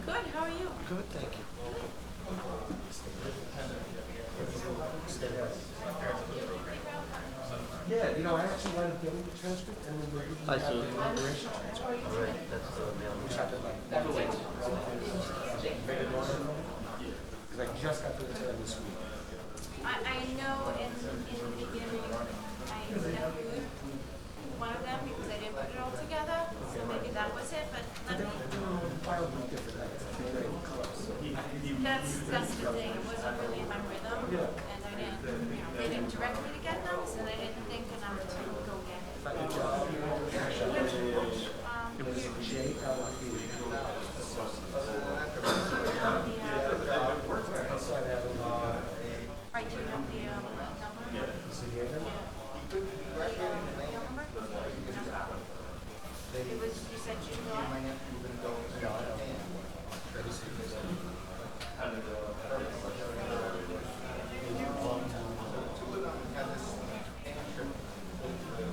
Good, how are you? Good, thank you. Yeah, you know, I actually wound up getting the transcript and then we I have see. the inauguration transcript. All right, that's the mail. Which happened like never wait. Because I just got to the tail this week. I know in the beginning I interviewed one of them because I didn't put it all together, so maybe that was it, but let me, Wildly different nights. They're very close. that's the thing, it wasn't really in my rhythm, and I didn't, they didn't direct me to get them, so they didn't think enough to go get it. It was J-L-E. Right, do you have the number? Is it here then? It was, you said July?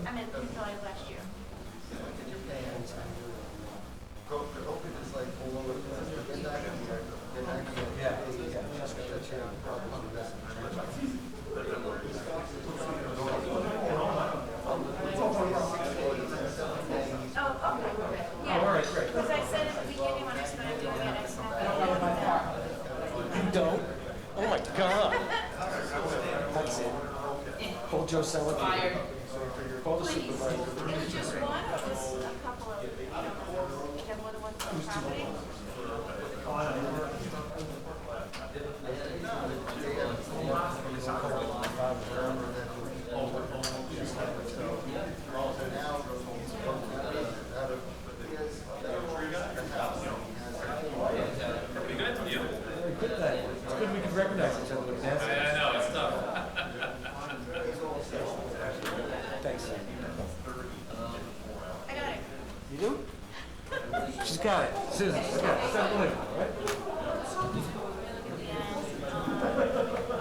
I meant July last year. Yeah, just got the tail. Oh, okay. Yeah. All right, great. Because I said at the beginning when I started doing it, I said, You don't? Oh my God. That's it. Call Joe Selick. Call the please, supervisor. it was just one or just a couple of, you have more than one property? Very good then. It's good we can recognize each other with dancing. I know, it's tough. Thanks, Sam. I got it. You do? She's got it. Susan, she's got it. It's unbelievable, right?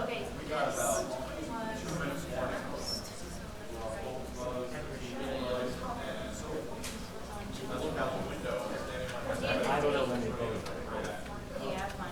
Okay, I don't know when they go. yeah, fine.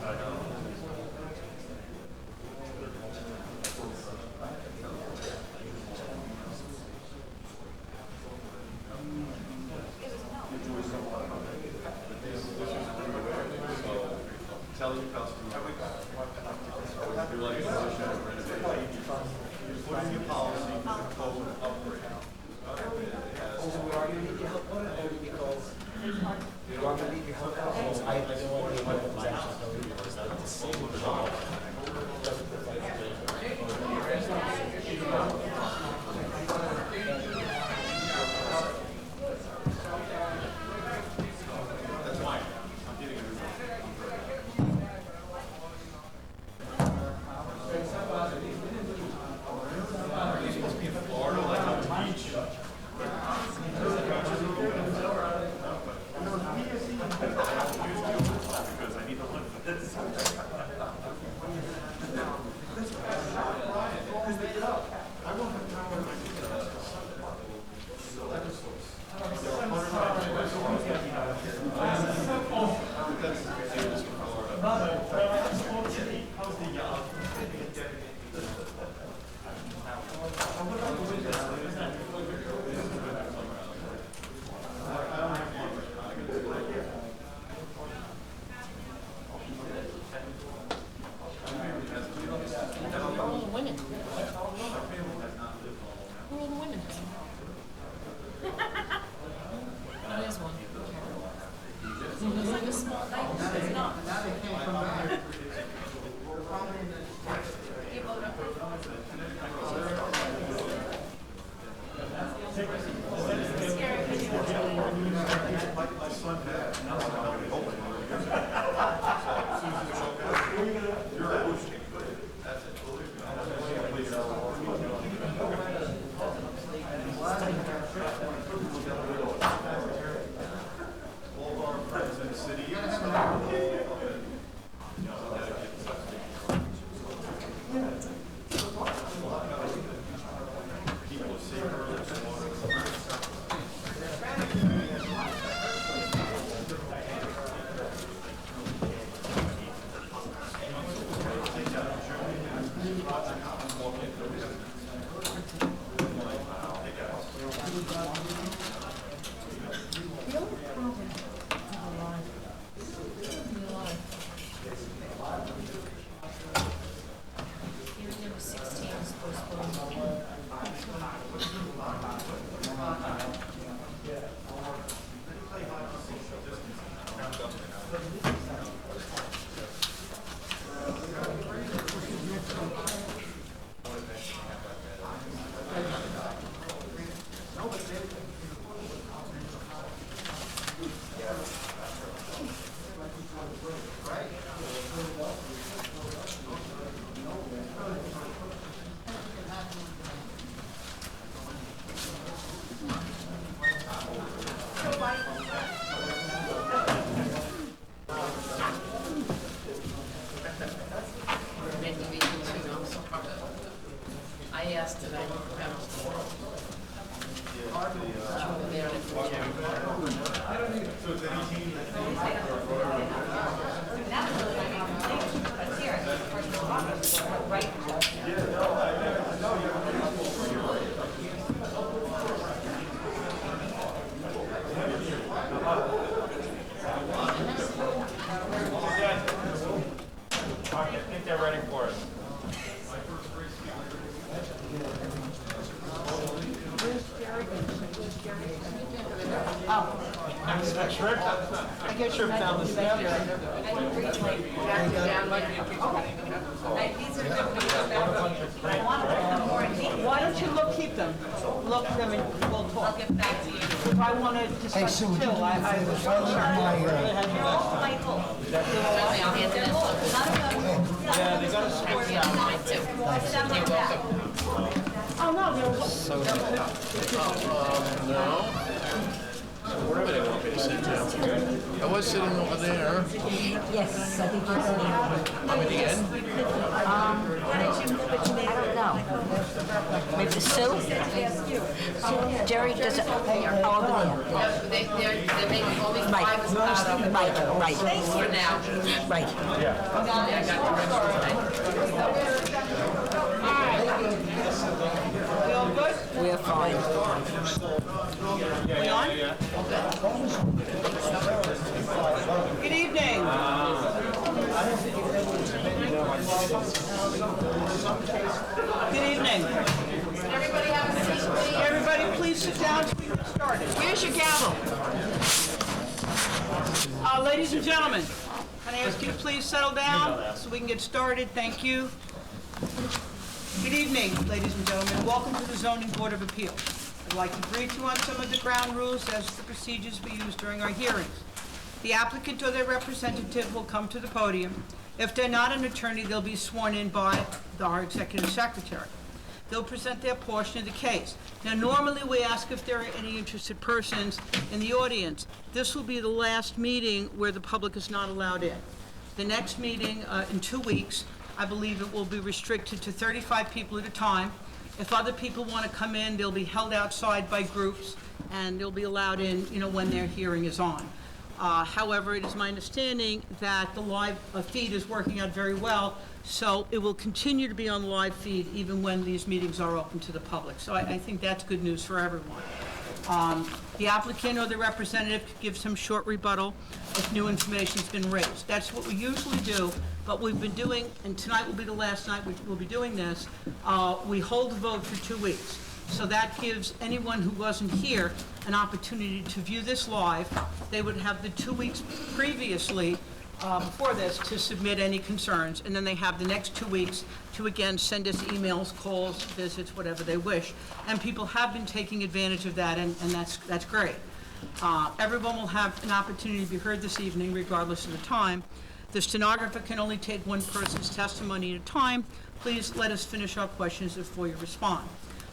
Tell your customer. You're like a position of renovation. You're putting your policy to code upgrade. Also, we are gonna need your help on it, only because we are gonna need your help out. I don't want to know what actually going on. Just like to see what the job doesn't look like. That's fine. I'm getting it. Florida, like on the beach. Because I need to live with this. It's like a small night, but it's not. You vote up. Scary video. My son had, and I was like, I'm open. You're a bush king. That's it. All of our friends in the city. People are safer. Hearing number 16 is postponed. I asked today. So it's any team I think they're ready for it. I get your down the stairs. These are good. I want to put them more in these. Why don't you keep them? Look them and we'll I'll talk. get back to you. If I wanted to Hey, discuss Sue, it would you too, do me a favor? Find my, They're all quite full. Yeah, they got a switch down. Oh, no, they're... No. Wherever they want me to sit down. I was sitting over there. Yes, I think you're going to. I'm at the end. I don't know. Maybe Sue? Jerry does it all the They're making only Right, right. for now. Right. We all good? We're fine. We on? Good evening. Good evening. Everybody have a seat, please. Everybody, please sit down so we can get started. Where's your gavel? Ladies and gentlemen, can I ask you to please settle down so we can get started? Thank you. Good evening, ladies and gentlemen. Welcome to the Zoning Board of Appeals. I'd like to brief you on some of the ground rules as the procedures we use during our hearings. The applicant or their representative will come to the podium. If they're not an attorney, they'll be sworn in by our executive secretary. They'll present their portion of the case. Now, normally we ask if there are any interested persons in the audience. This will be the last meeting where the public is not allowed in. The next meeting in 2 weeks, I believe it will be restricted to 35 people at a time. If other people want to come in, they'll be held outside by groups, and they'll be allowed in, when their hearing is on. However, it is my understanding that the live feed is working out very well, so it will continue to be on the live feed even when these meetings are open to the public. So I think that's good news for everyone. The applicant or the representative could give some short rebuttal if new information's been raised. That's what we usually do, but we've been doing, and tonight will be the last night we'll be doing this, we hold the vote for 2 weeks. So that gives anyone who wasn't here an opportunity to view this live. They would have the 2 weeks previously, before this, to submit any concerns, and then they have the next 2 weeks to again send us emails, calls, visits, whatever they wish. And people have been taking advantage of that, and that's great. Everyone will have an opportunity to be heard this evening, regardless of the time. The stenographer can only take one person's testimony at a time. Please let us finish our questions before you respond.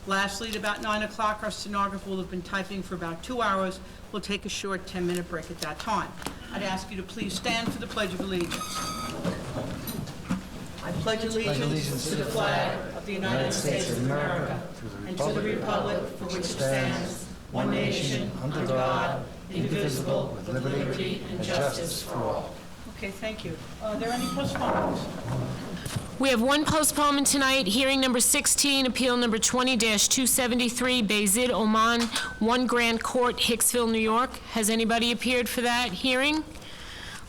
Lastly, at about 9 o'clock, our stenographer will have been typing for about 2 hours. We'll take a short 10-minute break at that time. I'd ask you to please stand for the Pledge of Allegiance. I pledge allegiance to the flag of the United States of America and to the republic for which it stands, one nation, under God, indivisible, with liberty and justice for all. Okay, thank you. Are there any postponements? We have one postponement tonight, hearing number 16, appeal number 20-273, Bayzid Oman, 1 Grand Court, Hicksville, New York. Has anybody appeared for that hearing?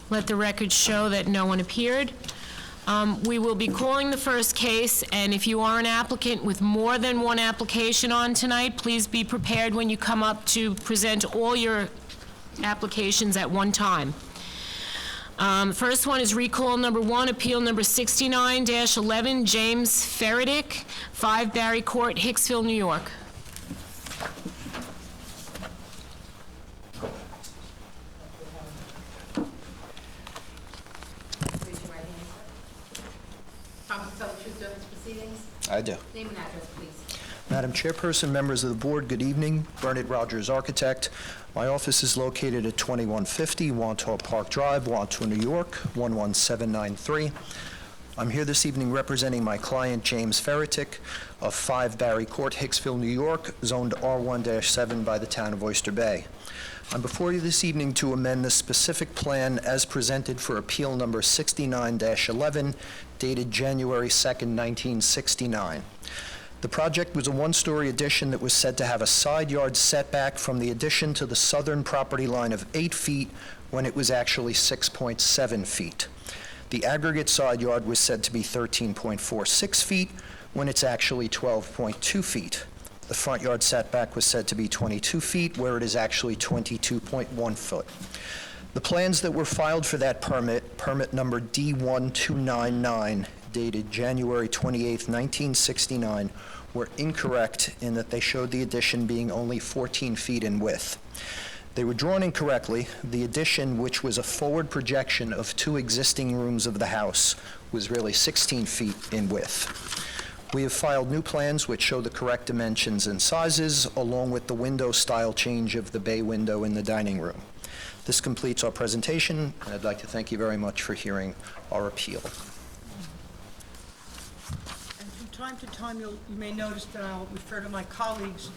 Let the record show that no one appeared. We will be calling the first case, and if you are an applicant with more than one application on tonight, please be prepared when you come up to present all your applications at one time. First one is recall number 1, appeal number 69-11, James Ferretic, 5 Barry Court, Hicksville, New York. Raise your right hand. Promise to tell the truth during this proceedings. I do. Name and address, please. Madam Chairperson, members of the board, good evening. Bernard Rogers, architect. My office is located at 2150 Wantagh Park Drive, Wantagh, New York, 11793. I'm here this evening representing my client, James Ferretic, of 5 Barry Court, Hicksville, New York, zoned R1-7 by the town of Oyster Bay. I'm before you this evening to amend the specific plan as presented for appeal number 69-11, dated January 2nd, 1969. The project was a one-story addition that was said to have a side yard setback from the addition to the southern property line of 8 feet when it was actually 6.7 feet. The aggregate side yard was said to be 13.46 feet when it's actually 12.2 feet. The front yard setback was said to be 22 feet where it is actually 22.1 foot. The plans that were filed for that permit number D1299, dated January 28, 1969, were incorrect in that they showed the addition being only 14 feet in width. They were drawn incorrectly. The addition, which was a forward projection of 2 existing rooms of the house, was really 16 feet in width. We have filed new plans which show the correct dimensions and sizes, along with the window style change of the bay window in the dining room. This completes our presentation, and I'd like to thank you very much for hearing our appeal. And from time to time, you may notice that I'll refer to my colleagues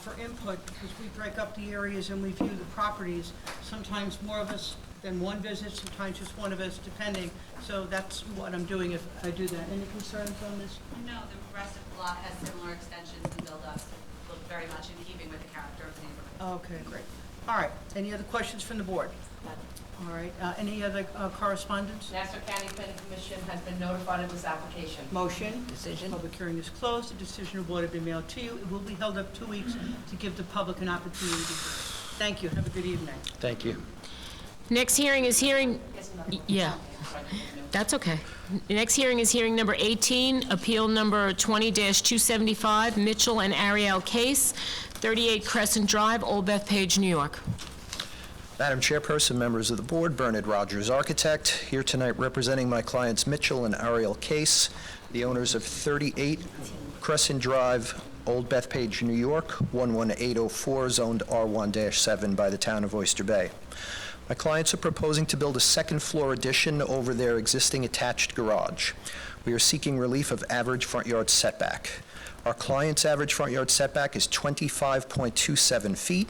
for input, because we break up the areas and we view the properties. Sometimes more of us than one visit, sometimes just one of us, depending. So that's what I'm doing if I do that. Any concerns on this? No, the rest of the lot has similar extensions and build-ups, look very much in keeping with the character of the neighborhood. Okay, great. All right, any other questions from the board? All right, any other correspondence? Nassau County Planning Commission has been notified of this application. Motion? Decision. Public hearing is closed. The decision will be mailed to you. It will be held up 2 weeks to give the public an opportunity to hear. Thank you. Have a good evening. Thank you. Next hearing is yeah, that's okay. Next hearing is hearing number 18, appeal number 20-275, Mitchell and Ariel Case, 38 Crescent Drive, Old Bethpage, New York. Madam Chairperson, members of the board, Bernard Rogers, architect, here tonight representing my clients Mitchell and Ariel Case, the owners of 38 Crescent Drive, Old Bethpage, New York, 11804, zoned R1-7 by the town of Oyster Bay. My clients are proposing to build a second-floor addition over their existing attached garage. We are seeking relief of average front yard setback. Our client's average front yard setback is 25.27 feet.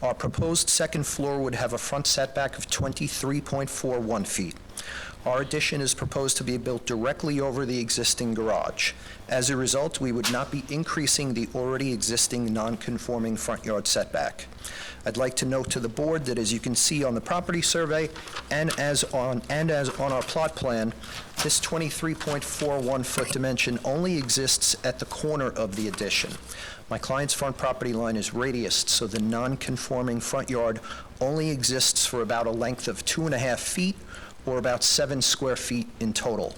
Our proposed second floor would have a front setback of 23.41 feet. Our addition is proposed to be built directly over the existing garage. As a result, we would not be increasing the already existing non-conforming front yard setback. I'd like to note to the board that, as you can see on the property survey and as on our plot plan, this 23.41 foot dimension only exists at the corner of the addition. My client's front property line is radiused, so the non-conforming front yard only exists for about a length of 2.5 feet, or about 7 square feet in total.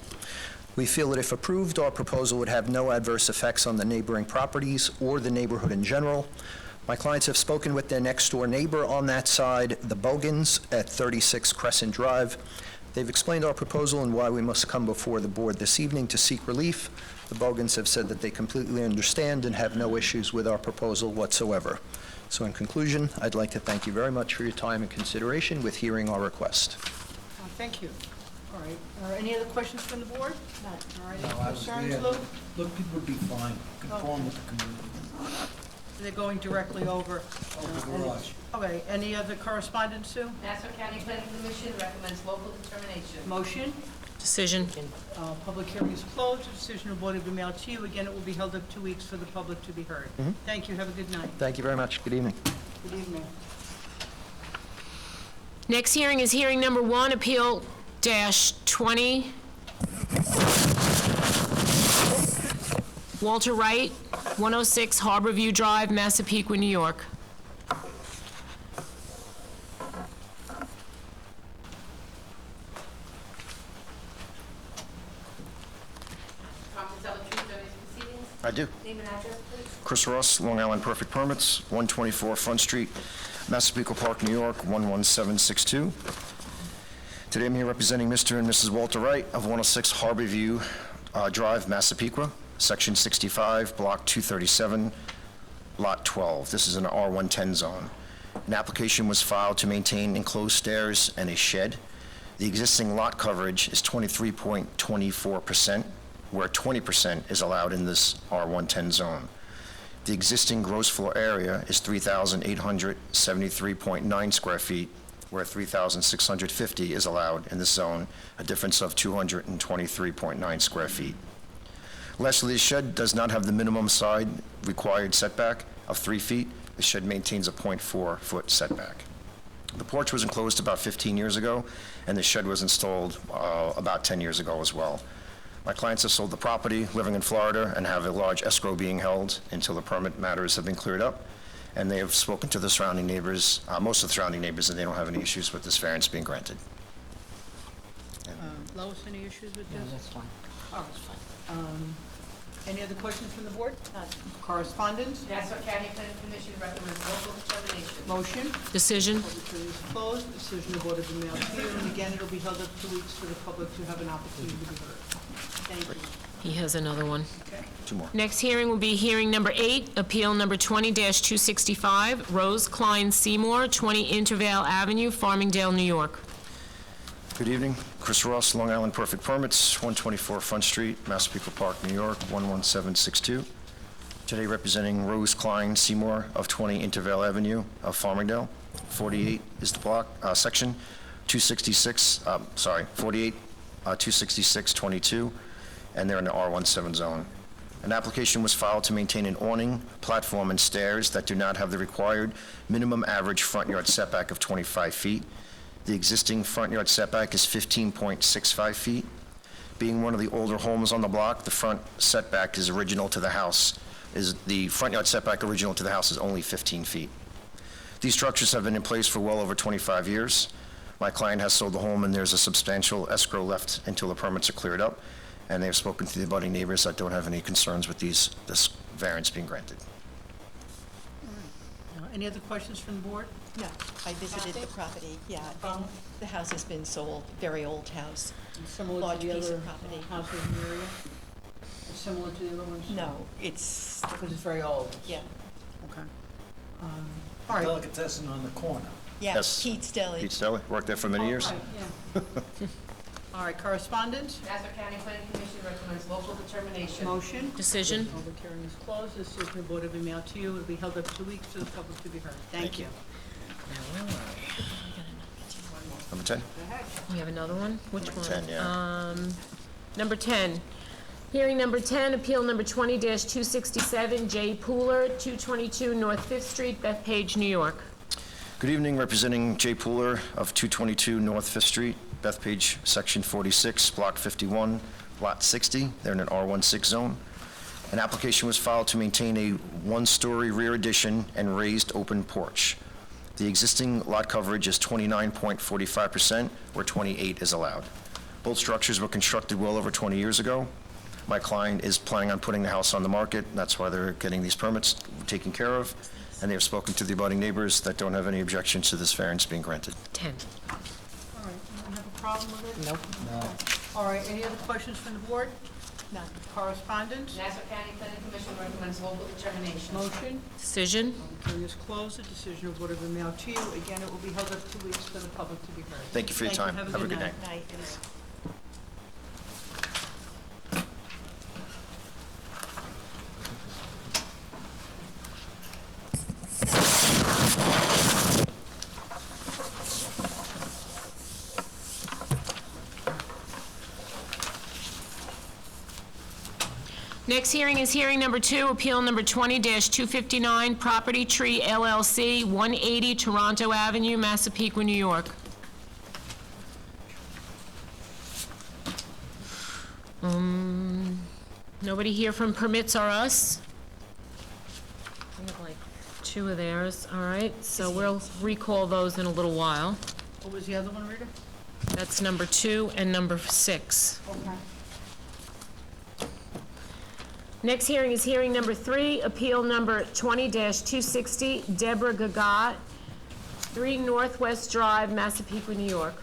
We feel that if approved, our proposal would have no adverse effects on the neighboring properties or the neighborhood in general. My clients have spoken with their next-door neighbor on that side, the Bogans, at 36 Crescent Drive. They've explained our proposal and why we must come before the board this evening to seek relief. The Bogans have said that they completely understand and have no issues with our proposal whatsoever. So in conclusion, I'd like to thank you very much for your time and consideration with hearing our request. Thank you. All right. Any other questions from the board? All right. Any concerns, yeah. Lou? Look, people would be fine, conform with the community. They're going directly over. the garage. Okay. Any other correspondence, Sue? Nassau County Planning Commission recommends local determination. Motion? Decision. Public hearing is closed. The decision will be mailed to you. Again, it will be held up 2 weeks for the public to be heard. Thank you. Have a good night. Thank you very much. Good evening. Good evening. Next hearing is hearing number 1, appeal -20. Walter Wright, 106 Harborview Drive, Massapequa, New York. Promise to tell the truth during these proceedings. I do. Name and address, please. Chris Ross, Long Island Perfect Permits, 124 Front Street, Massapequa Park, New York, 11762. Today I'm here representing Mr. and Mrs. Walter Wright of 106 Harborview Drive, Massapequa, Section 65, Block 237, Lot 12. This is an R110 zone. An application was filed to maintain enclosed stairs and a shed. The existing lot coverage is 23.24%, where 20% is allowed in this R110 zone. The existing gross floor area is 3,873.9 square feet, where 3,650 is allowed in this zone, a difference of 223.9 square feet. Lastly, the shed does not have the minimum side required setback of 3 feet. The shed maintains a 0.4-foot setback. The porch was enclosed about 15 years ago, and the shed was installed about 10 years ago as well. My clients have sold the property, living in Florida, and have a large escrow being held until the permit matters have been cleared up. And they have spoken to the surrounding neighbors, most of the surrounding neighbors, and they don't have any issues with this variance being granted. Lois, any issues with No, this? that's fine. Oh, Any other questions from the board? Correspondence? Nassau County Planning Commission recommends local determination. Motion? Decision. Public hearing is closed. Decision of order been mailed to you, and again, it'll be held up 2 weeks for the public to have an opportunity to be heard. Thank you. He has another one. Okay. Two more. Next hearing will be hearing number 8, appeal number 20-265, Rose Klein Seymour, 20 Intervale Avenue, Farmingdale, New York. Good evening. Chris Ross, Long Island Perfect Permits, 124 Front Street, Massapequa Park, New York, 11762. Today representing Rose Klein Seymour of 20 Intervale Avenue of Farmingdale. 48 is the block, section 48, 26622, and they're in the R17 zone. An application was filed to maintain an awning, platform, and stairs that do not have the required minimum average front yard setback of 25 feet. The existing front yard setback is 15.65 feet. Being one of the older homes on the block, the front setback is original to the house. The front yard setback original to the house is only 15 feet. These structures have been in place for well over 25 years. My client has sold the home, and there's a substantial escrow left until the permits are cleared up, and they have spoken to the abutting neighbors that don't have any concerns with this variance being granted. Any other questions from the board? No, I visited the property, yeah, and the house has been sold, very old house. Similar Large to the piece other of property. houses in the area? Similar to the other ones? No, it's, Because it's very old. yeah, Okay. All right. Delicatessen on the corner. yeah, Yes. Pete's Deli. Pete Stelly, worked there for many years. All right, yeah. All right, correspondence? Nassau County Planning Commission recommends local determination. Motion? Decision. Public hearing is closed. This decision of order will be mailed to you. It'll be held up 2 weeks for the public to be heard. Thank you. Number 10? Go ahead. We have another one? Which Number one? 10, yeah. Number 10. Hearing number 10, appeal number 20-267, Jay Pooler, 222 North Fifth Street, Bethpage, New York. Good evening, representing Jay Pooler of 222 North Fifth Street, Bethpage, Section 46, Block 51, Lot 60. They're in an R16 zone. An application was filed to maintain a one-story rear addition and raised open porch. The existing lot coverage is 29.45%, where 28 is allowed. Both structures were constructed well over 20 years ago. My client is planning on putting the house on the market. That's why they're getting these permits taken care of. And they have spoken to the abutting neighbors that don't have any objections to this variance being granted. 10. All right, anyone have a problem with it? Nope. All right, any other questions from the board? None. Correspondence? Nassau County Planning Commission recommends local determination. Motion? Decision. Public hearing is closed. The decision of order will be mailed to you. Again, it will be held up 2 weeks for the public to be heard. Thank you for your time. Have a good night. Night. Next hearing is hearing number 2, appeal number 20-259, Property Tree LLC, 180 Toronto Avenue, Massapequa, New York. Nobody here from Permits R Us? We have like 2 of theirs, all right, so we'll recall those in a little while. What was the other one, Rita? That's number 2 and number 6. Okay. Next hearing is hearing number 3, appeal number 20-260, Deborah Gagat, 3 Northwest Drive, Massapequa, New York.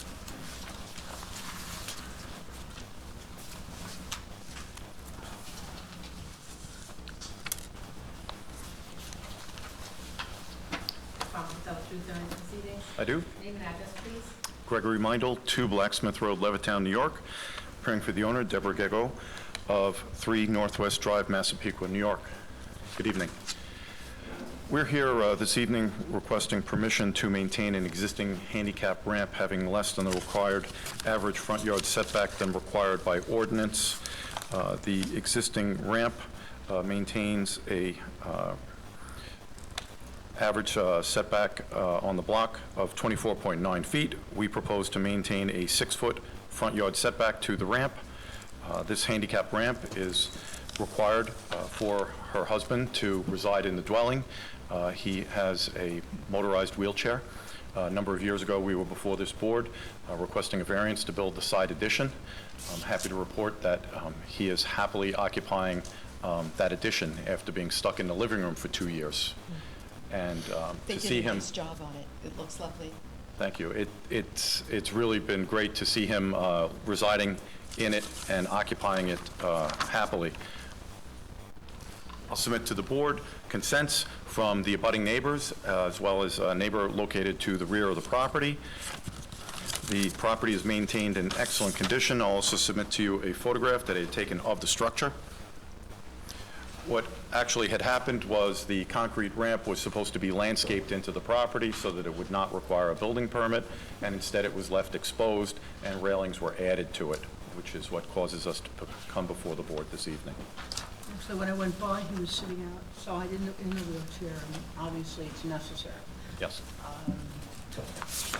I do. Name and address, please. Gregory Meindl, 2 Blacksmith Road, Levittown, New York. Preparing for the owner, Deborah Gego, of 3 Northwest Drive, Massapequa, New York. Good evening. We're here this evening requesting permission to maintain an existing handicap ramp having less than the required average front yard setback than required by ordinance. The existing ramp maintains a average setback on the block of 24.9 feet. We propose to maintain a 6-foot front yard setback to the ramp. This handicap ramp is required for her husband to reside in the dwelling. He has a motorized wheelchair. A number of years ago, we were before this board requesting a variance to build the side addition. I'm happy to report that he is happily occupying that addition after being stuck in the living room for 2 years. And They to did see a him, nice job on it. It looks lovely. thank you. It's really been great to see him residing in it and occupying it happily. I'll submit to the board consents from the abutting neighbors, as well as a neighbor located to the rear of the property. The property is maintained in excellent condition. I'll also submit to you a photograph that I had taken of the structure. What actually had happened was the concrete ramp was supposed to be landscaped into the property so that it would not require a building permit, and instead it was left exposed and railings were added to it, which is what causes us to come before the board this evening. So when I went by, he was sitting outside in the wheelchair, and obviously it's necessary. Yes.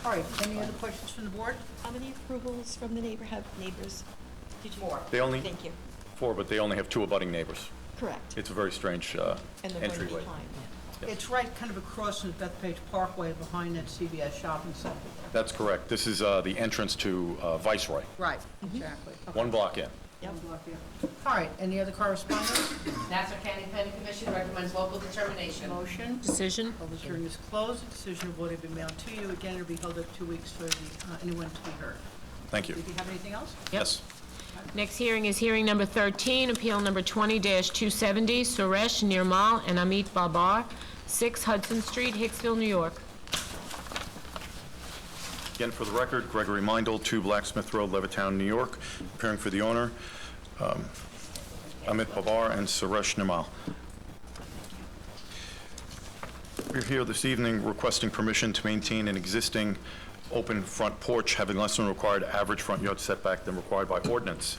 All right, any other questions from the board? How many approvals from the neighbors? Did you? 4. They only, Thank you. 4, but they only have 2 abutting neighbors. Correct. It's a very strange And the one entryway. behind. Yes. It's right kind of across from Bethpage Parkway behind that CVS shopping center. That's correct. This is the entrance to Viceroy, Right, exactly. Okay. 1 block in. Yep. All right, any other correspondence? Nassau County Planning Commission recommends local determination. Motion? Decision? Public hearing is closed. The decision will be mailed to you. Again, it'll be held up 2 weeks for anyone to be heard. Thank you. Did you have anything else? Yes. Next hearing is hearing number 13, appeal number 20-270, Suresh Nirmal and Amit Babar, 6 Hudson Street, Hicksville, New York. Again, for the record, Gregory Mindel, 2 Blacksmith Road, Levittown, New York, appearing for the owner, Amit Babar and Suresh Nirmal. We're here this evening requesting permission to maintain an existing open front porch having less than required average front yard setback than required by ordinance.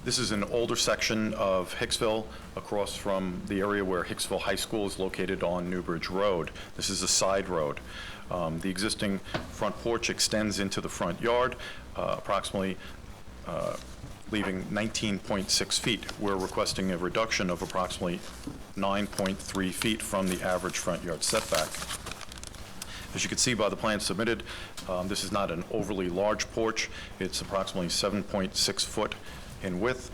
This is an older section of Hicksville across from the area where Hicksville High School is located on Newbridge Road. This is a side road. The existing front porch extends into the front yard, approximately leaving 19.6 feet. We're requesting a reduction of approximately 9.3 feet from the average front yard setback. As you can see by the plan submitted, this is not an overly large porch. It's approximately 7.6 foot in width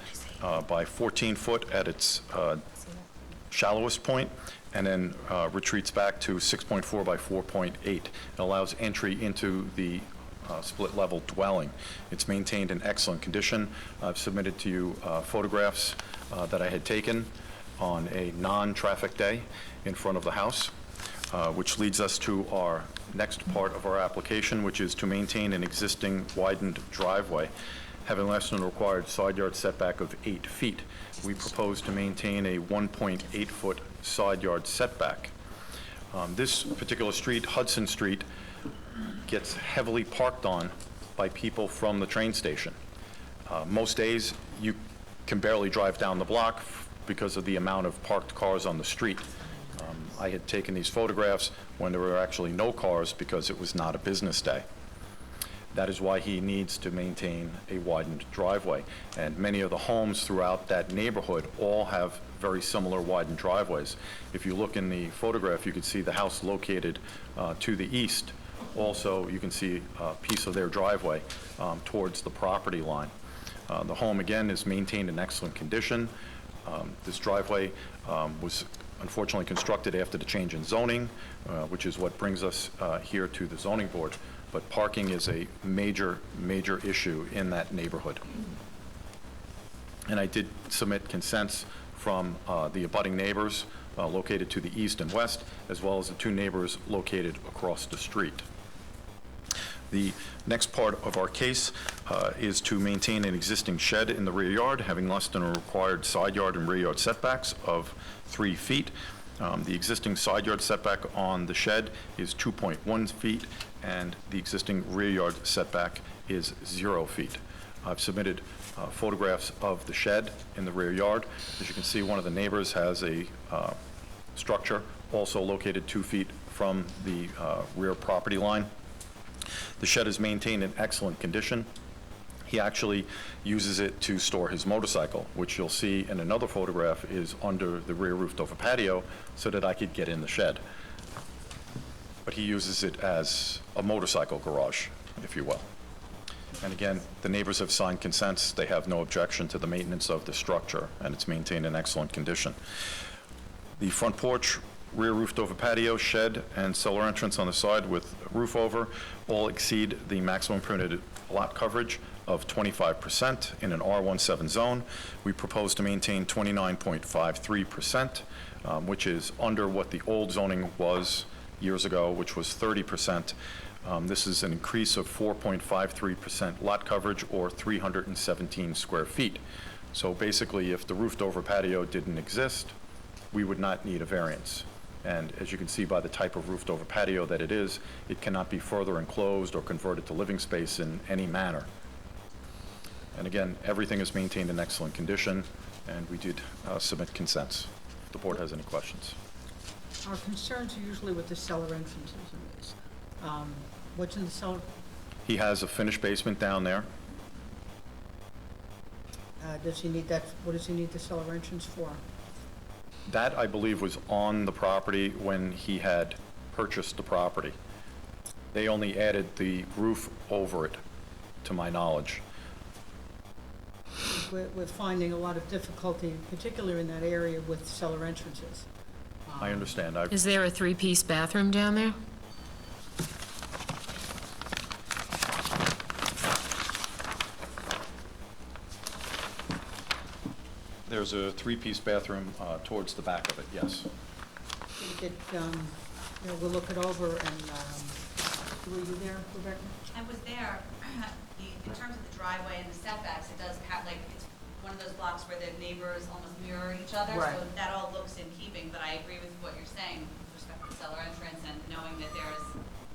by 14 foot at its shallowest point, and then retreats back to 6.4 by 4.8. It allows entry into the split-level dwelling. It's maintained in excellent condition. I've submitted to you photographs that I had taken on a non-traffic day in front of the house, which leads us to our next part of our application, which is to maintain an existing widened driveway having less than required side yard setback of 8 feet. We propose to maintain a 1.8-foot side yard setback. This particular street, Hudson Street, gets heavily parked on by people from the train station. Most days, you can barely drive down the block because of the amount of parked cars on the street. I had taken these photographs when there were actually no cars because it was not a business day. That is why he needs to maintain a widened driveway. And many of the homes throughout that neighborhood all have very similar widened driveways. If you look in the photograph, you can see the house located to the east. Also, you can see a piece of their driveway towards the property line. The home, again, is maintained in excellent condition. This driveway was unfortunately constructed after the change in zoning, which is what brings us here to the zoning board. But parking is a major, major issue in that neighborhood. And I did submit consents from the abutting neighbors located to the east and west, as well as the 2 neighbors located across the street. The next part of our case is to maintain an existing shed in the rear yard, having less than a required side yard and rear yard setbacks of 3 feet. The existing side yard setback on the shed is 2.1 feet, and the existing rear yard setback is 0 feet. I've submitted photographs of the shed in the rear yard. As you can see, one of the neighbors has a structure also located 2 feet from the rear property line. The shed is maintained in excellent condition. He actually uses it to store his motorcycle, which you'll see in another photograph is under the rear roof of a patio so that I could get in the shed. But he uses it as a motorcycle garage, if you will. And again, the neighbors have signed consents. They have no objection to the maintenance of the structure, and it's maintained in excellent condition. The front porch, rear roofed over patio, shed, and cellar entrance on the side with roof over all exceed the maximum permitted lot coverage of 25% in an R17 zone. We propose to maintain 29.53%, which is under what the old zoning was years ago, which was 30%. This is an increase of 4.53% lot coverage, or 317 square feet. So basically, if the roofed over patio didn't exist, we would not need a variance. And as you can see by the type of roofed over patio that it is, it cannot be further enclosed or converted to living space in any manner. And again, everything is maintained in excellent condition, and we did submit consents. If the board has any questions. Our concerns are usually with the cellar entrances in this. What's in the cellar? He has a finished basement down there. Does he need that, what does he need the cellar entrance for? That, I believe, was on the property when he had purchased the property. They only added the roof over it, to my knowledge. We're finding a lot of difficulty, particularly in that area with cellar entrances. I understand. Is there a three-piece bathroom down there? There's a three-piece bathroom towards the back of it, yes. We'll look it over and, were you there, Rebecca? I was there. In terms of the driveway and the setbacks, it does have, like, it's one of those blocks where the neighbors almost mirror each other. Right. So that all looks in keeping, but I agree with what you're saying with respect to the cellar entrance and knowing that there's,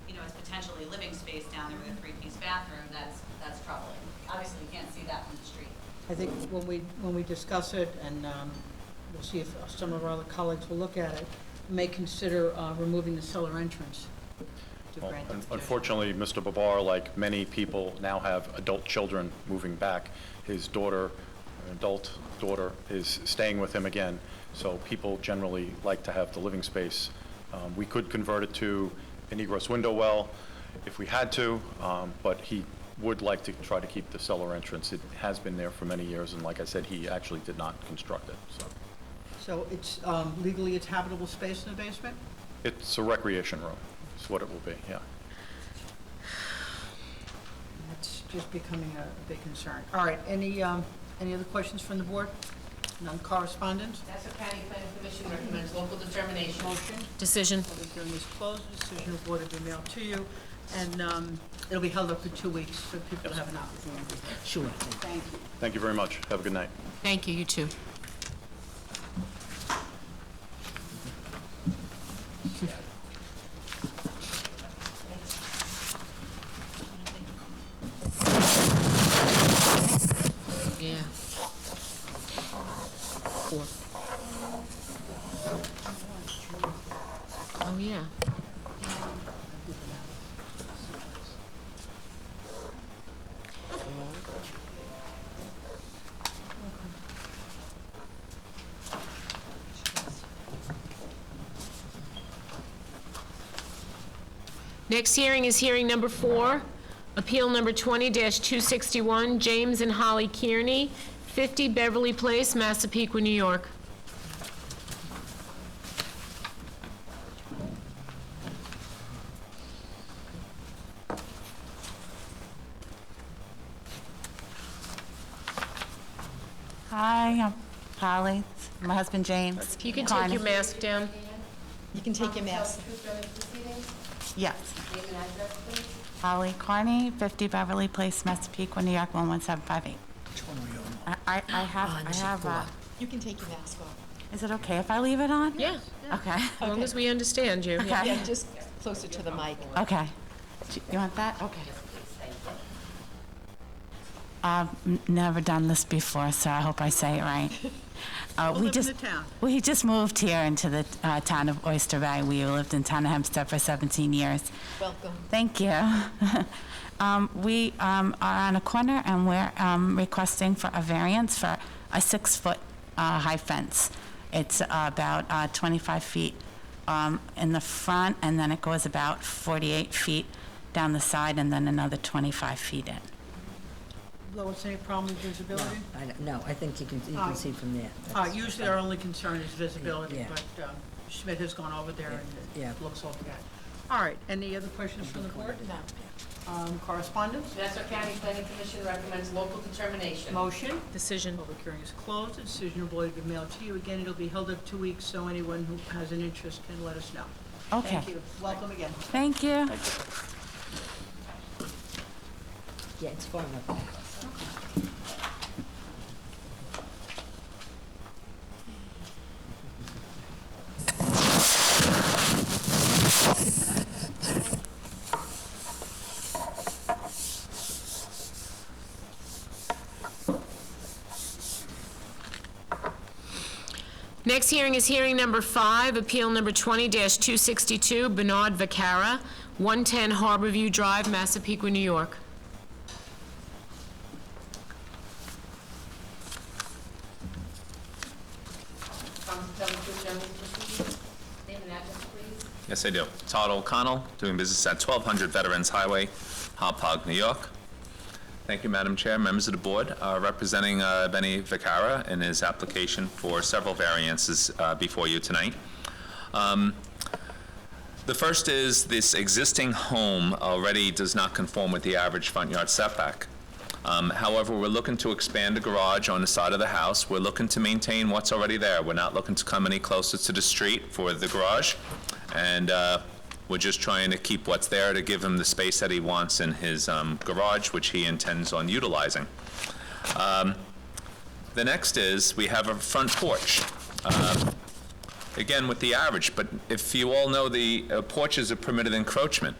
it's potentially living space down there with a three-piece bathroom, that's troubling. Obviously, you can't see that from the street. I think when we discuss it, and we'll see if some of our other colleagues will look at it, may consider removing the cellar entrance to Well, grant the petition. unfortunately, Mr. Babar, like many people, now have adult children moving back. His daughter, an adult daughter, is staying with him again, so people generally like to have the living space. We could convert it to an egress window well if we had to, but he would like to try to keep the cellar entrance. It has been there for many years, and like I said, he actually did not construct it, so. So it's legally it's habitable space in the basement? It's a recreation room, is what it will be, yeah. It's just becoming a big concern. All right, any other questions from the board? None correspondence? Nassau County Planning Commission recommends local determination. Motion? Decision. Public hearing is closed. Decision of board will be mailed to you, and it'll be held up for 2 weeks, so people have an opportunity. Sure. Thank you. Thank you very much. Have a good night. Thank you, you too. Yeah. 4. Oh, yeah. Next hearing is hearing number 4, appeal number 20-261, James and Holly Kearney, 50 Beverly Place, Massapequa, New York. Hi, I'm Holly. My husband James. You can take your mask down. You can take your mask. Yes. Holly Carney, 50 Beverly Place, Massapequa, New York, 11758. I have, You can take your mask off. is it okay if I leave it on? Yeah, Okay. as long as we understand you. Okay. Yeah, just closer to the mic. Okay. You want that? Okay. Never done this before, so I hope I say it right. You live in the town? We just moved here into the town of Oyster Bay. We lived in town of Hempstead for 17 years. Welcome. Thank you. We are on a corner, and we're requesting for a variance for a 6-foot high fence. It's about 25 feet in the front, and then it goes about 48 feet down the side, and then another 25 feet in. Lois, any problem with visibility? No, I think you can see from there. Usually our only concern is visibility, Yeah. but Schmidt has gone over there Yeah. and it looks okay. All right, any other questions from the board? Correspondence? Nassau County Planning Commission recommends local determination. Motion? Decision. Public hearing is closed. The decision will be mailed to you. Again, it'll be held up 2 weeks, so anyone who has an interest can let us know. Okay. Thank you. Welcome again. Thank you. Yeah, it's far enough. Next hearing is hearing number 5, appeal number 20-262, Bernard Vacara, 110 Harborview Drive, Massapequa, New York. Council, tell me please, general procedures. Name and address, please. Yes, I do. Todd O'Connell, doing business at 1200 Veterans Highway, Hauppauge, New York. Thank you, Madam Chair, members of the board. Representing Benny Vacara in his application for several variances before you tonight. The first is this existing home already does not conform with the average front yard setback. However, we're looking to expand the garage on the side of the house. We're looking to maintain what's already there. We're not looking to come any closer to the street for the garage. And we're just trying to keep what's there to give him the space that he wants in his garage, which he intends on utilizing. The next is we have a front porch. Again, with the average, but if you all know, the porches are permitted encroachment.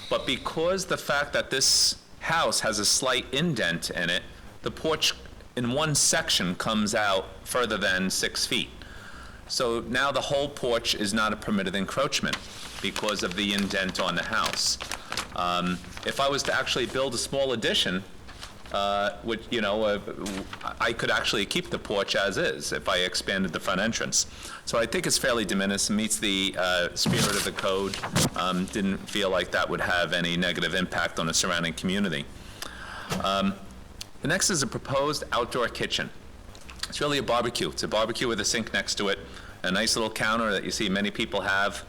But because the fact that this house has a slight indent in it, the porch in one section comes out further than 6 feet. So now the whole porch is not a permitted encroachment because of the indent on the house. If I was to actually build a small addition, which, you know, I could actually keep the porch as is if I expanded the front entrance. So I think it's fairly de minimis, meets the spirit of the code. Didn't feel like that would have any negative impact on the surrounding community. The next is a proposed outdoor kitchen. It's really a barbecue. It's a barbecue with a sink next to it, a nice little counter that you see many people have.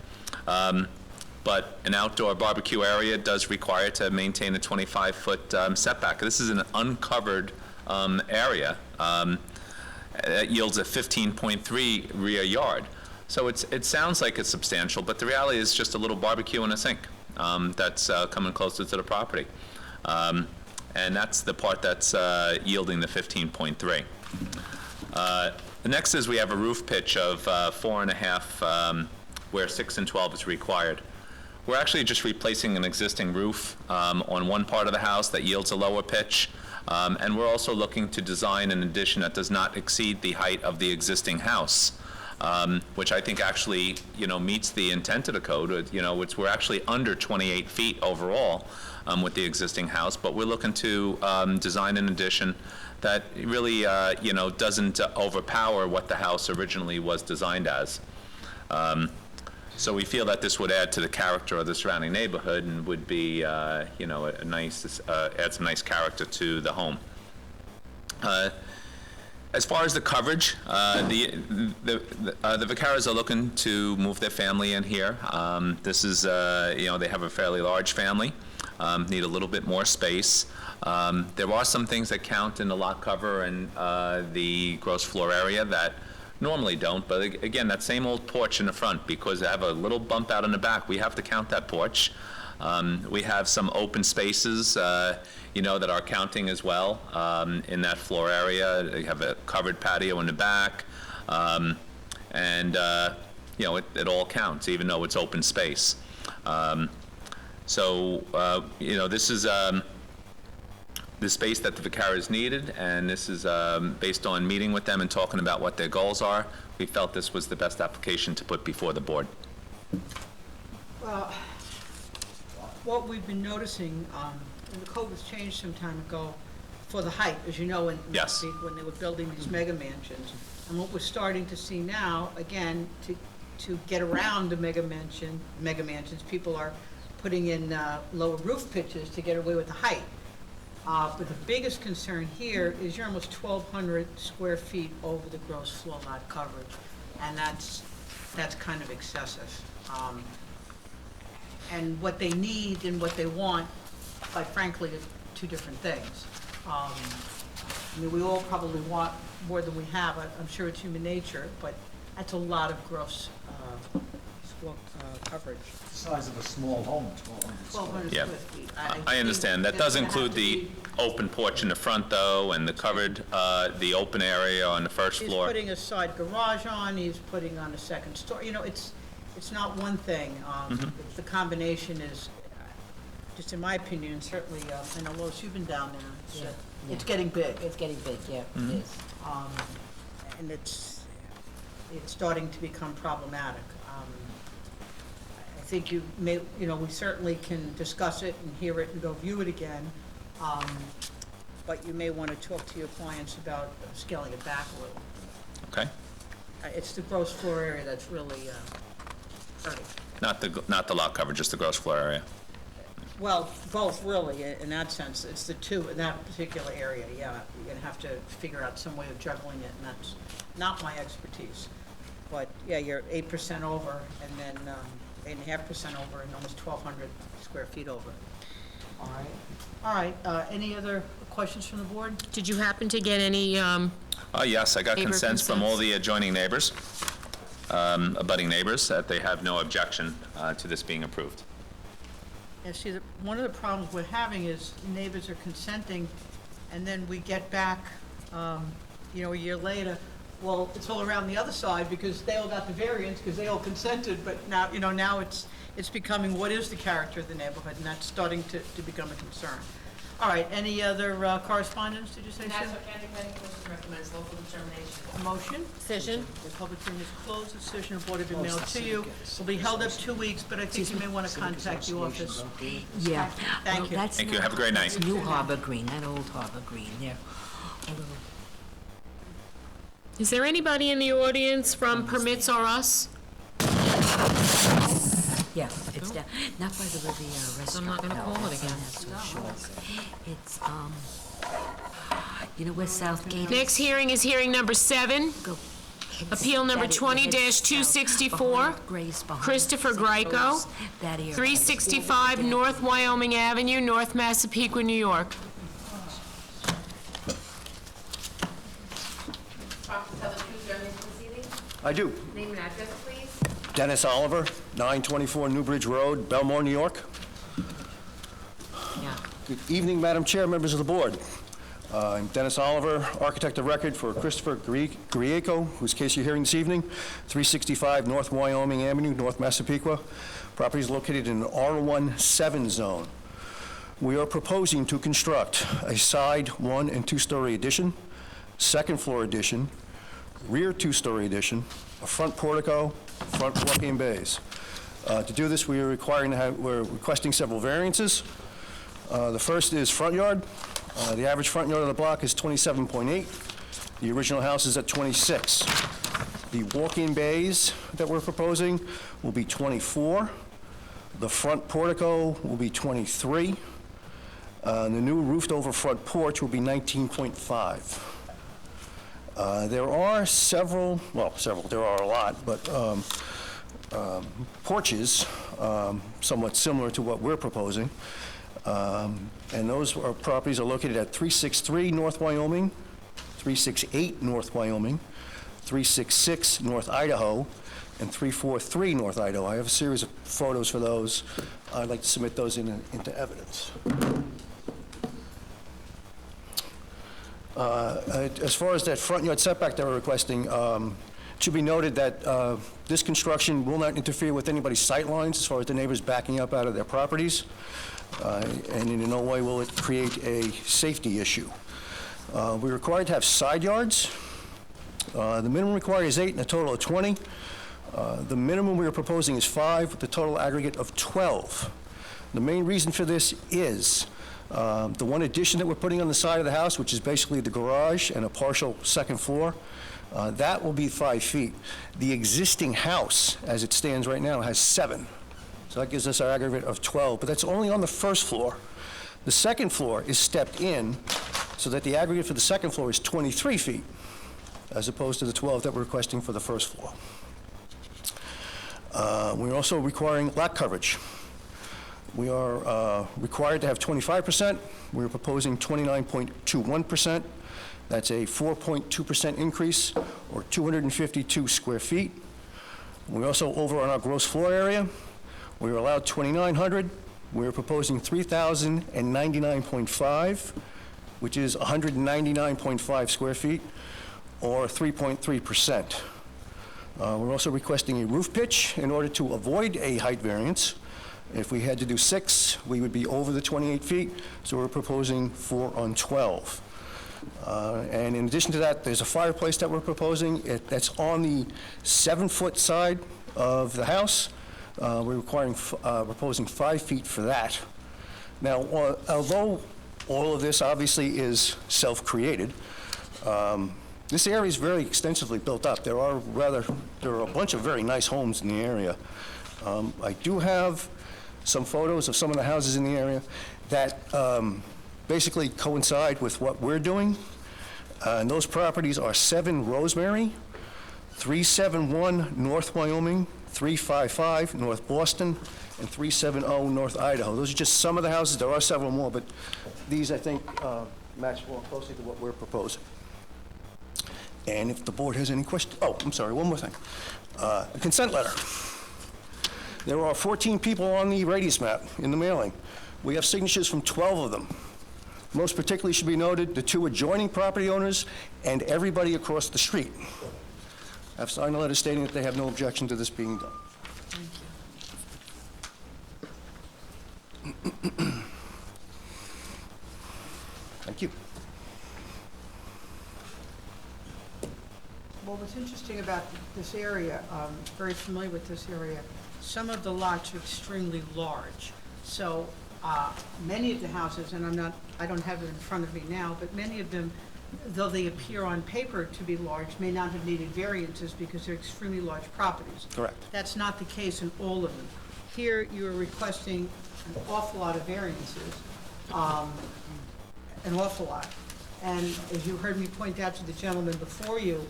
But an outdoor barbecue area does require to maintain a 25-foot setback. This is an uncovered area that yields a 15.3 rear yard. So it sounds like it's substantial, but the reality is just a little barbecue and a sink that's coming closer to the property. And that's the part that's yielding the 15.3. The next is we have a roof pitch of 4.5 where 6 and 12 is required. We're actually just replacing an existing roof on one part of the house that yields a lower pitch. And we're also looking to design an addition that does not exceed the height of the existing house, which I think actually, you know, meets the intent of the code. You know, we're actually under 28 feet overall with the existing house, but we're looking to design an addition that really, you know, doesn't overpower what the house originally was designed as. So we feel that this would add to the character of the surrounding neighborhood and would be, you know, a nice, add some nice character to the home. As far as the coverage, the Vacaras are looking to move their family in here. This is, you know, they have a fairly large family, need a little bit more space. There are some things that count in the lot cover and the gross floor area that normally don't, but again, that same old porch in the front, because they have a little bump out in the back, we have to count that porch. We have some open spaces, you know, that are counting as well in that floor area. They have a covered patio in the back, and you know, it all counts, even though it's open space. So you know, this is the space that the Vacaras needed, and this is based on meeting with them and talking about what their goals are. We felt this was the best application to put before the board. Well, what we've been noticing, and the code was changed some time ago for the height, as you know, when they were building these mega mansions. And what we're starting to see now, again, to get around the mega mansions, people are putting in lower roof pitches to get away with the height. But the biggest concern here is you're almost 1,200 square feet over the gross floor lot coverage, and that's kind of excessive. And what they need and what they want, quite frankly, is two different things. I mean, we all probably want more than we have. I'm sure it's human nature, but that's a lot of gross coverage. The size of a small home, 1,200 Yeah. square feet. I understand. That does include the open porch in the front, though, and the covered, the open area on the first He's floor. putting a side garage on, he's putting on a second story, you know, it's not one thing. The combination is, just in my opinion, and certainly, I know Lois, you've been down there, it's getting big. It's getting big, yeah, it is. And it's starting to become problematic. I think we certainly can discuss it and hear it and go view it again. But you may want to talk to your clients about scaling it back a little. Okay? It's the gross floor area that's really hurting. Not the lot coverage, just the gross floor area. Well, both really, in that sense. It's the two in that particular area, yeah. You're gonna have to figure out some way of juggling it, and that's not my expertise. But, yeah, you're 8% over, and then 8.5% over, and almost 1,200 square feet over. All right, any other questions from the board? Did you happen to get any, Yes, I got Neighbor consent from all consents? the adjoining neighbors, abutting neighbors, that they have no objection to this being approved. Yeah, see, one of the problems we're having is neighbors are consenting, and then we get back, a year later, well, it's all around the other side because they all got the variance because they all consented, but now, now it's becoming what is the character of the neighborhood, and that's starting to become a concern. All right, any other correspondence, did you say, Sue? Nassau County Planning Commission recommends local determination. Motion? decision? The public hearing is closed, the decision of board will be mailed to you. Will be held up 2 weeks, but I think you may want to contact the office. Yeah. Thank Well, you. that's Thank you. not- Have a great night. That's New Harbor Green, not Old Harbor Green, there. Is there anybody in the audience from Permits or Us? Yeah, it's down, not by the Riviera Restaurant. I'm not gonna no, call it it's again. on that shore. It's, you know where Southgate is? Next hearing is hearing number 7, Go. appeal number That it- 20-264, behind Grace, behind Christopher St. Greco, Joe's, that area. 365 North Wyoming Avenue, North Massapequa, New York. Talk to tell the truth during this proceeding. I do. Name and address, please. Dennis Oliver, 924 Newbridge Road, Belmore, New York. Yeah. Good evening, Madam Chair, members of the board. I'm Dennis Oliver, architect of record for Christopher Grieco, whose case you're hearing this evening, 365 North Wyoming Avenue, North Massapequa. Property is located in an R17 zone. We are proposing to construct a side 1- and 2-story addition, second floor addition, rear 2-story addition, a front portico, front walk-in bays. To do this, we're requesting several variances. The first is front yard. The average front yard of the block is 27.8. The original house is at 26. The walk-in bays that we're proposing will be 24. The front portico will be 23. The new roofed-over front porch will be 19.5. There are several, there are a lot, but porches, somewhat similar to what we're proposing. And those properties are located at 363 North Wyoming, 368 North Wyoming, 366 North Idaho, and 343 North Idaho. I have a series of photos for those. I'd like to submit those into evidence. As far as that front yard setback that we're requesting, it should be noted that this construction will not interfere with anybody's sight lines as far as the neighbors backing up out of their properties, and in no way will it create a safety issue. We're required to have side yards. The minimum required is 8 and a total of 20. The minimum we are proposing is 5 with a total aggregate of 12. The main reason for this is the one addition that we're putting on the side of the house, which is basically the garage and a partial second floor, that will be 5 feet. The existing house, as it stands right now, has 7. So that gives us our aggregate of 12, but that's only on the first floor. The second floor is stepped in so that the aggregate for the second floor is 23 feet, as opposed to the 12 that we're requesting for the first floor. We're also requiring lot coverage. We are required to have 25%. We're proposing 29.21%. That's a 4.2% increase, or 252 square feet. We're also over on our gross floor area. We're allowed 2,900. We're proposing 3,099.5, which is 199.5 square feet, or 3.3%. We're also requesting a roof pitch in order to avoid a height variance. If we had to do 6, we would be over the 28 feet, so we're proposing 4 on 12. And in addition to that, there's a fireplace that we're proposing. That's on the 7-foot side of the house. We're proposing 5 feet for that. Now, although all of this obviously is self-created, this area is very extensively built up. There are a bunch of very nice homes in the area. I do have some photos of some of the houses in the area that basically coincide with what we're doing. And those properties are 7 Rosemary, 371 North Wyoming, 355 North Boston, and 370 North Idaho. Those are just some of the houses. There are several more, but these, I think, match more closely to what we're proposing. And if the board has any questions, oh, I'm sorry, one more thing. A consent letter. There are 14 people on the radius map in the mailing. We have signatures from 12 of them. Most particularly should be noted the 2 adjoining property owners and everybody across the street. I've signed a letter stating that they have no objection to this being done. Thank you. Well, what's interesting about this area, very familiar with this area, some of the lots are extremely large. So many of the houses, and I don't have it in front of me now, but many of them, though they appear on paper to be large, may not have needed variances because they're extremely large properties. Correct. That's not the case in all of them. Here, you're requesting an awful lot of variances, an awful lot. And as you heard me point out to the gentleman before you,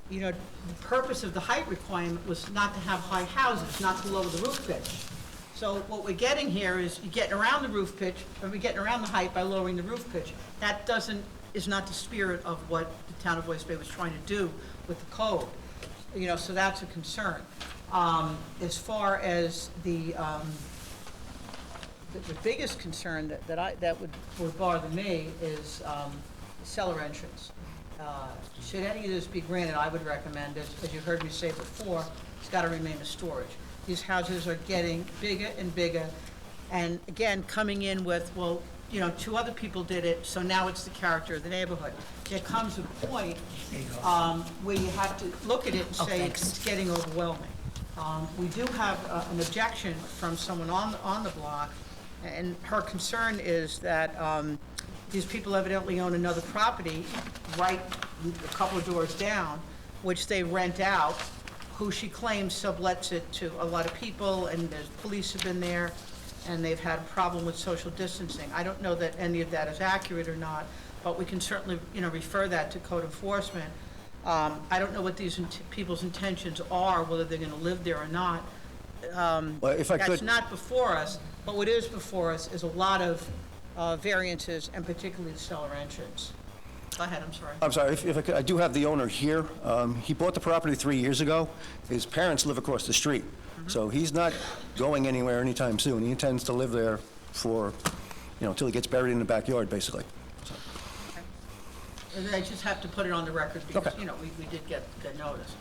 you know, the purpose of the height requirement was not to have high houses, not to lower the roof pitch. So what we're getting here is you're getting around the roof pitch, or we're getting around the height by lowering the roof pitch. That is not the spirit of what the town of West Bay was trying to do with the code. You know, so that's a concern. As far as the biggest concern that would bother me is cellar entrance. Should any of this be granted, I would recommend, as you heard me say before, it's got to remain a storage. These houses are getting bigger and bigger, and again, coming in with, well, you know, 2 other people did it, so now it's the character of the neighborhood. There comes a point where you have to look at it and say it's getting overwhelming. We do have an objection from someone on the block, and her concern is that these people evidently own another property right a couple of doors down, which they rent out, who she claims sublets it to a lot of people, and the police have been there, and they've had a problem with social distancing. I don't know that any of that is accurate or not, but we can certainly, you know, refer that to code enforcement. I don't know what these people's intentions are, whether they're going to live there or not. Well, if I could, That's not before us, but what is before us is a lot of variances, and particularly the cellar entrance. Go ahead, I'm sorry. I'm sorry, if I could, I do have the owner here. He bought the property 3 years ago. His parents live across the street, so he's not going anywhere anytime soon. He intends to live there for, you know, until he gets buried in the backyard, basically. And I just have to put it on the record because, you know, we did get the notice.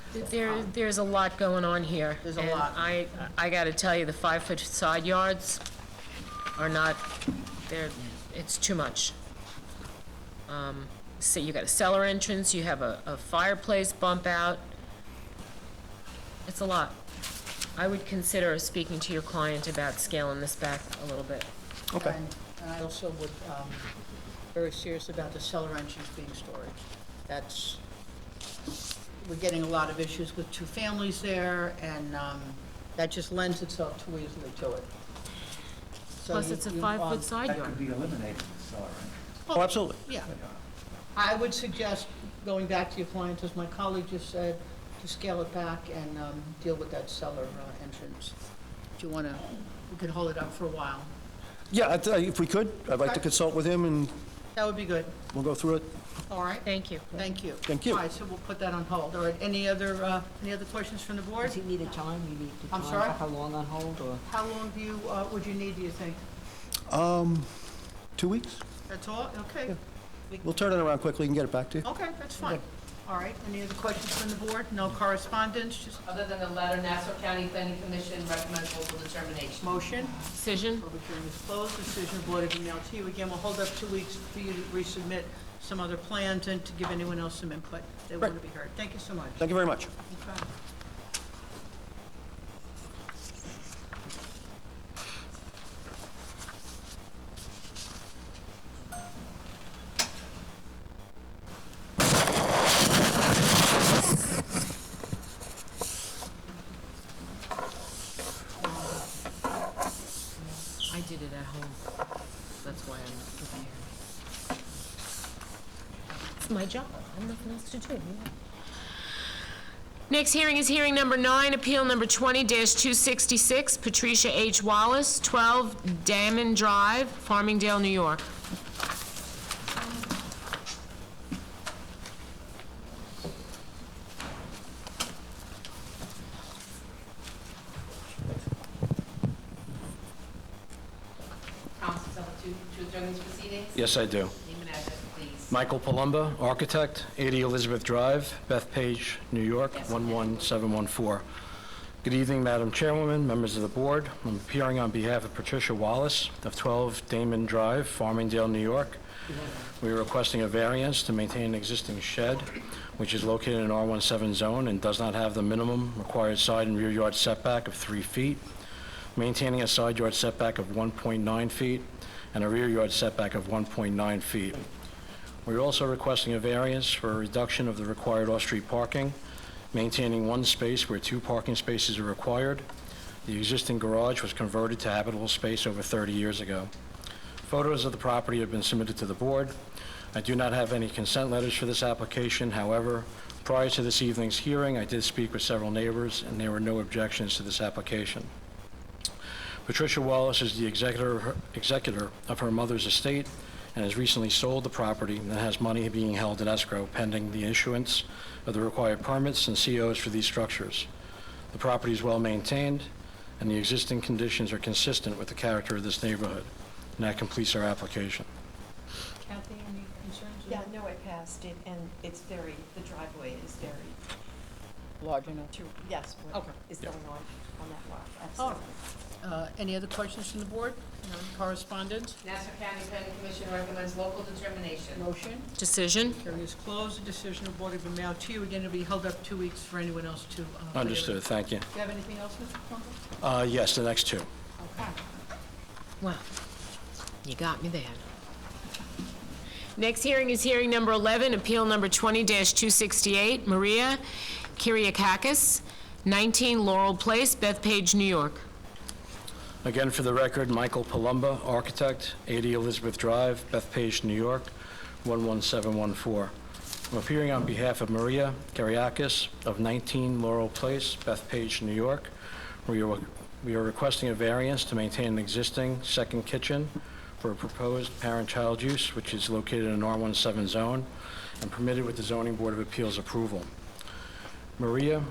There's a lot going on here. There's a lot. I got to tell you, the 5-foot side yards are not, it's too much. So you got a cellar entrance, you have a fireplace bump out. It's a lot. I would consider speaking to your client about scaling this back a little bit. Okay. And I also would, very serious about the cellar entrance being storage. We're getting a lot of issues with 2 families there, and that just lends itself too easily to it. Plus, it's a 5-foot side That yard. could be eliminated, so, right? Oh, absolutely. Yeah. I would suggest, going back to your client, as my colleague just said, to scale it back and deal with that cellar entrance. If you want to, we could hold it up for a while. Yeah, if we could, I'd like to consult with him, and That would be good. we'll go through it. All right? Thank you. Thank you. Thank you. All right, so we'll put that on hold. All right, any other questions from the board? Does he need a time? You need to I'm time sorry? How long on hold, or? How long do you, would you need, do you think? 2 weeks? That's all? Okay. We'll turn it around quickly and get it back to you. Okay, that's fine. All right, any other questions from the board? No correspondence, just Other than the letter, Nassau County Planning Commission recommends local determination. motion? Decision? Public hearing is closed, decision of board will be mailed to you. Again, we'll hold up 2 weeks for you to resubmit some other plans and to give anyone else some input. They want to be heard. Thank you so much. Thank you very much. Okay. I did it at home. That's why I'm prepared. It's my job. I have nothing else to do. Next hearing is hearing number 9, appeal number 20-266, Patricia H. Wallace, 12 Damon Drive, Farmingdale, New York. Counsel, to adjourn these proceedings? Yes, I do. Name and address, please. Michael Palumba, architect, 80 Elizabeth Drive, Bethpage, New York, Yes. 11714. Good evening, Madam Chairwoman, members of the board. I'm appearing on behalf of Patricia Wallace of 12 Damon Drive, Farmingdale, New York. We are requesting a variance to maintain an existing shed, which is located in R17 zone and does not have the minimum required side and rear yard setback of 3 feet, maintaining a side yard setback of 1.9 feet and a rear yard setback of 1.9 feet. We're also requesting a variance for a reduction of the required off-street parking, maintaining 1 space where 2 parking spaces are required. The existing garage was converted to habitable space over 30 years ago. Photos of the property have been submitted to the board. I do not have any consent letters for this application. However, prior to this evening's hearing, I did speak with several neighbors, and there were no objections to this application. Patricia Wallace is the executor of her mother's estate and has recently sold the property and has money being held in escrow pending the issuance of the required permits and COs for these structures. The property is well maintained, and the existing conditions are consistent with the character of this neighborhood. And that completes our application. Kathy, any concerns? Yeah, no, it passed, and it's very, the driveway is very, Large enough. yes, what Okay. is going on that lot, All absolutely. right. Any other questions from the board? No correspondence? Nassau County Planning Commission recommends local determination. Motion? Decision? Hearing is closed. The decision of board will be mailed to you. Again, it'll be held up 2 weeks for anyone else to. Understood, thank you. Do you have anything else, Mr. Plummer? Yes, the next 2. Okay. Well, you got me there. Next hearing is hearing number 11, appeal number 20-268, Maria Kyriakakis, 19 Laurel Place, Bethpage, New York. Again, for the record, Michael Palumba, architect, 80 Elizabeth Drive, Bethpage, New York, 11714. I'm appearing on behalf of Maria Kyriakis of 19 Laurel Place, Bethpage, New York. We are requesting a variance to maintain an existing second kitchen for a proposed parent-child use, which is located in an R17 zone and permitted with the Zoning Board of Appeals approval. Maria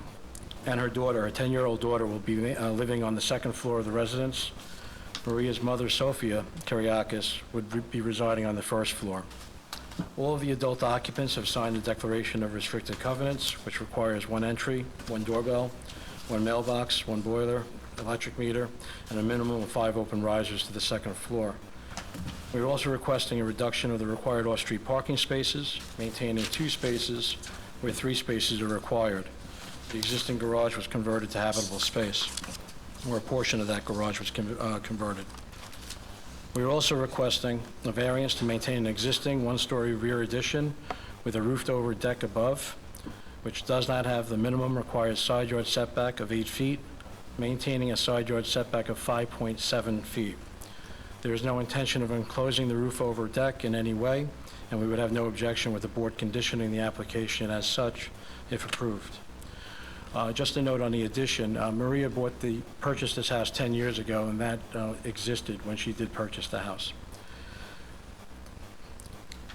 and her daughter, her 10-year-old daughter, will be living on the second floor of the residence. Maria's mother, Sophia Kyriakis, would be residing on the first floor. All of the adult occupants have signed the Declaration of Restricted Covenants, which requires 1 entry, 1 doorbell, 1 mailbox, 1 boiler, electric meter, and a minimum of 5 open risers to the second floor. We are also requesting a reduction of the required off-street parking spaces, maintaining 2 spaces where 3 spaces are required. The existing garage was converted to habitable space, or a portion of that garage was converted. We are also requesting a variance to maintain an existing 1-story rear addition with a roofed-over deck above, which does not have the minimum required side yard setback of 8 feet, maintaining a side yard setback of 5.7 feet. There is no intention of enclosing the roof over deck in any way, and we would have no objection with the board conditioning the application as such if approved. Just a note on the addition, Maria purchased this house 10 years ago, and that existed when she did purchase the house.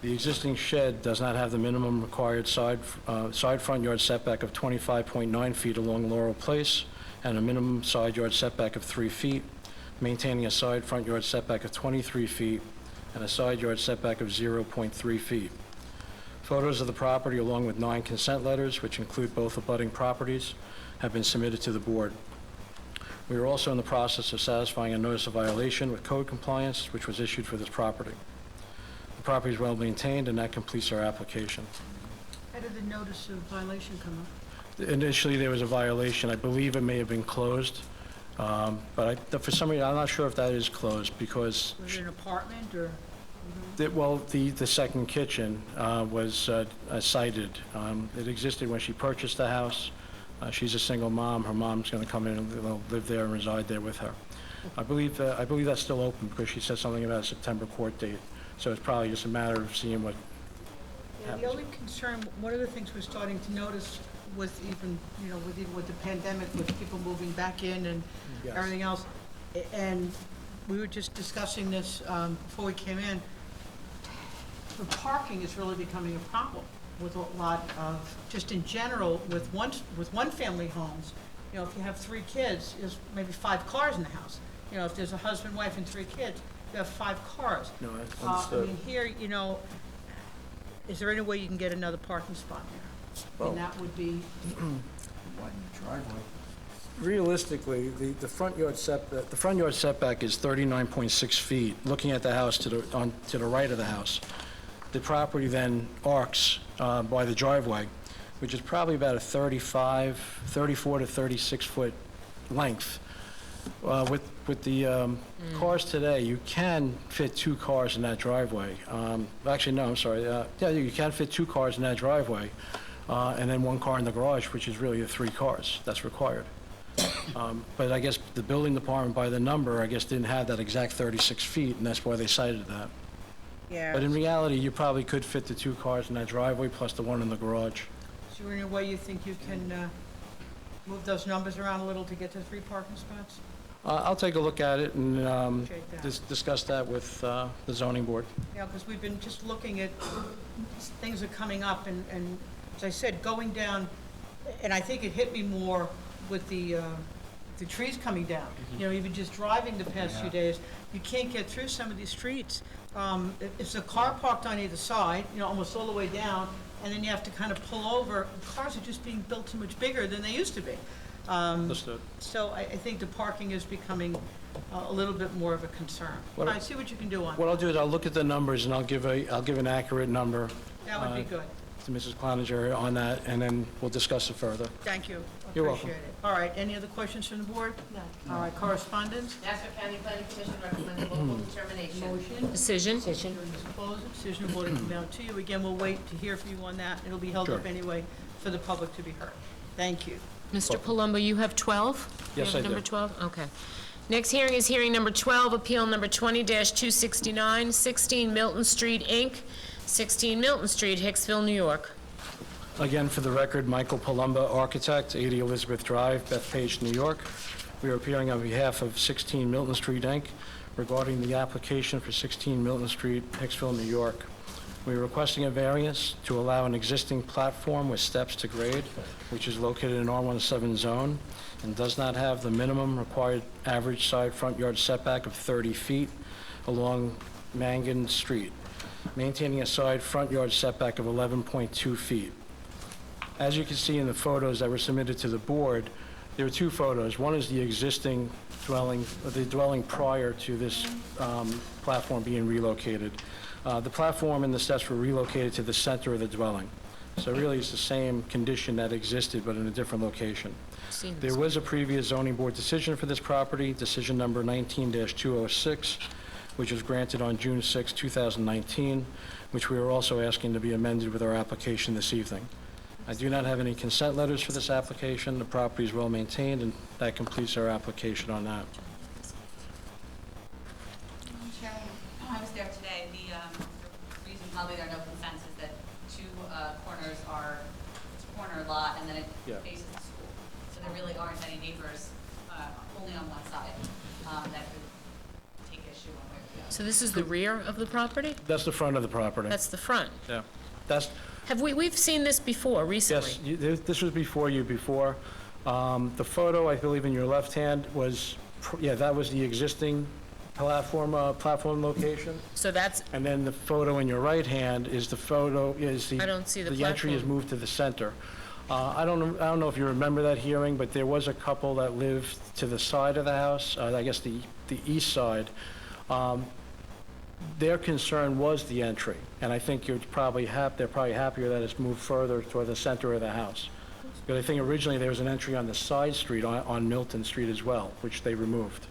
The existing shed does not have the minimum required side front yard setback of 25.9 feet along Laurel Place and a minimum side yard setback of 3 feet, maintaining a side front yard setback of 23 feet and a side yard setback of 0.3 feet. Photos of the property along with 9 consent letters, which include both abutting properties, have been submitted to the board. We are also in the process of satisfying a notice of violation with code compliance, which was issued for this property. The property is well maintained, and that completes our application. How did the notice of violation come up? Initially, there was a violation. I believe it may have been closed, but for some reason, I'm not sure if that is closed because... Was it an apartment or? The second kitchen was cited. It existed when she purchased the house. She's a single mom. Her mom's going to come in and live there and reside there with her. I believe that's still open because she said something about a September court date. So it's probably just a matter of seeing what happens. The only concern, one of the things we're starting to notice with even with the pandemic, with people moving back in and everything else, and we were just discussing this before we came in, the parking is really becoming a problem with a lot of, just in general, with one family homes. If you have 3 kids, there's maybe 5 cars in the house. If there's a husband, wife, and 3 kids, you have 5 cars. No, I understood. I mean, here, is there any way you can get another parking spot there? Well, And that would be, realistically, the front yard setback is 39.6 feet. Looking at the house to the right of the house, the property then arcs by the driveway, which is probably about a 34 to 36 foot length. With the cars today, you can fit 2 cars in that driveway. Actually, no, I'm sorry. Yeah, you can fit 2 cars in that driveway, and then 1 car in the garage, which is really the 3 cars that's required. But I guess the building department, by the number, I guess didn't have that exact 36 feet, and that's why they cited that. yeah. But in reality, you probably could fit the 2 cars in that driveway plus the 1 in the garage. Is there any way you think you can move those numbers around a little to get to 3 parking spots? I'll take a look at it and Appreciate that. discuss that with the zoning board. Yeah, because we've been just looking at, things are coming up, and as I said, going down, and I think it hit me more with the trees coming down. Even just driving the past few days, you can't get through some of these streets. It's a car parked on either side, almost all the way down, and then you have to kind of pull over. Cars are just being built so much bigger than they used to be. Understood. So I think the parking is becoming a little bit more of a concern. What I see what you can do on What that. I'll do is I'll look at the numbers and I'll give an accurate number That would be good. to Mrs. Cloninger on that, and then we'll discuss it further. Thank you. You're welcome. Appreciate it. All right, any other questions from the board? No. All right, correspondence? Nassau County Planning Commission recommends local determination. Motion? Decision. Hearing is closed. Decision of board will come out to you. Again, we'll wait to hear from you on that. It'll be held up Sure. anyway for the public to be heard. Thank you. Mr. Palumbo, you have 12? You Yes, have I do. number 12? Okay. Next hearing is hearing number 12, appeal number 20-269, 16 Milton Street, Inc., 16 Milton Street, Hicksville, New York. Again, for the record, Michael Palumba, architect, 80 Elizabeth Drive, Bethpage, New York. We are appearing on behalf of 16 Milton Street, Inc., regarding the application for 16 Milton Street, Hicksville, New York. We are requesting a variance to allow an existing platform with steps to grade, which is located in R17 zone and does not have the minimum required average side front yard setback of 30 feet along Mangan Street, maintaining a side front yard setback of 11.2 feet. As you can see in the photos that were submitted to the board, there are 2 photos. One is the existing dwelling, the dwelling prior to this platform being relocated. The platform and the steps were relocated to the center of the dwelling. So really, it's the same condition that existed, but in a different location. There was a previous zoning board decision for this property, decision number 19-206, which was granted on June 6, 2019, which we are also asking to be amended with our application this evening. I do not have any consent letters for this application. The property is well maintained, and that completes our application on that. corner lot, and then it Yeah. faces the school. So there really aren't any neighbors, only on one side, that could take issue one way or the other. So this is the rear of the property? That's the front of the property. That's the front. Yeah. That's, We've seen this before, recently? yes, this was before you before. The photo, I believe in your left hand, was, yeah, that was the existing platform location. So that's, And then the photo in your right hand is the photo, is the... I don't see the The entry is platform. moved to the center. I don't know if you remember that hearing, but there was a couple that lived to the side of the house, I guess the east side. Their concern was the entry, and I think they're probably happier that it's moved further toward the center of the house. Because I think originally there was an entry on the side street, on Milton Street as well, which they removed.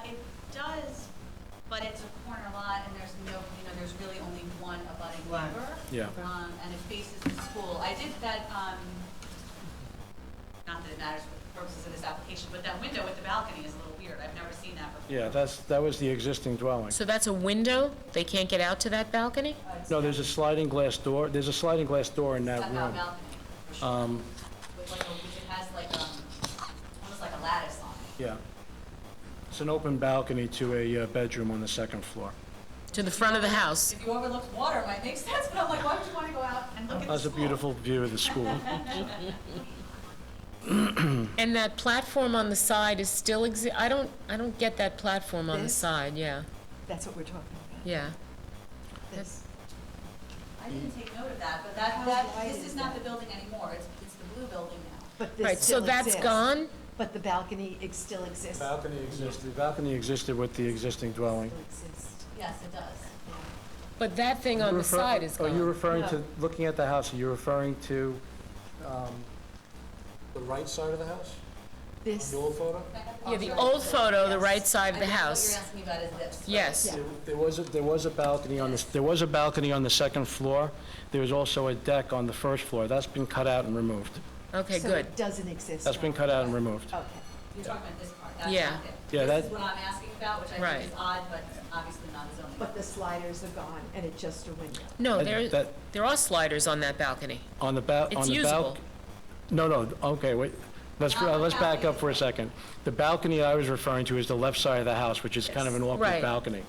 It does, but it's a corner lot, and there's no, there's really only one abutting neighbor. Yeah. And it faces the school. I did that, not that it matters for the purposes of this application, but that window with the balcony is a little weird. I've never seen that before. Yeah, that was the existing dwelling. so that's a window? They can't get out to that balcony? No, there's a sliding glass door, there's a sliding glass door in that Step out room. balcony, for sure. With like it has like, almost like a lattice on it. Yeah. It's an open balcony to a bedroom on the second floor. To the front of the house? If you overlooked water, it might make sense, but I'm like, why would you want to go out and look at the That's a school? beautiful view of the school. And that platform on the side is still I don't get that platform on the This? side, yeah, That's what we're talking about. yeah. This. I didn't take note of that, but this is not the building anymore. It's the blue building now. But this Right, so still that's exists. gone? But the balcony still exists. Balcony existed with the existing dwelling. Still exists. Yes, it does. But that thing on the side is Are you gone. referring to, No. looking at the house, are you referring to the right side of the house? This, The old photo? Yeah, the old photo, the right side of the I think house. what you're asking me about is this. Yes. Yeah. There was a balcony on there was a balcony on the second floor. There was also a deck on the first floor. That's been cut out and removed. Okay, so good. it doesn't exist. That's been now. cut out and removed. Okay. You're talking about this part. That's Yeah. not it. Yeah, This that- is what I'm asking about, which I Right. think is odd, but obviously not a zoning. But the sliders are gone, and it's just a window. No, That- there are sliders on that balcony. On the back, It's on the usable. No, okay, wait. Let's back up for a second. The balcony I was referring to is the left side of the house, which is kind of an awkward Right. balcony.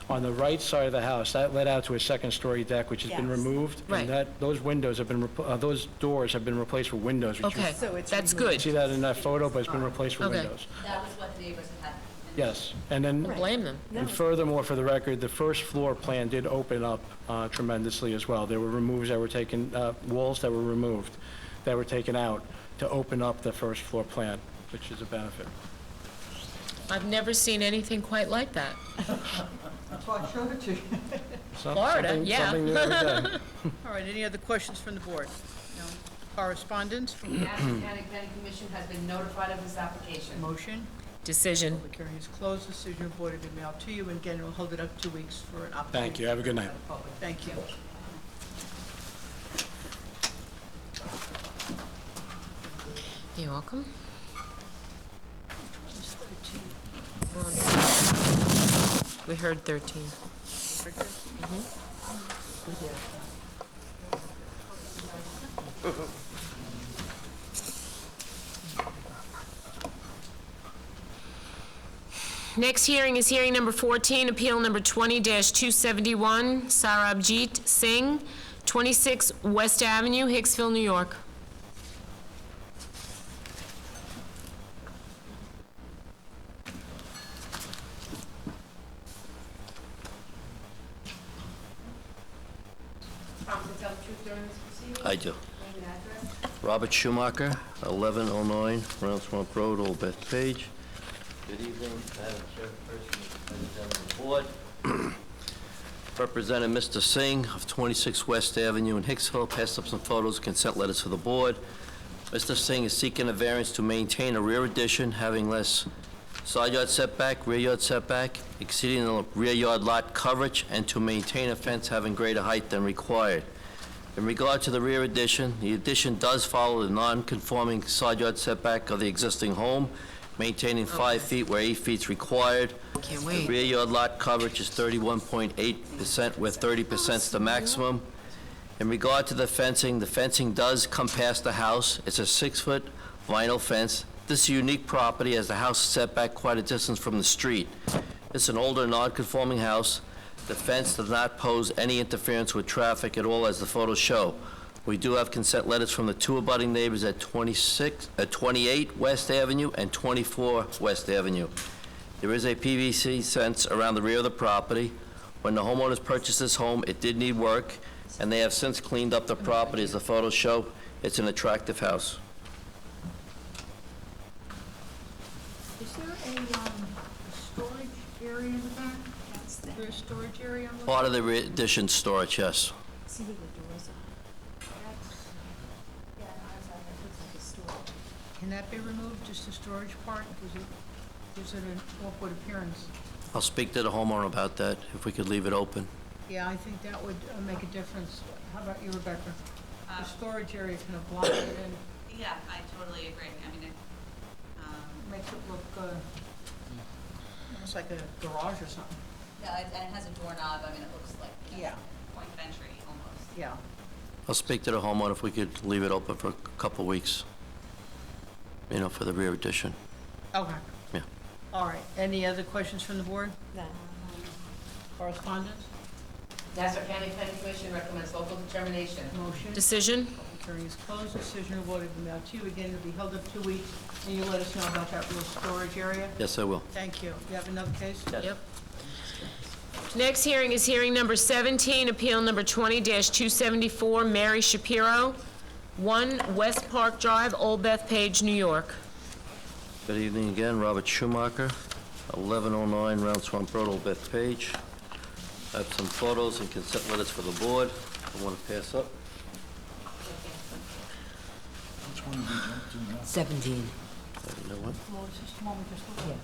On the right side of the house, that led out to a second-story deck, which has been Yes. removed. Right. And those windows have been, those doors have been replaced with windows. which Okay, So it's that's removed. You see good. that in that photo, but it's been replaced with Okay. windows. That was what the neighbors had. Yes, and then, Don't blame them. and furthermore, for the record, the first floor plan did open up tremendously as well. There were walls that were removed, that were taken out to open up the first floor plan, which is a benefit. I've never seen anything quite like that. That's why I showed it to you. Florida, Something- yeah. something new every day. All right, any other questions from the board? No. Correspondence? The Ashland County Planning Commission has been notified of this application. Motion? Decision. Public hearing is closed. Decision of board will be mailed to you, and again, we'll hold it up 2 weeks for an opportunity. Thank you. Have a good night. for the public. Thank you. You're welcome. We heard 13. Next hearing is hearing number 14, appeal number 20-271, Sarabjit Singh, 26 West Avenue, Hicksville, New York. Promise to tell the truth during this proceeding? I do. Name and address? Robert Schumacher, 1109 Round Swamp Road, Old Bethpage. Good evening, Madam Chairperson, members of the board. Representing Mr. Singh of 26 West Avenue in Hicksville, passed up some photos, consent letters for the board. Mr. Singh is seeking a variance to maintain a rear addition having less side yard setback, rear yard setback, exceeding the rear yard lot coverage, and to maintain a fence having greater height than required. In regard to the rear addition, the addition does follow the non-conforming side yard setback of the existing home, maintaining 5 feet where 8 feet is required. Can't The wait. rear yard lot coverage is 31.8%, where 30% is the maximum. In regard to the fencing does come past the house. It's a 6-foot vinyl fence. This is a unique property as the house is set back quite a distance from the street. It's an older, non-conforming house. The fence does not pose any interference with traffic at all, as the photos show. We do have consent letters from the two abutting neighbors at 28 West Avenue and 24 West Avenue. There is a PVC fence around the rear of the property. When the homeowners purchased this home, it did need work, and they have since cleaned up the property, as the photos show. It's an attractive house. Is there a storage area in the back? Is there a storage area on the Part of the addition storage, yes. See where the doors are? Yeah, outside, that looks like a store. Can that be removed, just the storage part? Because it gives it an awkward appearance. I'll speak to the homeowner about that, if we could leave it open. Yeah, I think that would make a difference. How about you, Rebecca? The storage area kind of blocks it and Yeah, I totally agree. I mean, makes it look almost like a garage or something. yeah, and it has a doorknob. I mean, it looks like, you know, Yeah. point of entry almost. Yeah. I'll speak to the homeowner if we could leave it open for a couple of weeks, for the rear addition. Okay. Yeah. All right. Any other questions from the board? No. Correspondence? Nassau County Planning Commission recommends local determination. Motion? Decision? Hearing is closed. Decision will be mailed to you. Again, it'll be held up 2 weeks, and you'll let us know about that little storage area? Yes, I will. Thank you. You have another case? Yep. Next hearing is hearing number 17, appeal number 20-274, Mary Shapiro, 1 West Park Drive, Old Bethpage, New York. Good evening again, Robert Schumacher, 1109 Round Swamp Road, Old Bethpage. I have some photos and consent letters for the board. I want to pass up. 17. You know what? Well, it's just a moment, just look. Yeah.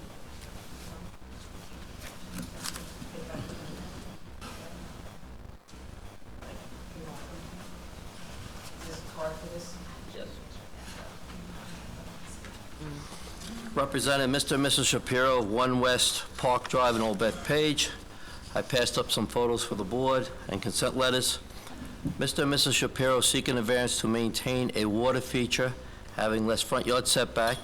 Representing Mr. and Mrs. Shapiro of 1 West Park Drive in Old Bethpage. I passed up some photos for the board and consent letters. Mr. and Mrs. Shapiro seeking a variance to maintain a water feature having less front yard setback,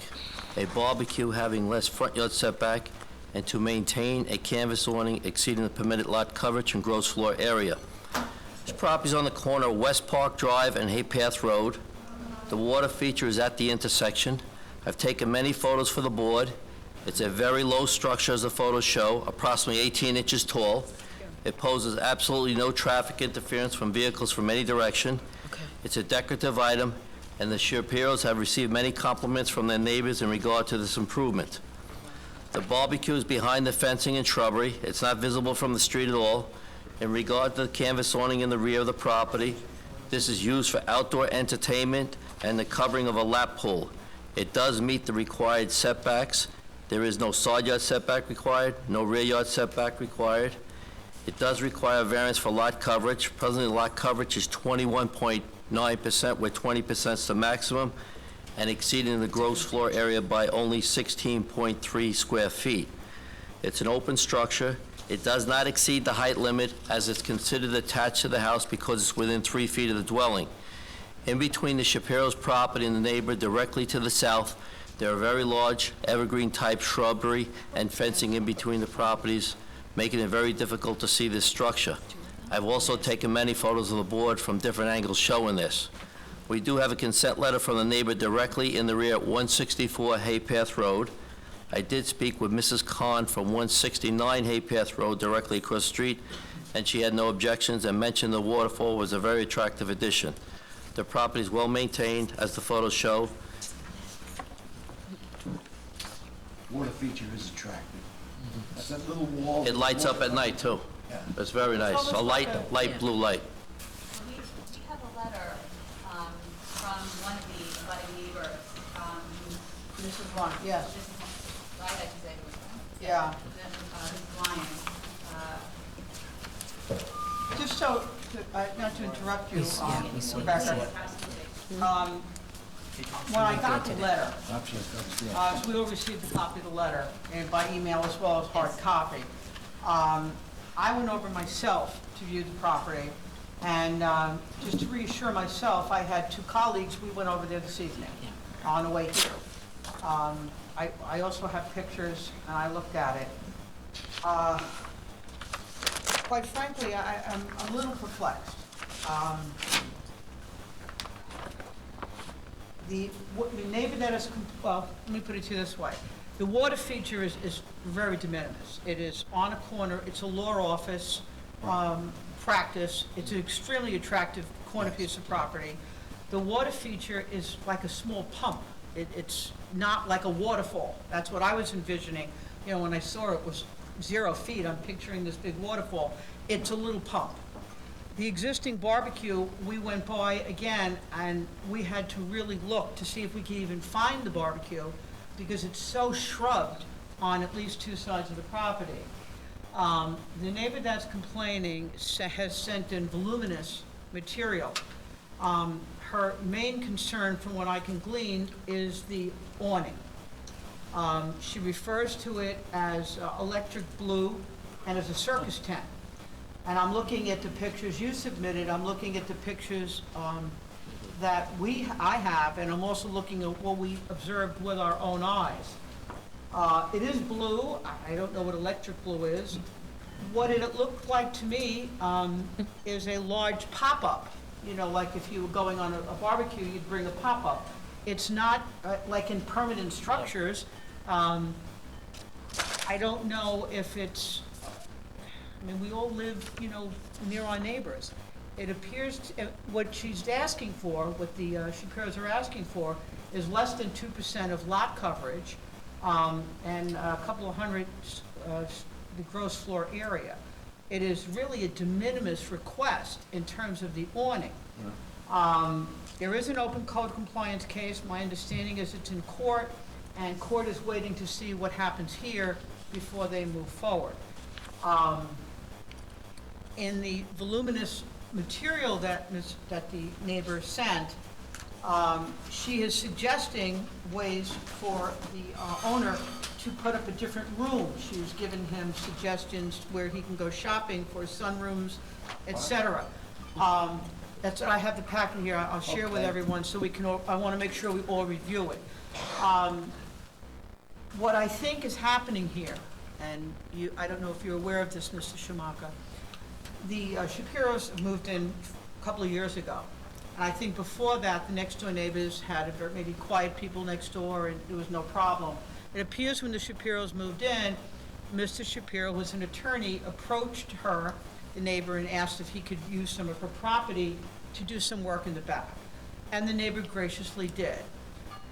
a barbecue having less front yard setback, and to maintain a canvas awning exceeding the permitted lot coverage and gross floor area. This property is on the corner of West Park Drive and Haypath Road. The water feature is at the intersection. I've taken many photos for the board. It's a very low structure, as the photos show, approximately 18 inches tall. It poses absolutely no traffic interference from vehicles from any direction. It's a decorative item, and the Shapiros have received many compliments from their neighbors in regard to this improvement. The barbecue is behind the fencing and shrubbery. It's not visible from the street at all. In regard to the canvas awning in the rear of the property, this is used for outdoor entertainment and the covering of a lap pool. It does meet the required setbacks. There is no side yard setback required, no rear yard setback required. It does require variance for lot coverage. Presently, lot coverage is 21.9%, where 20% is the maximum, and exceeding the gross floor area by only 16.3 square feet. It's an open structure. It does not exceed the height limit, as it's considered attached to the house because it's within 3 feet of the dwelling. In between the Shapiro's property and the neighbor directly to the south, there are very large evergreen-type shrubbery and fencing in between the properties, making it very difficult to see this structure. I've also taken many photos of the board from different angles showing this. We do have a consent letter from the neighbor directly in the rear at 164 Haypath Road. I did speak with Mrs. Khan from 169 Haypath Road directly across the street, and she had no objections and mentioned the waterfall was a very attractive addition. The property is well maintained, as the photos show. Water feature is attractive. That's that little wall. It lights up at night, too. It's very nice. A light blue light. We have a letter from one of the abutting neighbors. This is one, yes. This is right, I can say it was one. Yeah. This is Lion. Just so, not to interrupt you, Rebecca, when I got the letter, so we all received a copy of the letter, and by email as well as hard copy. I went over myself to view the property, And just to reassure myself, I had two colleagues, we went over there this evening on the way here. I also have pictures, and I looked at it. Quite frankly, I'm a little perplexed. The neighbor that is, well, let me put it to you this way. The water feature is very de minimis. It is on a corner, it's a law office practice. It's an extremely attractive corner piece of property. The water feature is like a small pump. It's not like a waterfall. That's what I was envisioning. You know, when I saw it was 0 feet, I'm picturing this big waterfall. It's a little pump. The existing barbecue, we went by again, and we had to really look to see if we could even find the barbecue because it's so shrubbed on at least 2 sides of the property. The neighbor that's complaining has sent in voluminous material. Her main concern, from what I can glean, is the awning. She refers to it as electric blue and as a circus tent. And I'm looking at the pictures you submitted. I'm looking at the pictures that I have, and I'm also looking at what we observed with our own eyes. It is blue. I don't know what electric blue is. What it looked like to me is a large pop-up. You know, like if you were going on a barbecue, you'd bring a pop-up. It's not like in permanent structures. I don't know if it's, I mean, we all live, you know, near our neighbors. It appears what she's asking for, what the Shapiros are asking for, is less than 2% of lot coverage and a couple of hundred the gross floor area. It is really a de minimis request in terms of the awning. There is an open code compliance case. My understanding is it's in court, and court is waiting to see what happens here before they move forward. In the voluminous material that the neighbor sent, she is suggesting ways for the owner to put up a different room. She's given him suggestions where he can go shopping for sunrooms, etc. That's what I have the packet here. I'll share with everyone so we can all, I want to make sure we all review it. What I think is happening here, and I don't know if you're aware of this, Mr. Schumacher, the Shapiros moved in a couple of years ago. And I think before that, the next door neighbors had maybe quiet people next door and there was no problem. It appears when the Shapiros moved in, Mr. Shapiro, who was an attorney, approached her, the neighbor, and asked if he could use some of her property to do some work in the back. And the neighbor graciously did.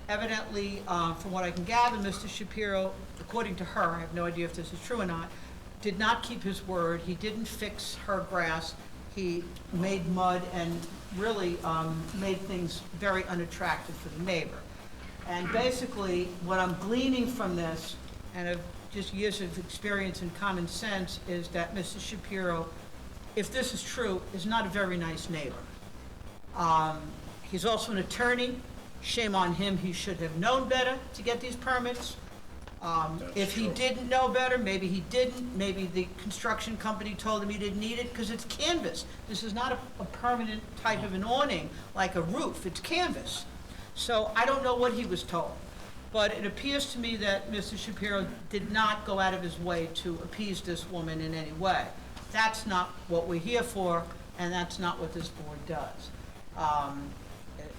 Evidently, from what I can gather, Mr. Shapiro, according to her, I have no idea if this is true or not, did not keep his word. He didn't fix her grass. He made mud and really made things very unattractive for the neighbor. And basically, what I'm gleaning from this, and of just years of experience and common sense, is that Mr. Shapiro, if this is true, is not a very nice neighbor. He's also an attorney. Shame on him. He should have known better to get these permits. If he didn't know better, maybe he didn't. Maybe the construction company told him he didn't need it because it's canvas. This is not a permanent type of an awning like a roof. It's canvas. So I don't know what he was told. But it appears to me that Mr. Shapiro did not go out of his way to appease this woman in any way. That's not what we're here for, and that's not what this board does.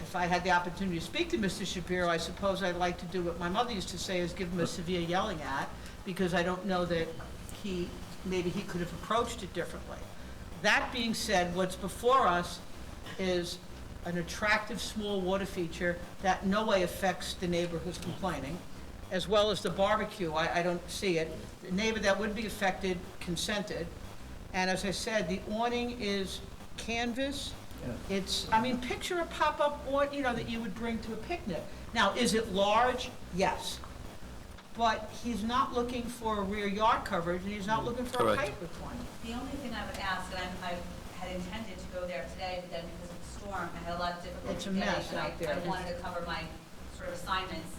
If I had the opportunity to speak to Mr. Shapiro, I suppose I'd like to do what my mother used to say, is give him a severe yelling at, because I don't know that maybe he could have approached it differently. That being said, what's before us is an attractive small water feature that in no way affects the neighbor who's complaining, as well as the barbecue. I don't see it. The neighbor that would be affected consented. And as I said, the awning is canvas. It's, I mean, picture a pop-up awning, you know, that you would bring to a picnic. Now, is it large? Yes. But he's not looking for a rear yard coverage, and he's not looking for a height requirement. The only thing I would ask, and I had intended to go there today, but then because of the storm, I had a lot of difficulty It's a mess getting, out there. I wanted to cover my sort of assignments,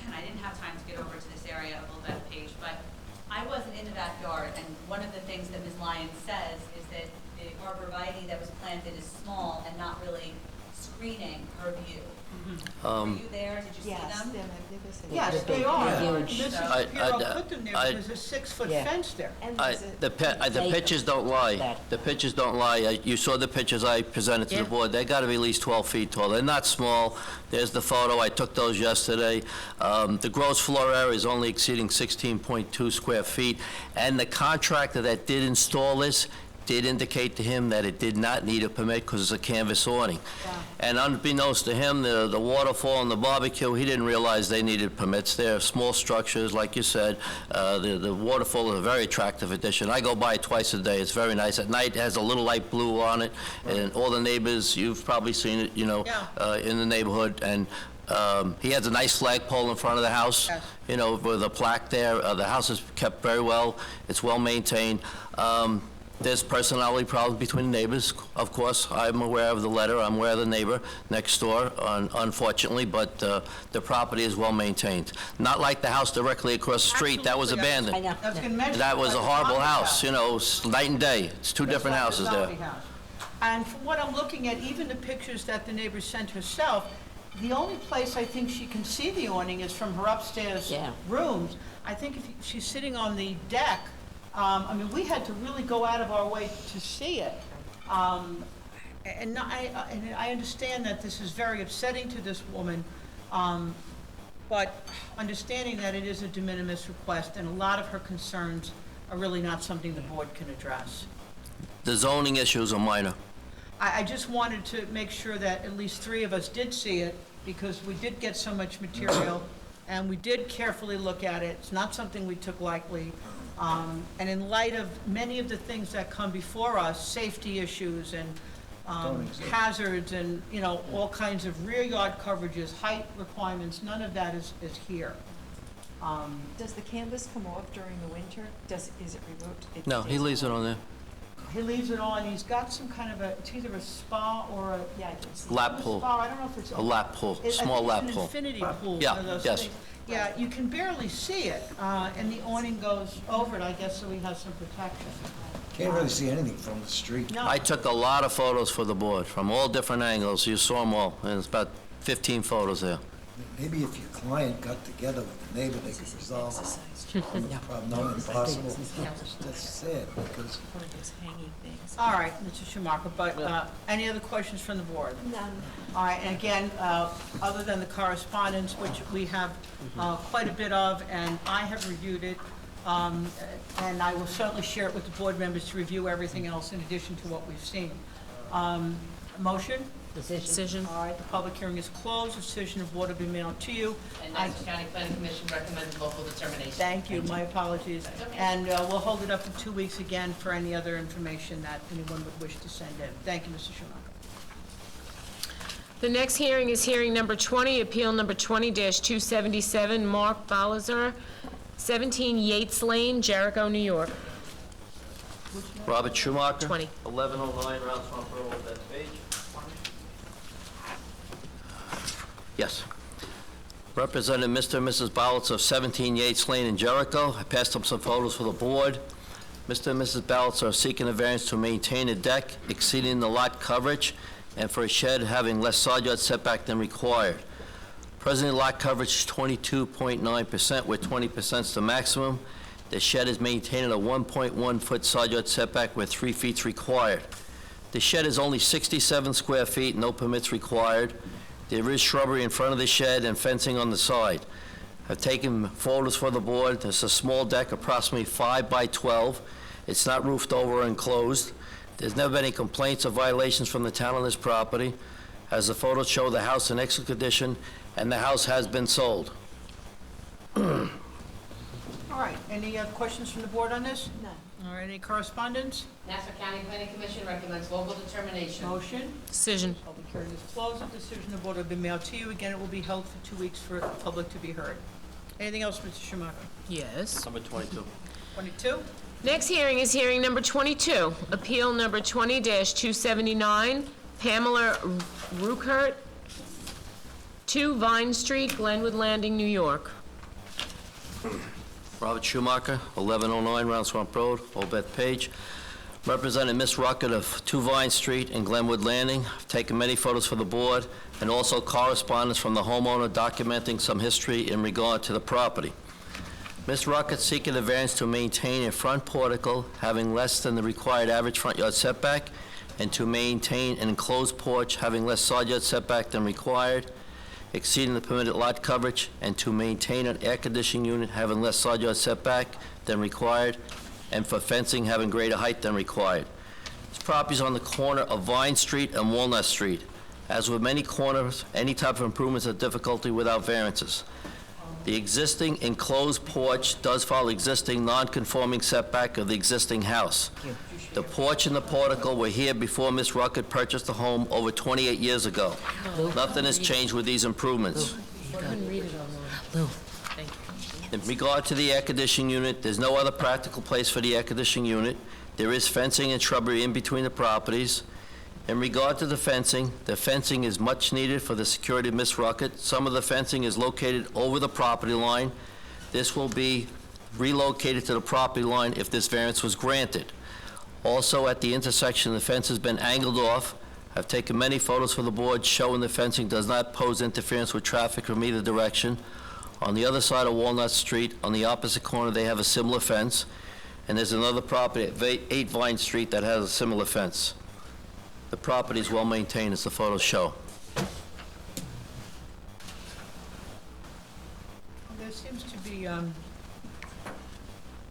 and I didn't have time to get over to this area of Old Beth Page, but I wasn't in the backyard, and one of the things that Ms. Lyons says is that the arborvitae that was planted is small and not really screening her view. Were you there? Did you see them? Yes, they are. Huge. Mrs. Shapiro put them there because there's a 6-foot Yeah. fence there. The pictures don't lie. The pictures don't lie. You saw the pictures I presented to the Yeah. board. They got to be at least 12 feet tall. They're not small. There's the photo. I took those yesterday. The gross floor area is only exceeding 16.2 square feet, and the contractor that did install this did indicate to him that it did not need a permit because it's a canvas awning. And unbeknownst to him, the waterfall and the barbecue, he didn't realize they needed permits. They're small structures, like you said. The waterfall is a very attractive addition. I go by it twice a day. It's very nice. At night, it has a little light blue on it, and all the neighbors, you've probably seen it, you know, in the neighborhood. And he has a nice flagpole in front of the house, you know, with a plaque there. The house is kept very well. It's well maintained. There's personality problems between the neighbors, of course. I'm aware of the letter. I'm aware of the neighbor next door, unfortunately, but the property is well maintained. Not like the house directly across the street. That was abandoned. I was going to mention That was a like the horrible zombie house, you know, night and day. It's two different Just like houses the there. zombie house. And from what I'm looking at, even the pictures that the neighbor sent herself, the only place I think she can see the awning is from her upstairs rooms. I think if she's sitting on the deck, I mean, we had to really go out of our way to see it. And I understand that this is very upsetting to this woman, but understanding that it is a de minimis request and a lot of her concerns are really not something the board can address. The zoning issues are minor. I just wanted to make sure that at least 3 of us did see it, because we did get so much material, and we did carefully look at it. It's not something we took lightly. And in light of many of the things that come before us, safety issues and hazards and, you know, all kinds of rear yard coverages, height requirements, none of that is here. Does the canvas come off during the winter? Is it removed? No, he leaves it on there. He leaves it on, he's got some kind of it's either a spa or a... Lap pool. Spa, I don't know if it's... A lap pool, small lap pool. I think it's an infinity pool, Yeah, one of those yes. things. Yeah, you can barely see it, and the awning goes over it, I guess, so he has some protection. Can't really see anything from the street. No. I took a lot of photos for the board, from all different angles. You saw them all, and it's about 15 photos there. Maybe if your client got together with the neighbor, they could resolve the problem. No, impossible. That's sad, because All right, Mr. Schumacher, but any other questions from the board? None. All right, and again, other than the correspondence, which we have quite a bit of, and I have reviewed it, and I will certainly share it with the board members to review everything else in addition to what we've seen. Motion? Decision. All right, the public hearing is closed. Decision of board will be mailed to you. And Nassau County Planning Commission recommends local determination. Thank you, my apologies. And we'll hold it up for 2 weeks again for any other information that anyone would wish to send in. Thank you, Mr. Schumacher. The next hearing is hearing number 20, appeal number 20-277, Mark Balazer, 17 Yates Lane, Jericho, New York. Robert Schumacher. 20. 1109 Round Swamp Road, that page. Yes. Representing Mr. and Mrs. Bowles of 17 Yates Lane in Jericho. I passed up some photos for the board. Mr. and Mrs. Bowles are seeking a variance to maintain a deck exceeding the lot coverage and for a shed having less side yard setback than required. Present lot coverage is 22.9%, where 20% is the maximum. The shed is maintaining a 1.1-foot side yard setback where 3 feet is required. The shed is only 67 square feet, no permits required. There is shrubbery in front of the shed and fencing on the side. I've taken photos for the board. It's a small deck, approximately 5 by 12. It's not roofed over or enclosed. There's never been any complaints or violations from the town on this property. As the photos show, the house in excellent condition, and the house has been sold. All right, any questions from the board on this? None. All right, any correspondence? Nassau County Planning Commission recommends local determination. Motion? Decision. Public hearing is closed. The decision of the board will be mailed to you. Again, it will be held for 2 weeks for the public to be heard. Anything else, Mr. Schumacher? Yes. Number 22. 22? Next hearing is hearing number 22, appeal number 20-279, Pamela Ruckert, 2 Vine Street, Glenwood Landing, New York. Robert Schumacher, 1109 Round Swamp Road, Old Beth Page. Representing Ms. Ruckett of 2 Vine Street and Glenwood Landing. I've taken many photos for the board and also correspondence from the homeowner documenting some history in regard to the property. Ms. Ruckett seeking a variance to maintain a front portico having less than the required average front yard setback and to maintain an enclosed porch having less side yard setback than required, exceeding the permitted lot coverage, and to maintain an air conditioning unit having less side yard setback than required, and for fencing having greater height than required. This property is on the corner of Vine Street and Walnut Street. As with many corners, any type of improvements are difficulty without variances. The existing enclosed porch does follow existing non-conforming setback of the existing house. The porch and the portico were here before Ms. Ruckett purchased the home over 28 years ago. Nothing has changed with these improvements. In regard to the air conditioning unit, there's no other practical place for the air conditioning unit. There is fencing and shrubbery in between the properties. In regard to the fencing is much needed for the security of Ms. Ruckett. Some of the fencing is located over the property line. This will be relocated to the property line if this variance was granted. Also, at the intersection, the fence has been angled off. I've taken many photos for the board showing the fencing does not pose interference with traffic from either direction. On the other side of Walnut Street, on the opposite corner, they have a similar fence. And there's another property at 8 Vine Street that has a similar fence. The property is well maintained, as the photos show. There seems to be,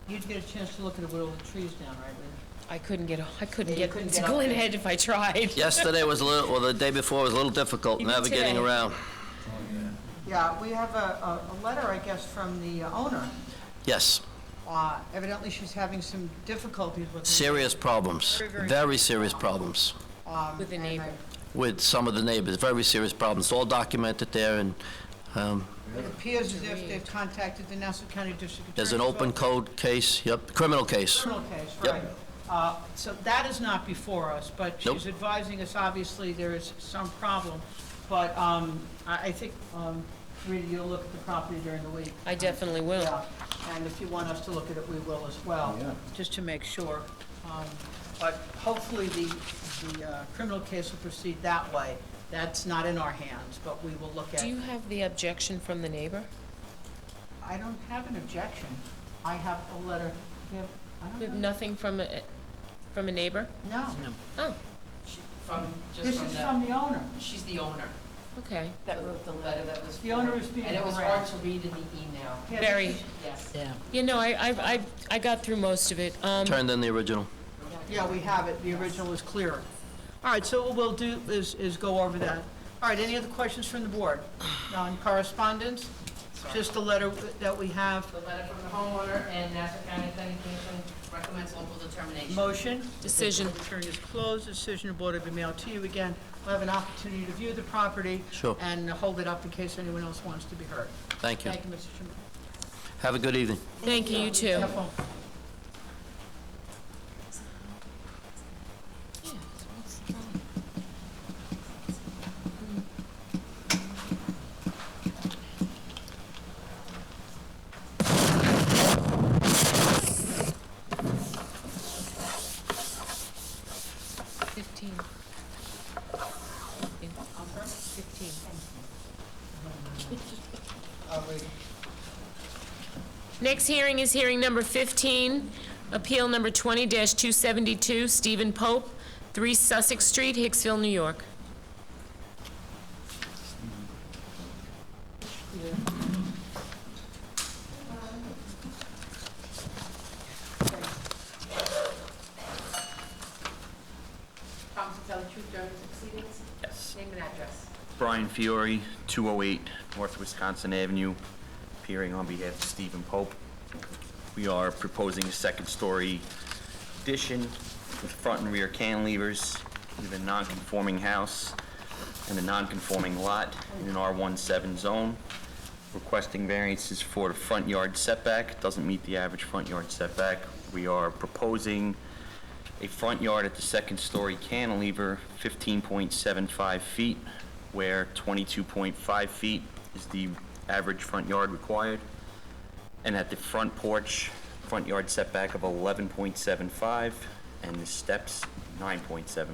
you'd get a chance to look at it with all the trees down, right, Rita? I couldn't get couldn't to get up Glen there. Head if I tried. Yesterday was a little, or the day before was a little difficult Even navigating today. around. Yeah, we have a letter, I guess, from the owner. Yes, Evidently, she's having some difficulties with. serious problems, very serious problems With the neighbor. with some of the neighbors, very serious problems. All documented there, and It appears as if they've contacted the Nassau County District Attorney's there's an open Office. code case, yep, criminal case. Criminal case, Yep. right. So that is not before us, but Nope. she's advising us, obviously, there is some problem. But I think, Rita, you'll look at the property during the week. I definitely will. Yeah, and if you want us to look at it, we will as well, just to make sure. But hopefully, the criminal case will proceed that way. That's not in our hands, but we will look at. Do you have the objection from the neighbor? I don't have an objection. I have a letter. You have- I don't We have know. nothing from a neighbor? No. Oh, This is from the owner. She's the owner okay. that wrote the letter that was. The owner is being And it was harassed. hard to read in the email. Yeah, Very. this is- Yes. Yeah. You know, I got through most of it. Turned in the original. Yeah, we have it. The original is clearer. All right, so what we'll do is go over that. All right, any other questions from the board? On correspondence? Just the letter that we have. The letter from the homeowner and Nassau County Planning Commission recommends local determination. Motion. Decision. The hearing is closed. Decision of board will be mailed to you again. We'll have an opportunity to view the property. Sure. And hold it up in case anyone else wants to be heard. Thank you. Thank you, Mr. Chairman. Have a good evening. Thank you, you too. Have fun. Next hearing is hearing number 15, appeal number 20-272, Stephen Pope, 3 Sussex Street, Hicksville, New York. Promise to tell the truth during the proceedings? Yes. Name and address. Brian Fiore, 208 North Wisconsin Avenue, appearing on behalf of Stephen Pope. We are proposing a second-story addition with front and rear cantilevers with a non-conforming house and a non-conforming lot in an R17 zone. Requesting variances for the front yard setback. Doesn't meet the average front yard setback. We are proposing a front yard at the second-story cantilever, 15.75 feet, where 22.5 feet is the average front yard required. And at the front porch, front yard setback of 11.75 and the steps 9.75.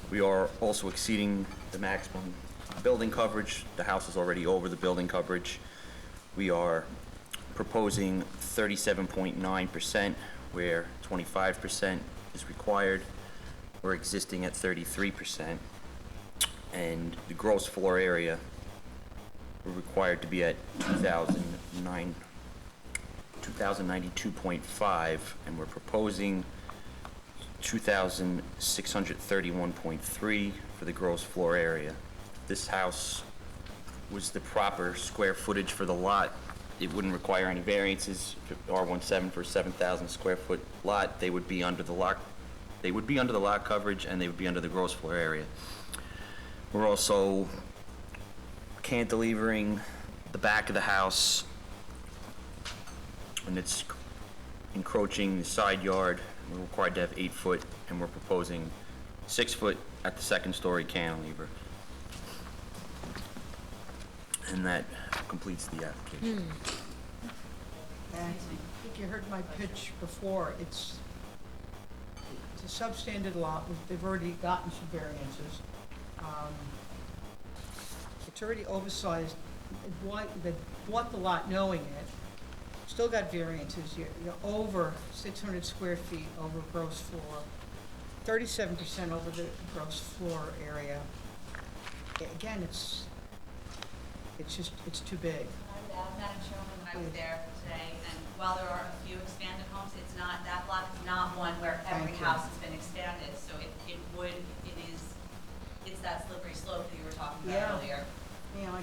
We are also exceeding the maximum building coverage. The house is already over the building coverage. We are proposing 37.9%, where 25% is required. We're existing at 33%. And the gross floor area, we're required to be at 2,092.5, and we're proposing 2,631.3 for the gross floor area. If this house was the proper square footage for the lot, it wouldn't require any variances. If R17 for a 7,000 square foot lot, they would be under the lot. They would be under the lot coverage, and they would be under the gross floor area. We're also cantilevering the back of the house, and it's encroaching the side yard. We're required to have 8 foot, and we're proposing 6 foot at the second story cantilever. And that completes the application. And I think you heard my pitch before. It's a substandard lot. They've already gotten some variances. It's already oversized. They bought the lot knowing it. Still got variances. You're over 600 square feet over gross floor, 37% over the gross floor area. Again, it's too big. Madam Chairwoman, when I was there today, and while there are a few expanded homes, it's not, that block is not one where every house has been expanded, so it's that slippery slope that you were talking about earlier.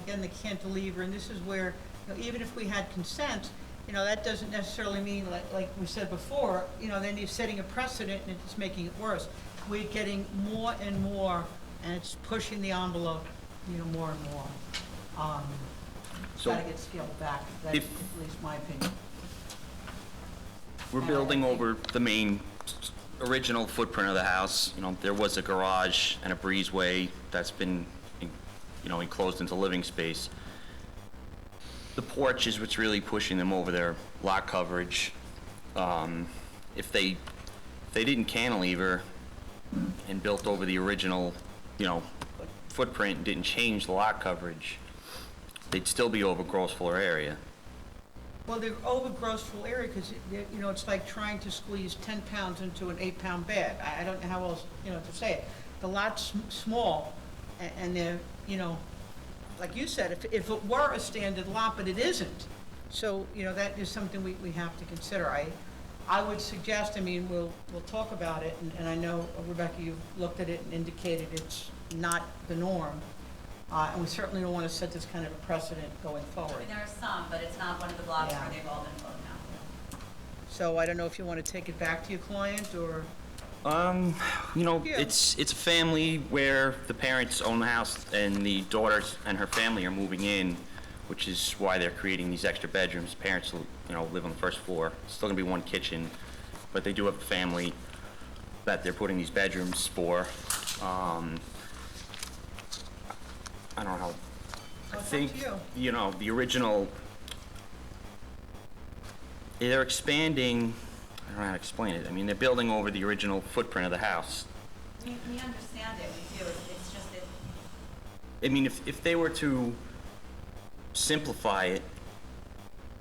Again, the cantilever, and this is where, even if we had consent, that doesn't necessarily mean, like we said before, then you're setting a precedent and it's making it worse. We're getting more and more, and it's pushing the envelope, more and more. So gotta get scaled back. That's at least my opinion. We're building over the main original footprint of the house. There was a garage and a breezeway that's been, enclosed into living space. The porch is what's really pushing them over their lot coverage. If they didn't cantilever and built over the original, footprint and didn't change the lot coverage, they'd still be over gross floor area. Well, they're over gross floor area because, it's like trying to squeeze 10 pounds into an 8-pound bed. I don't know how else, to say it. The lot's small, and they're, like you said, if it were a standard lot, but it isn't. So, that is something we have to consider. I would suggest, we'll talk about it, and I know, Rebecca, you've looked at it and indicated it's not the norm. And we certainly don't want to set this kind of a precedent going forward. There are some, but it's not one of the blocks where they've all been blown out. So I don't know if you want to take it back to your client, or? It's a family where the parents own the house and the daughters and her family are moving in, which is why they're creating these extra bedrooms. Parents, live on the first floor. Still gonna be one kitchen, but they do have a family that they're putting these bedrooms for. I don't know. I think, the original, they're expanding, I don't know how to explain it. They're building over the original footprint of the house. We understand it, we do. It's just that. If they were to simplify it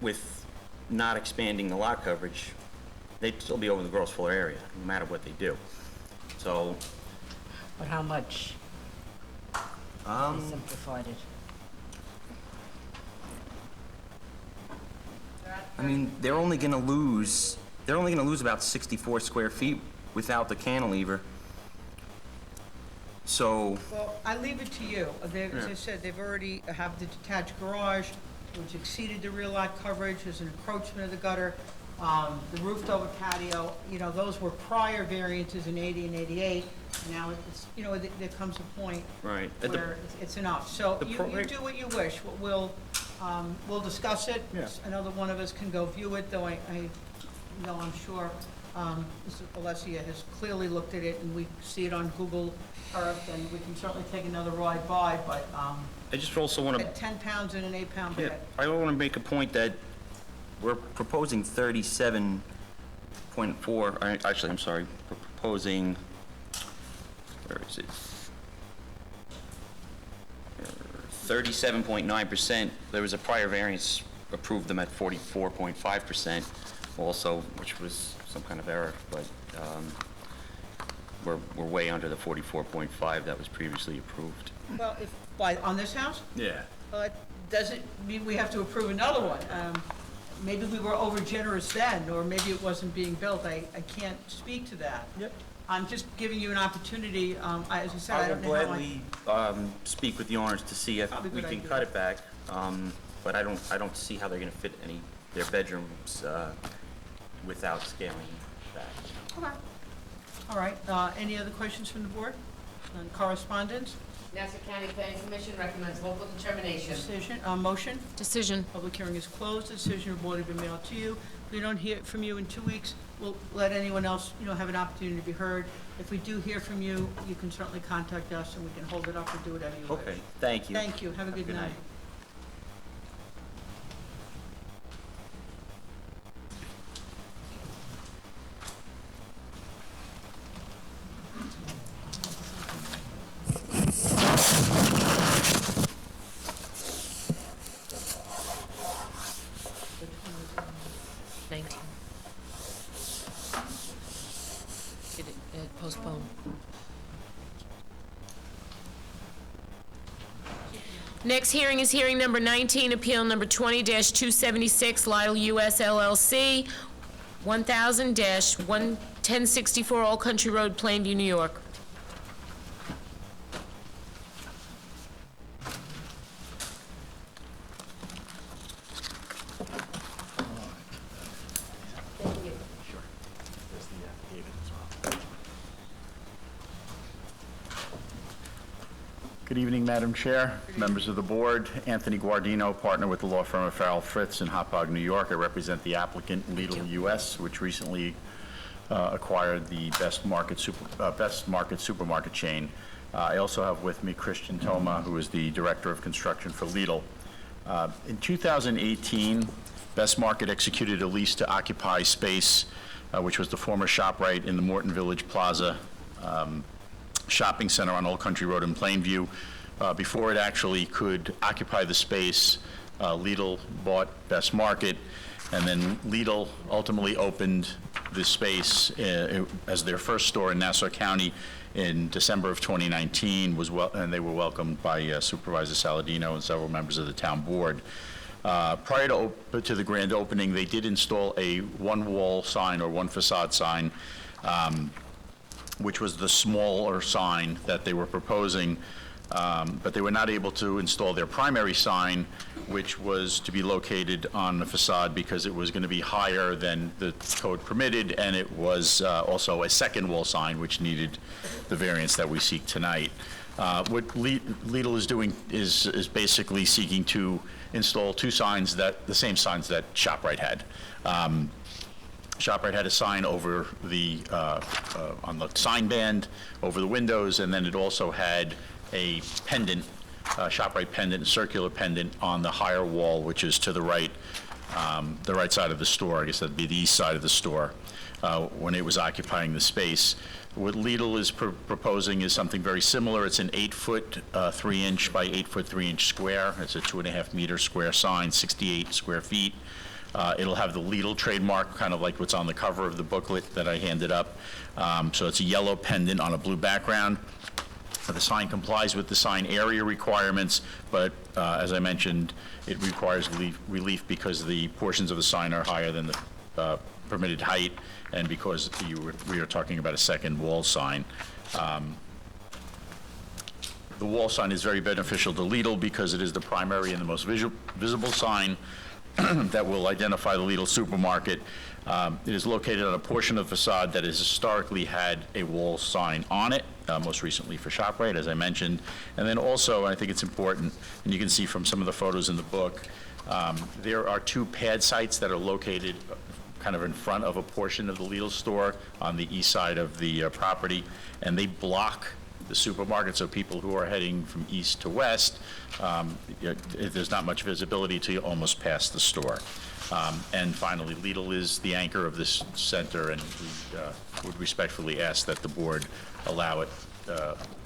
with not expanding the lot coverage, they'd still be over the gross floor area, no matter what they do. So. But how much? They simplified it. They're only gonna lose about 64 square feet without the cantilever. So. Well, I leave it to you. As I said, they've already have the detached garage, which exceeded the rear lot coverage, there's an encroachment of the gutter, the roofed over patio, those were prior variances in 80 and 88. Now it's, there comes a point Right. where it's enough. So you do what you wish. We'll discuss it. Yeah. Another one of us can go view it, though I know I'm sure Mr. Alessia has clearly looked at it, and we see it on Google Earth, and we can certainly take another ride by, but I just also want to. at 10 pounds in an 8-pound bed. I want to make a point that we're proposing 37 actually, I'm sorry, we're proposing, where is it? 37.9%. There was a prior variance, approved them at 44.5% also, which was some kind of error, but we're way under the 44.5 that was previously approved. Well, on this house? Yeah. Well, it doesn't mean we have to approve another one. Maybe we were over generous then, or maybe it wasn't being built. I can't speak to that. Yep. I'm just giving you an opportunity. As I said, I I will don't know how I... gladly speak with the owners to see if Probably a we good can idea. cut it back, but I don't see how they're gonna fit their bedrooms without scaling back. Okay. All right. Any other questions from the board? On correspondence? Nassau County Planning Commission recommends local determination. Decision, motion? Decision. Public hearing is closed. The decision will be mailed to you. If we don't hear from you in 2 weeks, we'll let anyone else, have an opportunity to be heard. If we do hear from you, you can certainly contact us and we can hold it up or do whatever you wish. Okay, thank you. Thank you. Have a good night. Postpone. Next hearing is hearing number 19, appeal number 20-276, Lidl US LLC, 1000-1064 Old Country Road, Plainview, New York. Good evening, Madam Chair, members of the board. Anthony Guardino, partner with the law firm of Farrell Fritz in Hauppauge, New York. I represent the applicant Lidl US, which recently acquired the Best Market supermarket chain. I also have with me Christian Thoma, who is the director of construction for Lidl. In 2018, Best Market executed a lease to occupy space, which was the former ShopRite in the Morton Village Plaza shopping center on Old Country Road in Plainview. Before it actually could occupy the space, Lidl bought Best Market, and then Lidl ultimately opened this space as their first store in Nassau County in December of 2019, and they were welcomed by Supervisor Saladino and several members of the town board. Prior to the grand opening, they did install a one-wall sign or one facade sign, which was the smaller sign that they were proposing, but they were not able to install their primary sign, which was to be located on the facade because it was going to be higher than the code permitted, and it was also a second wall sign, which needed the variance that we seek tonight. What Lidl is doing is basically seeking to install two signs, the same signs that ShopRite had. ShopRite had a sign over on the sign band over the windows, and then it also had a pendant, ShopRite pendant, a circular pendant on the higher wall, which is to the right side of the store. I guess that'd be the east side of the store when it was occupying the space. What Lidl is proposing is something very similar. It's an 8-foot 3-inch by 8-foot 3-inch square. It's a 2.5-meter square sign, 68 square feet. It'll have the Lidl trademark, kind of like what's on the cover of the booklet that I handed up. So it's a yellow pendant on a blue background. The sign complies with the sign area requirements, but as I mentioned, it requires relief because the portions of the sign are higher than the permitted height, and because we are talking about a second wall sign. The wall sign is very beneficial to Lidl because it is the primary and the most visible sign that will identify the Lidl supermarket. It is located on a portion of the facade that has historically had a wall sign on it, most recently for ShopRite, as I mentioned. And then also, I think it's important, and you can see from some of the photos in the book, there are two pad sites that are located kind of in front of a portion of the Lidl store on the east side of the property, and they block the supermarket, so people who are heading from east to west, there's not much visibility till you almost pass the store. And finally, Lidl is the anchor of this center, and we would respectfully ask that the board allow it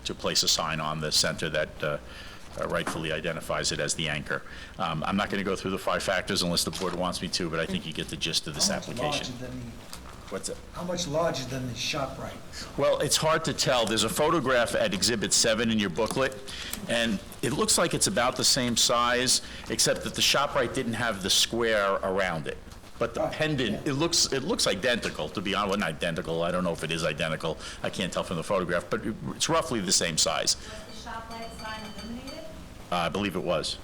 to place a sign on the center that rightfully identifies it as the anchor. I'm not going to go through the 5 factors unless the board wants me to, but I think you get the gist of this application. What's it? How much larger than the ShopRite? Well, it's hard to tell. There's a photograph at Exhibit 7 in your booklet, and it looks like it's about the same size, except that the ShopRite didn't have the square around it. But the pendant, it looks identical, to be honest. Well, not identical, I don't know if it is identical. I can't tell from the photograph, but it's roughly the same size. Was the ShopRite sign illuminated? I believe it was.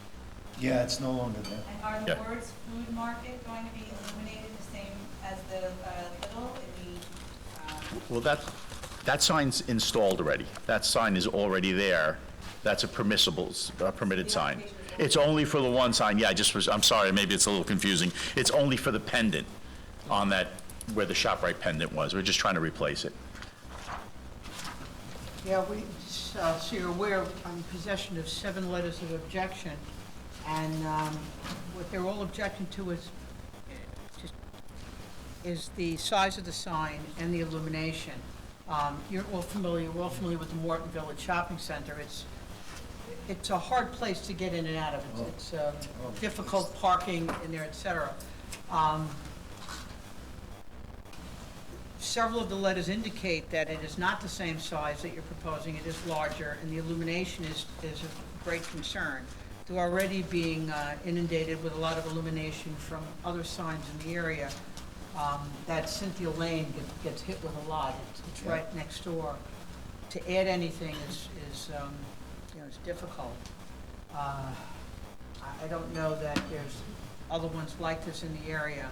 Yeah, it's no longer there. And are Yeah. the words food market going to be illuminated the same as the Lidl in the, Well, that sign's installed already. That sign is already there. That's a permitted sign. It's only for the one sign, yeah, I'm sorry, maybe it's a little confusing. It's only for the pendant on that, where the ShopRite pendant was. We're just trying to replace it. Yeah, so you're aware, I'm in possession of 7 letters of objection, and what they're all objecting to is the size of the sign and the illumination. We're all familiar with the Morton Village Shopping Center. It's a hard place to get in and out of. It's difficult parking in there, et cetera. Several of the letters indicate that it is not the same size that you're proposing, it is larger, and the illumination is of great concern. They're already being inundated with a lot of illumination from other signs in the area. That Cynthia Lane gets hit with a lot. It's right next door. To add anything is difficult. I don't know that there's other ones like this in the area.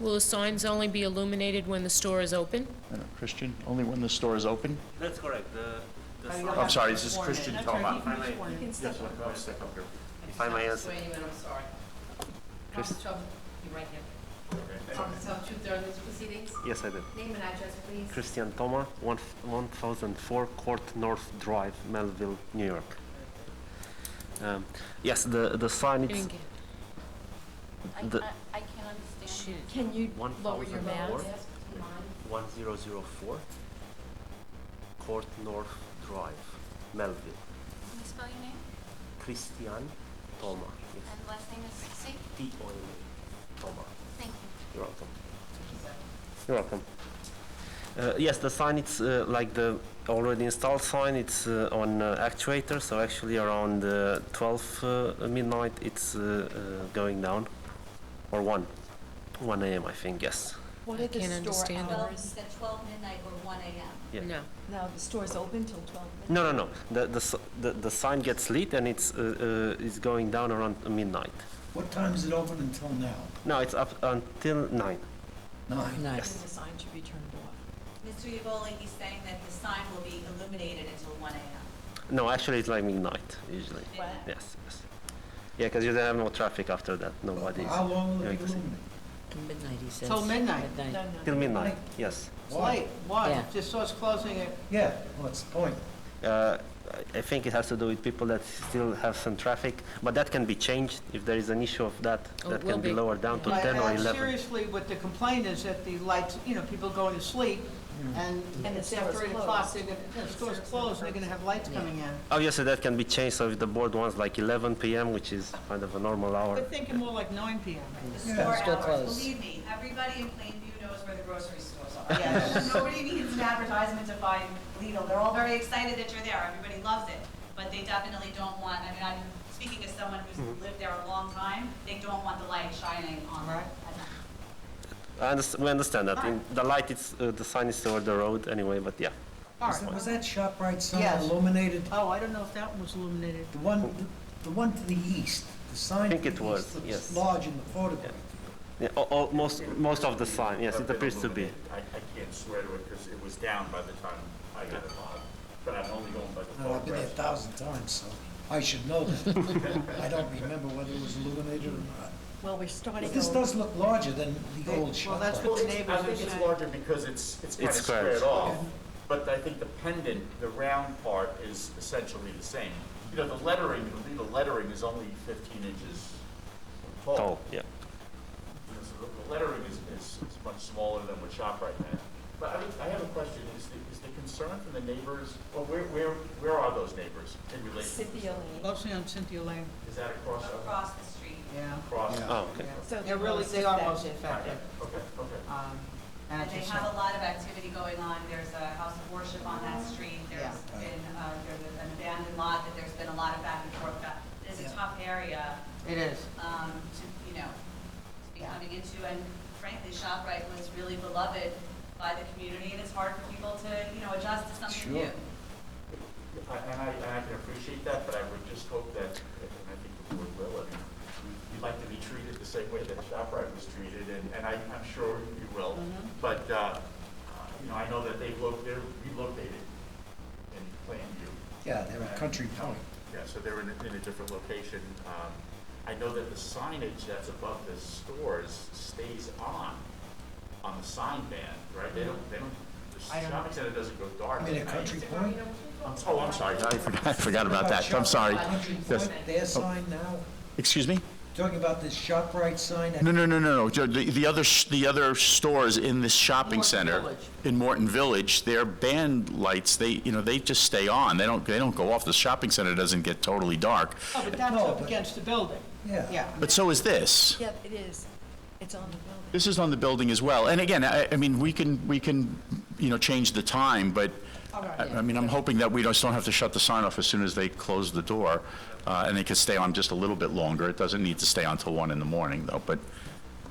Will the signs only be illuminated when the store is open? Christian, only when the store is open? That's correct. I'm sorry, this is Christian That's Toma. right, you can step up. If I may answer. Wait a minute, I'm sorry. Chris- You're right here. So truth during these proceedings? Yes, I did. Name and address, please. Christian Toma, 1004 Court North Drive, Melville, New York. Yes, the sign You is didn't get the I can't understand. Can you lower your 1004 mask? 1004 Court North Drive, Melville. Can you spell your name? Christian Toma. Yes. And last name is C? T-O-M-A. Toma. Thank you. You're welcome. You're welcome. Yes, the sign, it's like the already installed sign. It's on actuator, so actually around 12 midnight it's going down, or 1 a.m. I think, yes. What are the can't store understand it. hours? Is that 12 midnight or 1 a.m.? Yeah. No. Now, the store's open till 12 midnight? No. The sign gets lit and it's going down around midnight. What time is it open until now? No, it's up until 9. 9? Yes. The sign should be turned off. Mr. Yavoli, he's saying that the sign will be illuminated until 1 a.m. No, actually it's like midnight usually. What? Yes. Yeah, because you don't have no traffic after that. Nobody's. How long will it going be to see. illuminated? Midnight, he says. Till midnight. Till midnight. Yes. It's late. Why? Yeah. Just saw us closing it. Yeah, what's the point? I think it has to do with people that still have some traffic, but that can be changed if there is an issue of that. Oh, That it will can be be. lowered down to But 10 or 11. seriously, what the complaint is that the lights, people going to sleep, and it's after 8 o'clock, the store's closed, and they're gonna have lights coming in. Obviously, that can be changed, so if the board wants like 11 p.m., which is kind of a normal hour. We're thinking more like 9 p.m. The store hours, believe me, everybody in Plainview knows where the grocery stores are. Yes. Nobody needs an advertisement to find Lidl. They're all very excited that you're there. Everybody loves it. But they definitely don't want, I'm speaking as someone who's lived there a long time, they don't want the light shining on them at night. We understand that. The light, the sign is over the road anyway, but yeah. All right. Was that ShopRite sign Yes. illuminated? Oh, I don't know if that one was illuminated. The one to the east, the sign I think to it the was, east looks yes. large in the photograph. Yeah, most of the sign, yes, it appears to be. I can't swear to it because it was down by the time I got involved, but I'm only going by the No, I've been there 1,000 times, so I should know that. I don't remember whether it was illuminated or not. Well, we're starting. But this does look larger than the old ShopRite. Well, that's what the neighbors I are think it's saying. larger because it's kind of It's squared. squared off. but I think the pendant, the round part, is essentially the same. You know, the lettering is only 15 inches tall. Tall, yeah. You know, so the lettering is much smaller than what ShopRite had. But I have a question. Is the concern from the neighbors, well, where are those neighbors in relation? Cynthia Lane. Mostly on Cynthia Lane. Is that across? Across the street. Yeah. Across? Oh, okay. So They are most affected. Okay. And they have a lot of activity going on. There's a house of worship on that street. There's been, there's an abandoned lot that there's been a lot of back and forth about. It's a tough area. It is. To be coming into, and frankly, ShopRite was really beloved by the community, and it's hard for people to, adjust to something new. And I can appreciate that, but I would just hope that, and I think the board will, we'd like to be treated the same way that ShopRite was treated, and I'm sure you will. But, I know that they're relocated in Plainview. Yeah, they're in Country Point. Yeah, so they're in a different location. I know that the signage that's above the stores stays on the sign band, right? They don't, the shopping center doesn't go dark. I mean, at Country Point? Oh, I'm sorry. I forgot about that. I'm sorry. Country Yes. Point, their sign now? Excuse me? Talking about this ShopRite sign? at- No. The other stores in this shopping center in Morton Village, their band lights, they just stay on. They don't go off. The shopping center doesn't get totally dark. Oh, but that's up against the building. Yeah. But so is this. Yeah, it is. It's on the building. This is on the building as well. And again, I mean, we can change the time, but I mean, I'm hoping that we just don't have to shut the sign off as soon as they close the door, and they could stay on just a little bit longer. It doesn't need to stay on till 1 in the morning, though, but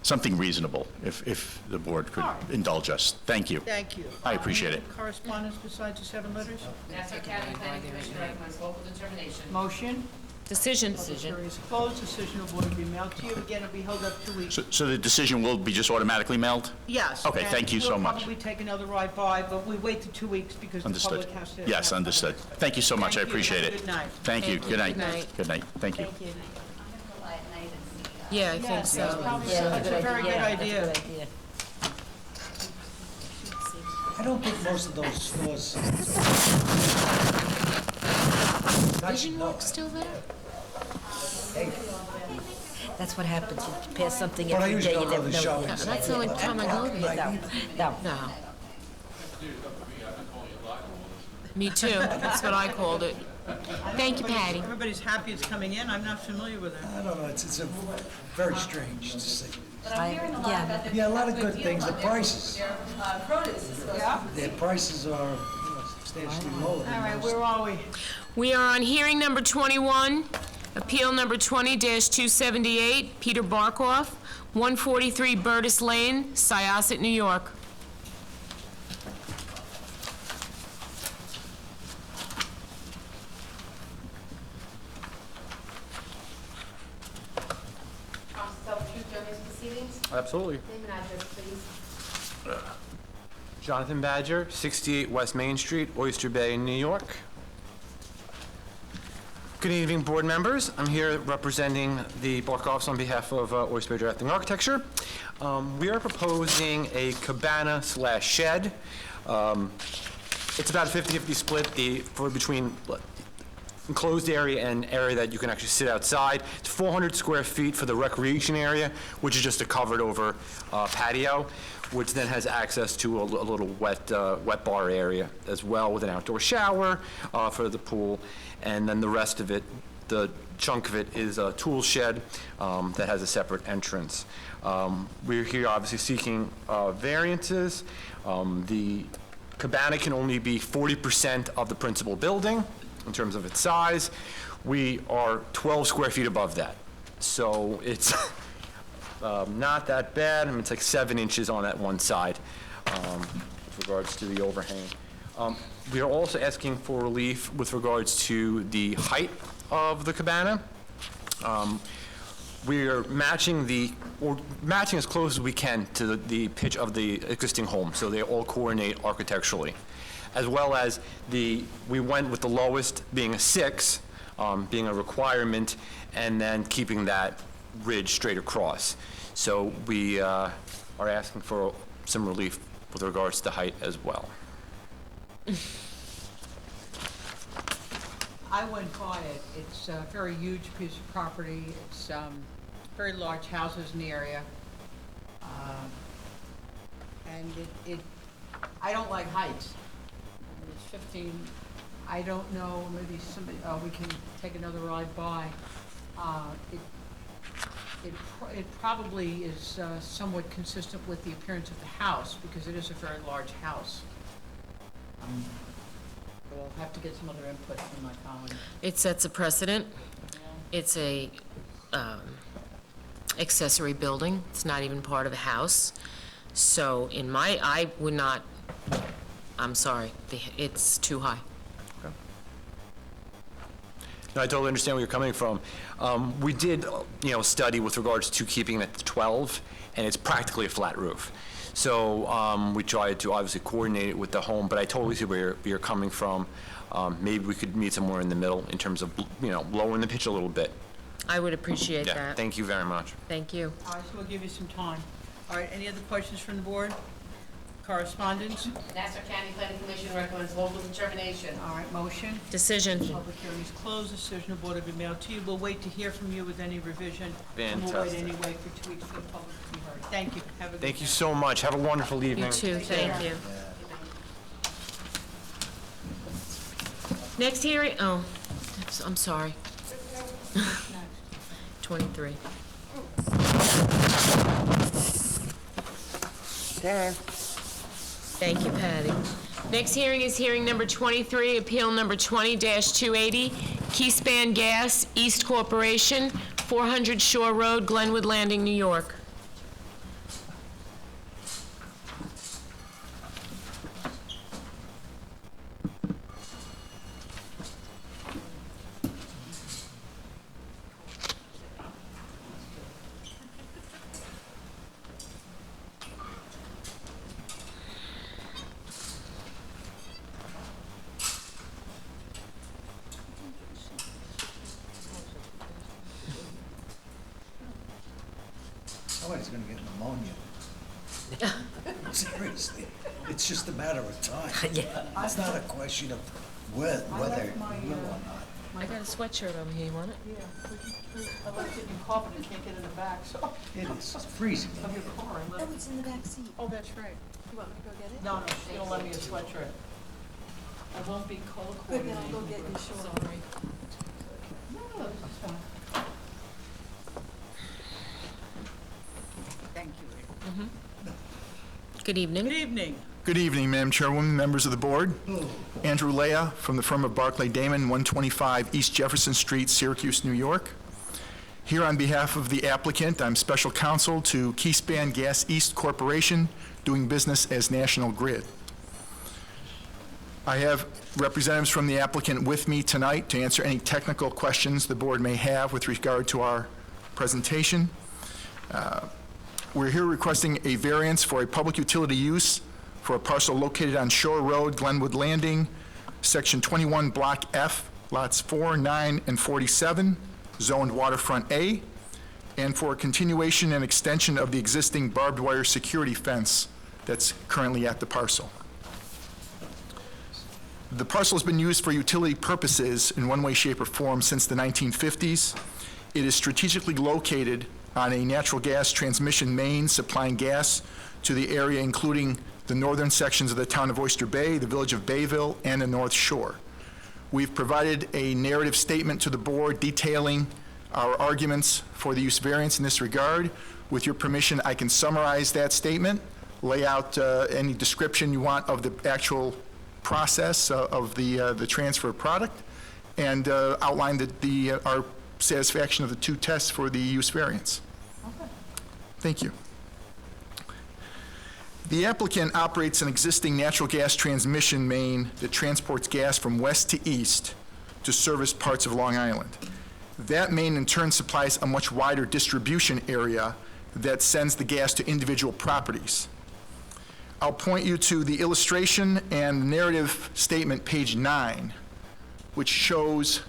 something reasonable, if the board could indulge us. Thank you. Thank you. I appreciate it. Correspondence besides the 7 letters? Nassau County Planning Commission recommends local determination. Motion? Decision. Public hearing is closed. Decision will be mailed to you. Again, it'll be held up 2 weeks. So the decision will be just automatically mailed? Yes. Okay, thank you so We'll much. probably take another ride by, but we wait till 2 weeks because the Understood. public has to. Yes, understood. Thank you so much. I Thank you. appreciate Have it. a good night. Thank you. Good night. Good night. Good night. Thank you. I'm gonna go by at night and see. Yeah, I think so. That's a very good idea. I don't think most of those stores. Vision Walk still there? Hey, That's what happens, you pass something But I every usually day, you don't go never to the know. shopping No, that's the only time I go there. No. No. Me too. That's what I called it. Thank you, Patty. Everybody's happy it's coming in. I'm not familiar with it. I don't know, it's very strange to see. But I'm hearing a lot about them. Yeah, a lot of having good deal things. The on their- prices. Their produce is supposed to Their prices are substantially lower than All right, most. where are we? We are on hearing number 21, appeal number 20-278, Peter Barkoff, 143 Burtis Lane, Syosset, New York. Tell the truth during these proceedings. Absolutely. Name and address, please. Jonathan Badger, 68 West Main Street, Oyster Bay, New York. Good evening, board members. I'm here representing the Barkoffs on behalf of Oyster Bay Drafting Architecture. We are proposing a cabana/shed. It's about a 50-50 split between enclosed area and area that you can actually sit outside. It's 400 square feet for the recreation area, which is just a covered over patio, which then has access to a little wet bar area as well with an outdoor shower for the pool. And then the rest of it, the chunk of it is a tool shed that has a separate entrance. We're here obviously seeking variances. The cabana can only be 40% of the principal building in terms of its size. We are 12 square feet above that. So it's not that bad. I mean, it's like 7 inches on that one side with regards to the overhang. We are also asking for relief with regards to the height of the cabana. We are matching as close as we can to the pitch of the existing home, so they all coordinate architecturally. As well as we went with the lowest being a 6, being a requirement, and then keeping that ridge straight across. So we are asking for some relief with regards to height as well. I went by it. It's a very huge piece of property. It's very large houses in the area. And I don't like heights. It's 15, I don't know, maybe somebody, we can take another ride by. It probably is somewhat consistent with the appearance of the house, because it is a very large house. We'll have to get some other input from my colleague. It sets a precedent. It's a accessory building. It's not even part of a house. So I would not, I'm sorry, it's too high. No, I totally understand where you're coming from. We did, study with regards to keeping it at 12, and it's practically a flat roof. So we tried to obviously coordinate it with the home, but I totally see where you're coming from. Maybe we could meet somewhere in the middle in terms of, lowering the pitch a little bit. I would appreciate Yeah, that. thank you very much. Thank you. All right, so we'll give you some time. All right, any other questions from the board? Correspondence? Nassau County Planning Commission recommends local determination. All right, motion? Decision. Public hearing is closed. Decision of board will be mailed to you. We'll wait to hear from you with any revision. And we'll wait Fantastic. anyway for 2 weeks for the public to be heard. Thank you. Have a good Thank you night. so much. Have a wonderful evening. You too, thank you. Next hearing, I'm sorry. 23. Thank you, Patty. Next hearing is hearing number 23, appeal number 20-280, Keyspan Gas, East Corporation, 400 Shore Road, Glenwood Landing, New York. Somebody's gonna get pneumonia. Seriously, it's just a matter of time. It's not a question of whether you will or not. I got a sweatshirt on here, you want it? Yeah. I left it in coffin and can't get in the back, so. It is, it's freezing. Of your car. I left it. it's in the back seat. Oh, that's right. You want me to go get it? No, she don't let me a sweatshirt. I won't be color Good, coordinated. then I'll go get your short. Sorry. No, this is fine. Thank you. Good evening. Good evening. Good evening, Madam Chairwoman, members of the board. Andrew Leah from the firm of Barclay Damon, 125 East Jefferson Street, Syracuse, New York. Here on behalf of the applicant, I'm special counsel to Keyspan Gas East Corporation, doing business as National Grid. I have representatives from the applicant with me tonight to answer any technical questions the board may have with regard to our presentation. We're here requesting a variance for a public utility use for a parcel located on Shore Road, Glenwood Landing, Section 21, Block F, Lots 4, 9, and 47, zoned Waterfront A, and for a continuation and extension of the existing barbed wire security fence that's currently at the parcel. The parcel has been used for utility purposes in one way, shape, or form since the 1950s. It is strategically located on a natural gas transmission main supplying gas to the area, including the northern sections of the town of Oyster Bay, the village of Bayville, and the North Shore. We've provided a narrative statement to the board detailing our arguments for the use variance in this regard. With your permission, I can summarize that statement, lay out any description you want of the actual process of the transfer of product, and outline our satisfaction of the two tests for the use variance. Okay. Thank you. The applicant operates an existing natural gas transmission main that transports gas from west to east to service parts of Long Island. That main in turn supplies a much wider distribution area that sends the gas to individual properties. I'll point you to the illustration and narrative statement, page 9, which shows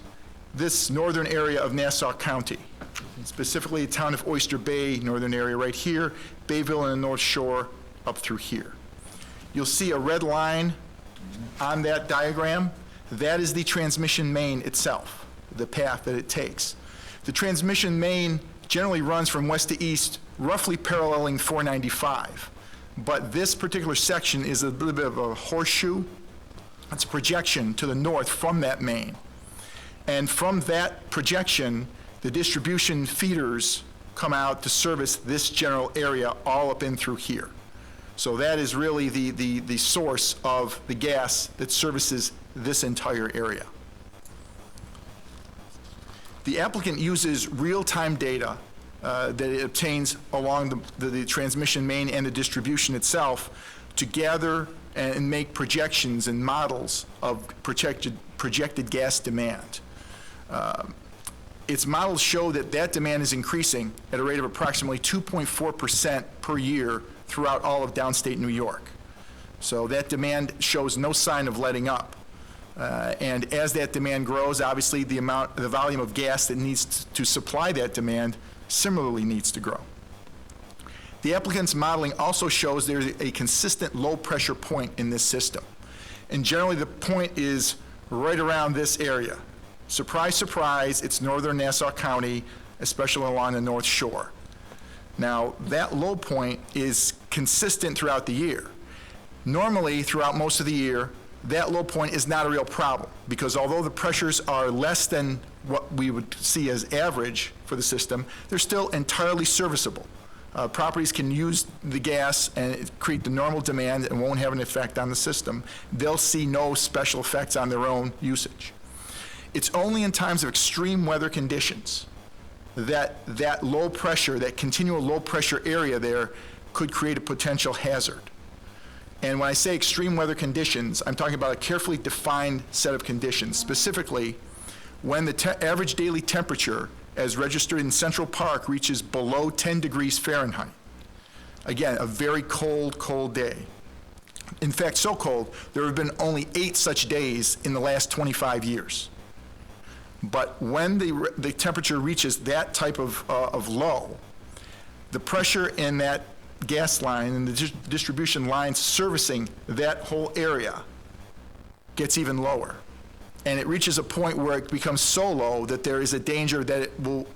this northern area of Nassau County, specifically the town of Oyster Bay, northern area right here, Bayville and the North Shore up through here. You'll see a red line on that diagram, that is the transmission main itself, the path that it takes. The transmission main generally runs from west to east, roughly paralleling 495. But this particular section is a little bit of a horseshoe. It's a projection to the north from that main. And from that projection, the distribution feeders come out to service this general area all up in through here. So that is really the source of the gas that services this entire area. The applicant uses real-time data that it obtains along the transmission main and the distribution itself to gather and make projections and models of projected gas demand. Its models show that demand is increasing at a rate of approximately 2.4% per year throughout all of downstate New York. So that demand shows no sign of letting up. And as that demand grows, obviously the volume of gas that needs to supply that demand similarly needs to grow. The applicant's modeling also shows there's a consistent low pressure point in this system. And generally the point is right around this area. Surprise, surprise, it's northern Nassau County, especially along the North Shore. Now, that low point is consistent throughout the year. Normally, throughout most of the year, that low point is not a real problem because although the pressures are less than what we would see as average for the system, they're still entirely serviceable. Properties can use the gas and create the normal demand and won't have an effect on the system. They'll see no special effects on their own usage. It's only in times of extreme weather conditions that low pressure, that continual low pressure area there could create a potential hazard. And when I say extreme weather conditions, I'm talking about a carefully defined set of conditions. Specifically, when the average daily temperature as registered in Central Park reaches below 10 degrees Fahrenheit. Again, a very cold, cold day. In fact, so cold, there have been only 8 such days in the last 25 years. But when the temperature reaches that type of low, the pressure in that gas line and the distribution lines servicing that whole area gets even lower. And it reaches a point where it becomes so low that there is a danger that it will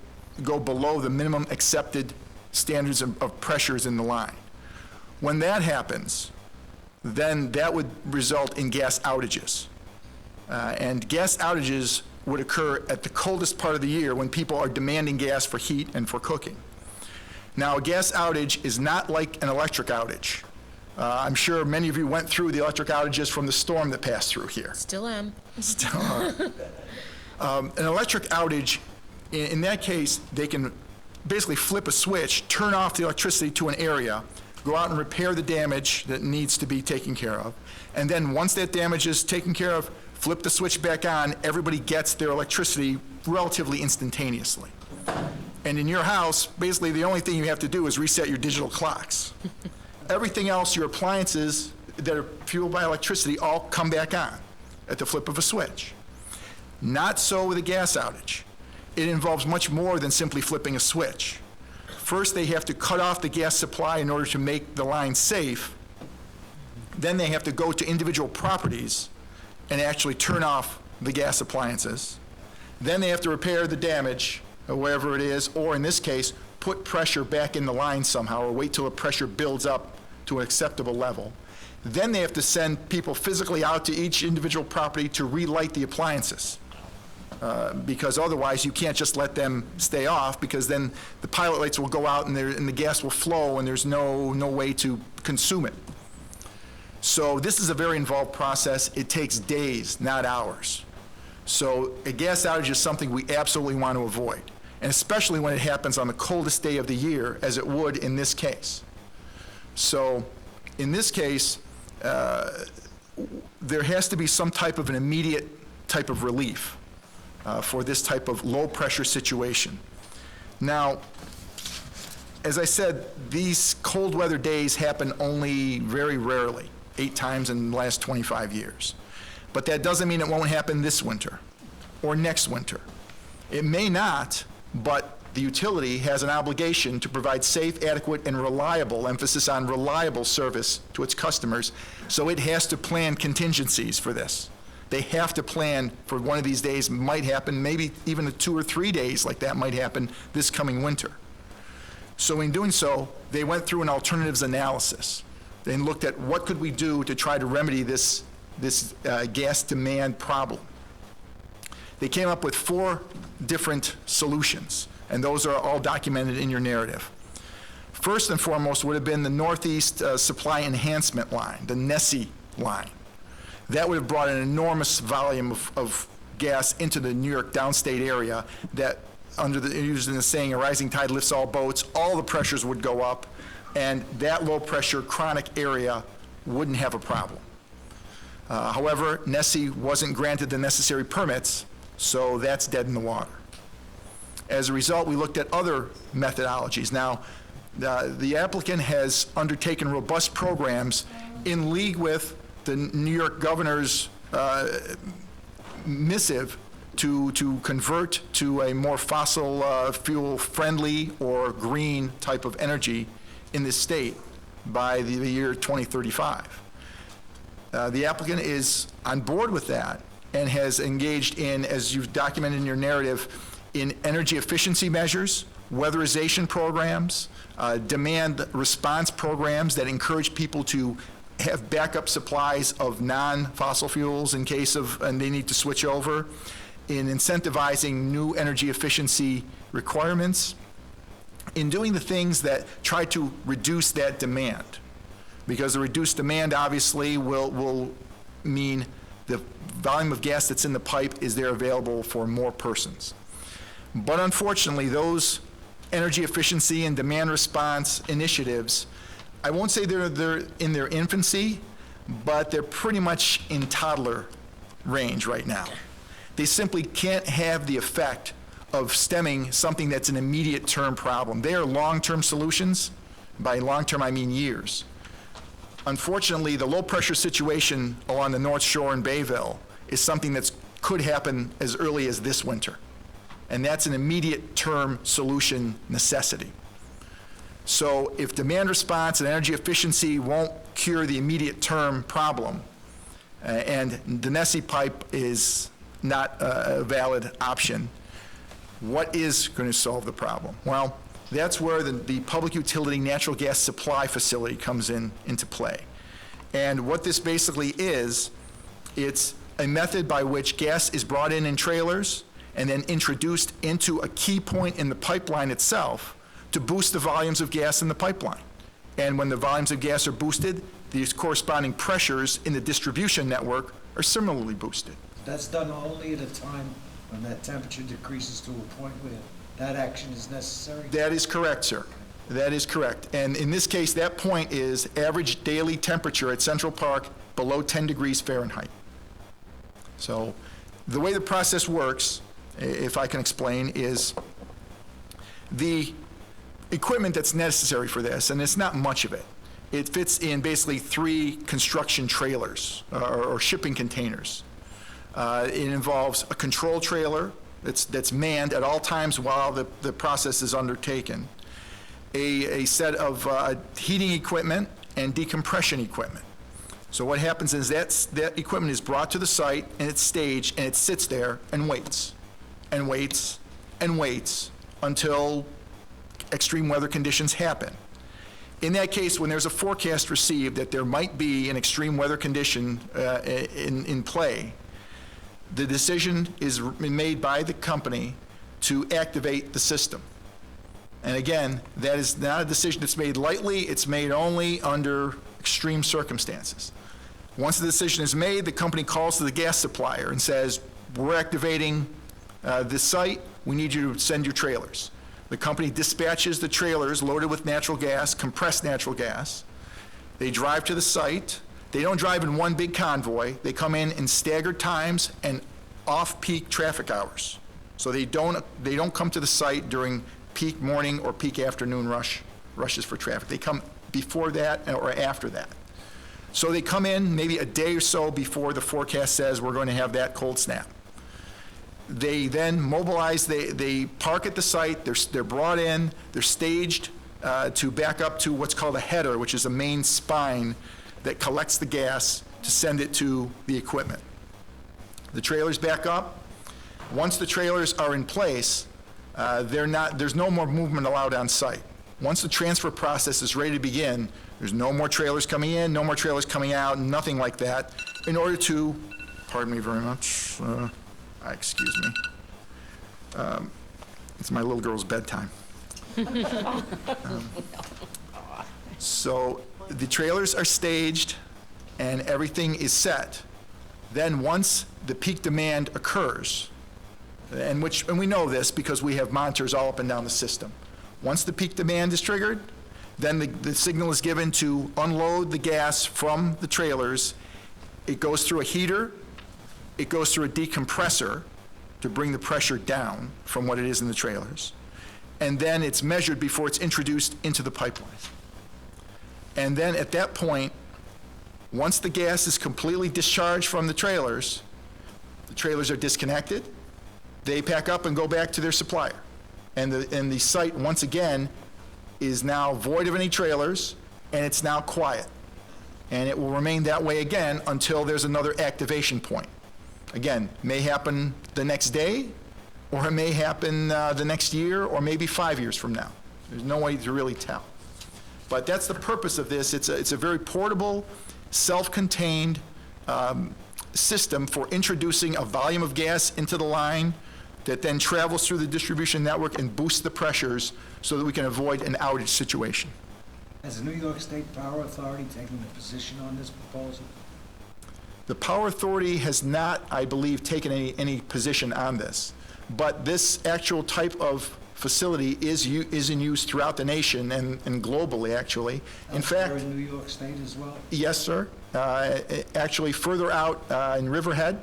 go below the minimum accepted standards of pressures in the line. When that happens, then that would result in gas outages. And gas outages would occur at the coldest part of the year when people are demanding gas for heat and for cooking. Now, a gas outage is not like an electric outage. I'm sure many of you went through the electric outages from the storm that passed through here. Still am. Still are. An electric outage, in that case, they can basically flip a switch, turn off the electricity to an area, go out and repair the damage that needs to be taken care of, and then once that damage is taken care of, flip the switch back on, everybody gets their electricity relatively instantaneously. And in your house, basically the only thing you have to do is reset your digital clocks. Everything else, your appliances that are fueled by electricity, all come back on at the flip of a switch. Not so with a gas outage. It involves much more than simply flipping a switch. First, they have to cut off the gas supply in order to make the line safe. Then they have to go to individual properties and actually turn off the gas appliances. Then they have to repair the damage, or wherever it is, or in this case, put pressure back in the line somehow, or wait till the pressure builds up to an acceptable level. Then they have to send people physically out to each individual property to relight the appliances. Because otherwise you can't just let them stay off, because then the pilot lights will go out and the gas will flow and there's no way to consume it. So this is a very involved process. It takes days, not hours. So a gas outage is something we absolutely want to avoid, and especially when it happens on the coldest day of the year, as it would in this case. So in this case, there has to be some type of an immediate type of relief for this type of low pressure situation. Now, as I said, these cold weather days happen only very rarely, 8 times in the last 25 years. But that doesn't mean it won't happen this winter or next winter. It may not, but the utility has an obligation to provide safe, adequate, and reliable, emphasis on reliable service to its customers, so it has to plan contingencies for this. They have to plan for one of these days might happen, maybe even 2 or 3 days like that might happen this coming winter. So in doing so, they went through an alternatives analysis. They looked at what could we do to try to remedy this gas demand problem. They came up with 4 different solutions, and those are all documented in your narrative. First and foremost would have been the Northeast Supply Enhancement Line, the NESE line. That would have brought an enormous volume of gas into the New York downstate area that, using the saying, a rising tide lifts all boats, all the pressures would go up, and that low-pressure chronic area wouldn't have a problem. However, NESE wasn't granted the necessary permits, so that's dead in the water. As a result, we looked at other methodologies. Now, the applicant has undertaken robust programs in league with the New York governor's missive to convert to a more fossil fuel-friendly or green type of energy in this state by the year 2035. The applicant is on board with that and has engaged in, as you've documented in your narrative, in energy efficiency measures, weatherization programs, demand response programs that encourage people to have backup supplies of non-fossil fuels in case of, and they need to switch over, in incentivizing new energy efficiency requirements, in doing the things that try to reduce that demand. Because the reduced demand obviously will mean the volume of gas that's in the pipe is there available for more persons. But unfortunately, those energy efficiency and demand response initiatives, I won't say they're in their infancy, but they're pretty much in toddler range right now. They simply can't have the effect of stemming something that's an immediate term problem. They are long-term solutions. By long-term, I mean years. Unfortunately, the low-pressure situation along the North Shore in Bayville is something that could happen as early as this winter. And that's an immediate term solution necessity. So if demand response and energy efficiency won't cure the immediate term problem, and the NESE pipe is not a valid option, what is going to solve the problem? Well, that's where the public utility natural gas supply facility comes into play. And what this basically is, it's a method by which gas is brought in trailers and then introduced into a key point in the pipeline itself to boost the volumes of gas in the pipeline. And when the volumes of gas are boosted, these corresponding pressures in the distribution network are similarly boosted. That's done only at a time when that temperature decreases to a point where that action is necessary? That is correct, sir. That is correct. And in this case, that point is average daily temperature at Central Park below 10 degrees Fahrenheit. So the way the process works, if I can explain, is the equipment that's necessary for this, and it's not much of it, it fits in basically 3 construction trailers or shipping containers. It involves a control trailer that's manned at all times while the process is undertaken, a set of heating equipment and decompression equipment. So what happens is that equipment is brought to the site and it's staged and it sits there and waits and waits and waits until extreme weather conditions happen. In that case, when there's a forecast received that there might be an extreme weather condition in play, the decision is made by the company to activate the system. And again, that is not a decision that's made lightly, it's made only under extreme circumstances. Once the decision is made, the company calls to the gas supplier and says, we're activating this site, we need you to send your trailers. The company dispatches the trailers loaded with natural gas, compressed natural gas. They drive to the site. They don't drive in one big convoy. They come in staggered times and off-peak traffic hours. So they don't come to the site during peak morning or peak afternoon rushes for traffic. They come before that or after that. So they come in maybe a day or so before the forecast says we're going to have that cold snap. They then mobilize, they park at the site, they're brought in, they're staged to back up to what's called a header, which is a main spine that collects the gas to send it to the equipment. The trailers back up. Once the trailers are in place, there's no more movement allowed on site. Once the transfer process is ready to begin, there's no more trailers coming in, no more trailers coming out, nothing like that, in order to, pardon me very much, excuse me. It's my little girl's bedtime. So the trailers are staged and everything is set. Then once the peak demand occurs, and we know this because we have monitors all up and down the system. Once the peak demand is triggered, then the signal is given to unload the gas from the trailers. It goes through a heater, it goes through a decompressor to bring the pressure down from what it is in the trailers. And then it's measured before it's introduced into the pipeline. And then at that point, once the gas is completely discharged from the trailers are disconnected, they pack up and go back to their supplier. And the site, once again, is now void of any trailers, and it's now quiet. And it will remain that way again until there's another activation point. Again, may happen the next day, or it may happen the next year, or maybe 5 years from now. There's no way to really tell. But that's the purpose of this. It's a very portable, self-contained system for introducing a volume of gas into the line that then travels through the distribution network and boosts the pressures so that we can avoid an outage situation. Has the New York State Power Authority taken a position on this proposal? The Power Authority has not, I believe, taken any position on this. But this actual type of facility is in use throughout the nation and globally, actually. In fact, in New York State as well? yes, sir. Actually, further out in Riverhead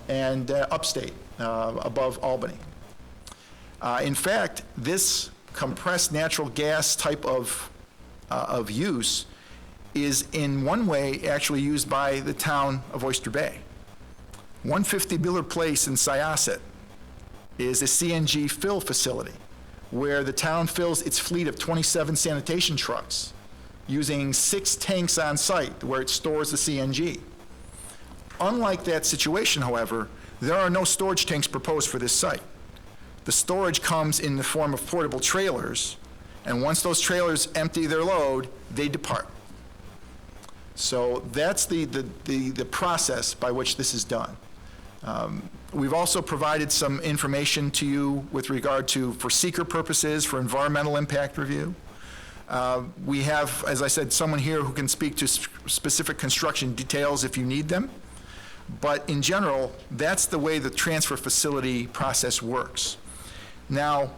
and upstate, above Albany. In fact, this compressed natural gas type of use is in one way actually used by the town of Oyster Bay. 150 Miller Place in Syosset is a CNG fill facility where the town fills its fleet of 27 sanitation trucks using 6 tanks on site where it stores the CNG. Unlike that situation, however, there are no storage tanks proposed for this site. The storage comes in the form of portable trailers, and once those trailers empty their load, they depart. So that's the process by which this is done. We've also provided some information to you with regard to, for seeker purposes, for environmental impact review. We have, as I said, someone here who can speak to specific construction details if you need them. But in general, that's the way the transfer facility process works. Now,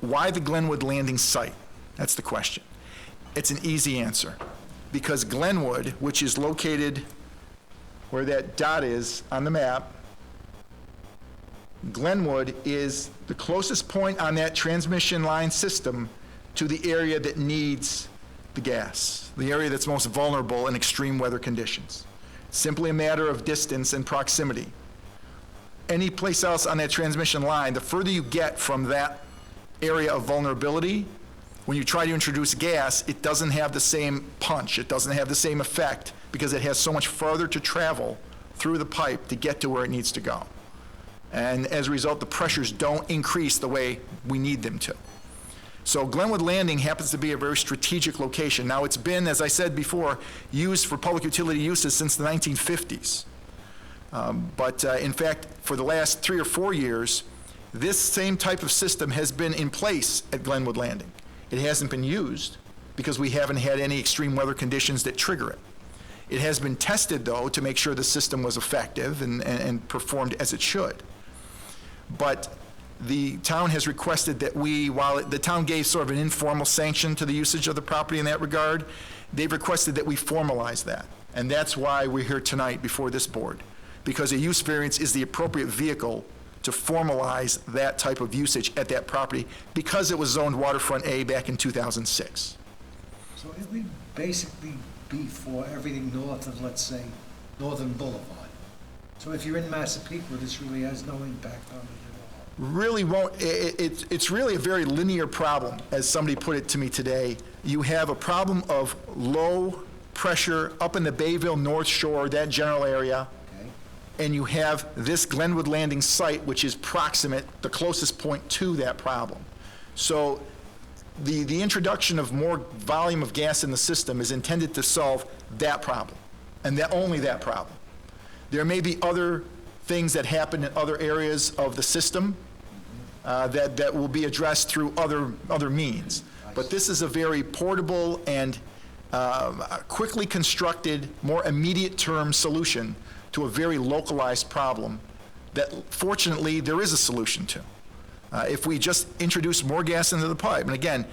why the Glenwood Landing site? That's the question. It's an easy answer. Because Glenwood, which is located where that dot is on the map, Glenwood is the closest point on that transmission line system to the area that needs the gas, the area that's most vulnerable in extreme weather conditions. Simply a matter of distance and proximity. Any place else on that transmission line, the further you get from that area of vulnerability, when you try to introduce gas, it doesn't have the same punch, it doesn't have the same effect, because it has so much farther to travel through the pipe to get to where it needs to go. And as a result, the pressures don't increase the way we need them to. So Glenwood Landing happens to be a very strategic location. Now, it's been, as I said before, used for public utility uses since the 1950s. But in fact, for the last 3 or 4 years, this same type of system has been in place at Glenwood Landing. It hasn't been used because we haven't had any extreme weather conditions that trigger it. It has been tested, though, to make sure the system was effective and performed as it should. But the town has requested that while the town gave sort of an informal sanction to the usage of the property in that regard, they've requested that we formalize that. And that's why we're here tonight before this board, because a use variance is the appropriate vehicle to formalize that type of usage at that property because it was zoned Waterfront A back in 2006. So it would basically be for everything north of, let's say, Northern Boulevard. So if you're in Massapequa, this really has no impact on it at all? Really won't, it's really a very linear problem, as somebody put it to me today. You have a problem of low pressure up in the Bayville North Shore, that general area, and you have this Glenwood Landing site, which is proximate, the closest point to that problem. So the introduction of more volume of gas in the system is intended to solve that problem, and only that problem. There may be other things that happen in other areas of the system that will be addressed through other means. But this is a very portable and quickly constructed, more immediate term solution to a very localized problem that fortunately there is a solution to. If we just introduce more gas into the pipe, and again,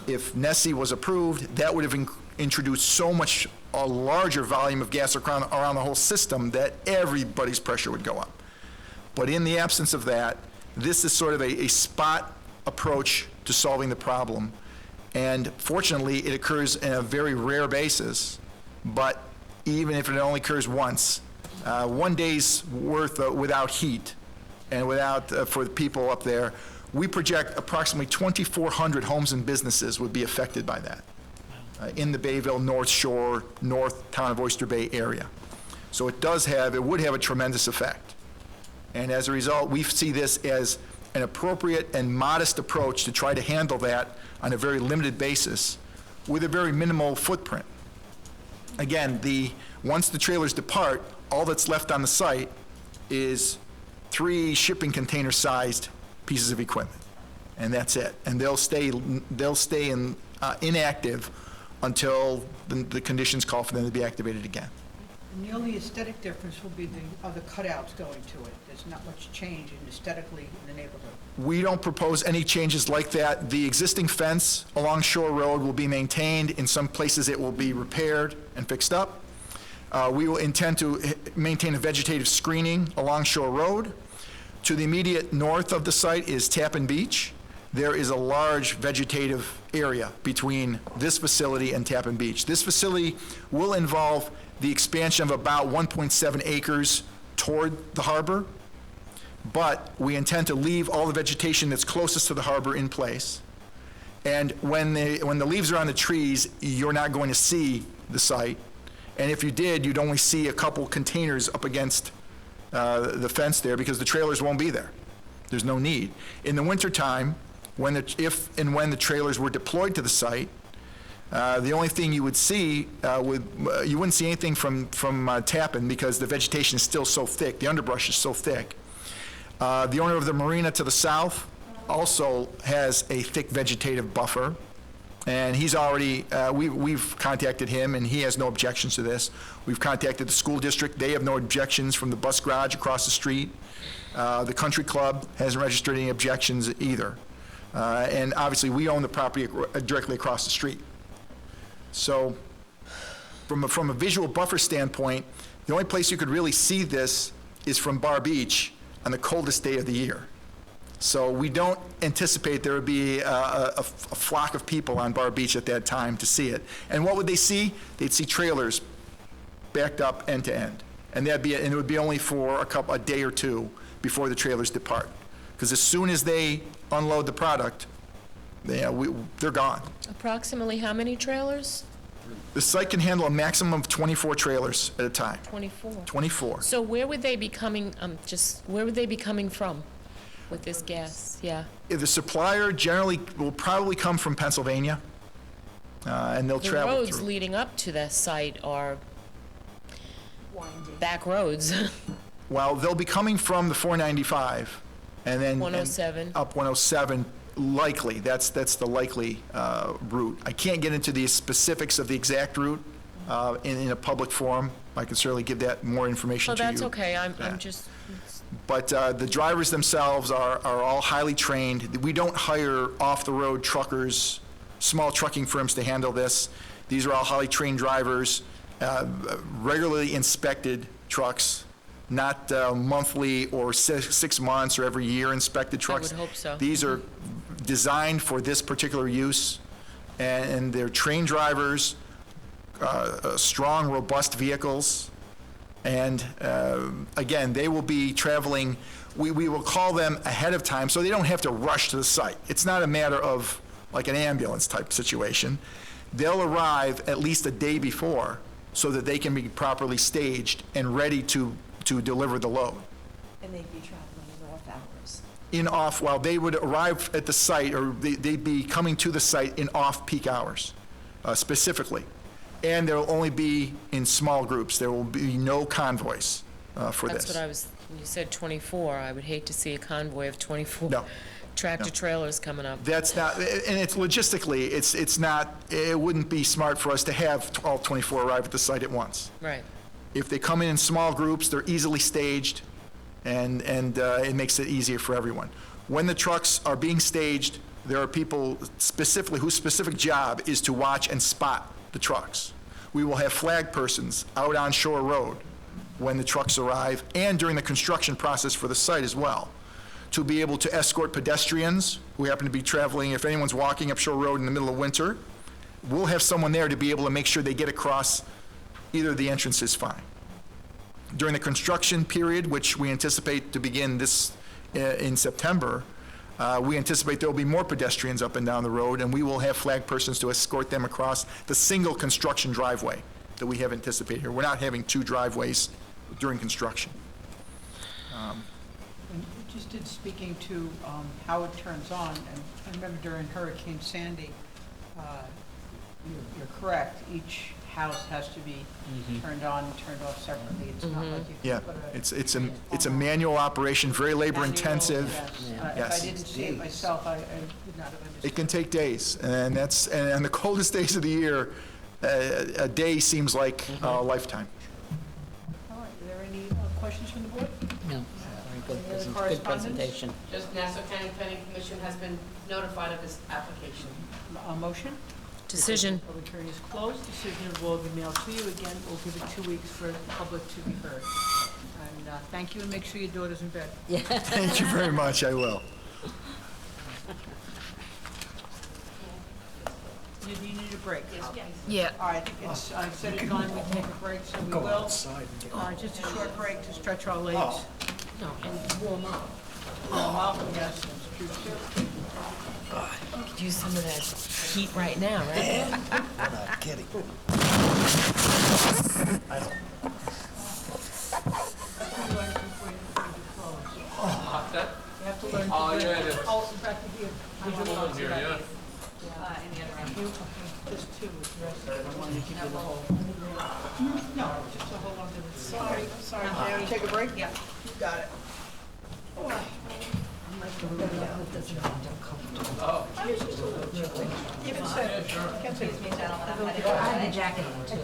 if NESE was approved, that would have introduced so much a larger volume of gas around the whole system that everybody's pressure would go up. But in the absence of that, this is sort of a spot approach to solving the problem. And fortunately, it occurs in a very rare basis, but even if it only occurs once, 1 day's worth without heat and without, for the people up there, we project approximately 2,400 homes and businesses would be affected by that in the Bayville North Shore, North Town of Oyster Bay area. So it would have a tremendous effect. And as a result, we see this as an appropriate and modest approach to try to handle that on a very limited basis with a very minimal footprint. Again, once the trailers depart, all that's left on the site is 3 shipping container-sized pieces of equipment, and that's it. And they'll stay inactive until the conditions call for them to be activated again. And the only aesthetic difference will be the cutouts going to it. There's not much change aesthetically in the neighborhood. We don't propose any changes like that. The existing fence along Shore Road will be maintained. In some places, it will be repaired and fixed up. We will intend to maintain a vegetative screening along Shore Road. To the immediate north of the site is Tappan Beach. There is a large vegetative area between this facility and Tappan Beach. This facility will involve the expansion of about 1.7 acres toward the harbor, but we intend to leave all the vegetation that's closest to the harbor in place. And when the leaves are on the trees, you're not going to see the site. And if you did, you'd only see a couple containers up against the fence there because the trailers won't be there. There's no need. In the wintertime, if and when the trailers were deployed to the site, the only thing you would see, you wouldn't see anything from Tappan because the vegetation is still so thick, the underbrush is so thick. The owner of the marina to the south also has a thick vegetative buffer, and he's already, we've contacted him and he has no objections to this. We've contacted the school district, they have no objections from the bus garage across the street. The country club hasn't registered any objections either. And obviously we own the property directly across the street. So from a visual buffer standpoint, the only place you could really see this is from Bar Beach on the coldest day of the year. So we don't anticipate there would be a flock of people on Bar Beach at that time to see it. And what would they see? They'd see trailers backed up end to end. And it would be only for a day or two before the trailers depart. Because as soon as they unload the product, they're gone. Approximately how many trailers? The site can handle a maximum of 24 trailers at a time. 24. 24. So where would they be coming, where would they be coming from with this gas? Yeah. The supplier generally will probably come from Pennsylvania, and they'll travel through. The roads leading up to the site are back roads. Well, they'll be coming from the 495, and then 107. Up 107, likely. That's the likely route. I can't get into the specifics of the exact route in a public forum. I can certainly give that more information to you. Oh, that's okay. I'm just. But the drivers themselves are all highly trained. We don't hire off-the-road truckers, small trucking firms to handle this. These are all highly trained drivers, regularly inspected trucks, not monthly or 6 months or every year inspected trucks. I would hope so. These are designed for this particular use, and they're trained drivers, strong, robust vehicles, And again, they will be traveling, we will call them ahead of time so they don't have to rush to the site. It's not a matter of like an ambulance type situation. They'll arrive at least a day before so that they can be properly staged and ready to deliver the load. And they'd be traveling in off hours. While they would arrive at the site, or they'd be coming to the site in off-peak hours, specifically. And there will only be in small groups. There will be no convoys for this. That's what I was, when you said 24, I would hate to see a convoy of 24 tractor trailers coming up. That's not, and it's logistically, it's not, it wouldn't be smart for us to have all 24 arrive at the site at once. Right. If they come in small groups, they're easily staged, and it makes it easier for everyone. When the trucks are being staged, there are people specifically, whose specific job is to watch and spot the trucks. We will have flag persons out on Shore Road when the trucks arrive, and during the construction process for the site as well, to be able to escort pedestrians who happen to be traveling. If anyone's walking up Shore Road in the middle of winter, we'll have someone there to be able to make sure they get across either of the entrances fine. During the construction period, which we anticipate to begin this in September, we anticipate there will be more pedestrians up and down the road, and we will have flag persons to escort them across the single construction driveway that we have anticipated here. We're not having two driveways during construction. Just in speaking to how it turns on, and I remember during Hurricane Sandy, you're correct, each house has to be turned on and turned off separately. It's not like you Yeah, can put it's a manual operation, very labor intensive. If Yes. I didn't see it myself, I would not have understood. It can take days, and on the coldest days of the year, a day seems like a lifetime. All right, are there any questions from the board? No. Any other Good correspondence? presentation. Just Nassau County Planning Commission has been notified of this application. A motion? Decision. Public hearing is closed. Decision will be mailed to you. Again, we'll give it 2 weeks for the public to be heard. And thank you, and make sure your daughter's in bed. Yeah. Thank you very much, I will. Do you need a break? Yeah. All right, I said it's time we take a break, so we will. All right, just a short break to stretch our legs. No, and warm up. Warm up, yes, that's true too. Could use some of that heat right now, right? I'm not kidding. You have to learn to break. Oh, in fact, if you visualize Any other you, just two with the rest of them. I want to give you the whole. No, just to hold on to the. Sorry, Jerry. Take a break? Yeah. You got it. Even said, Excuse me, gentlemen, I'm heading I have away. the jacket on too.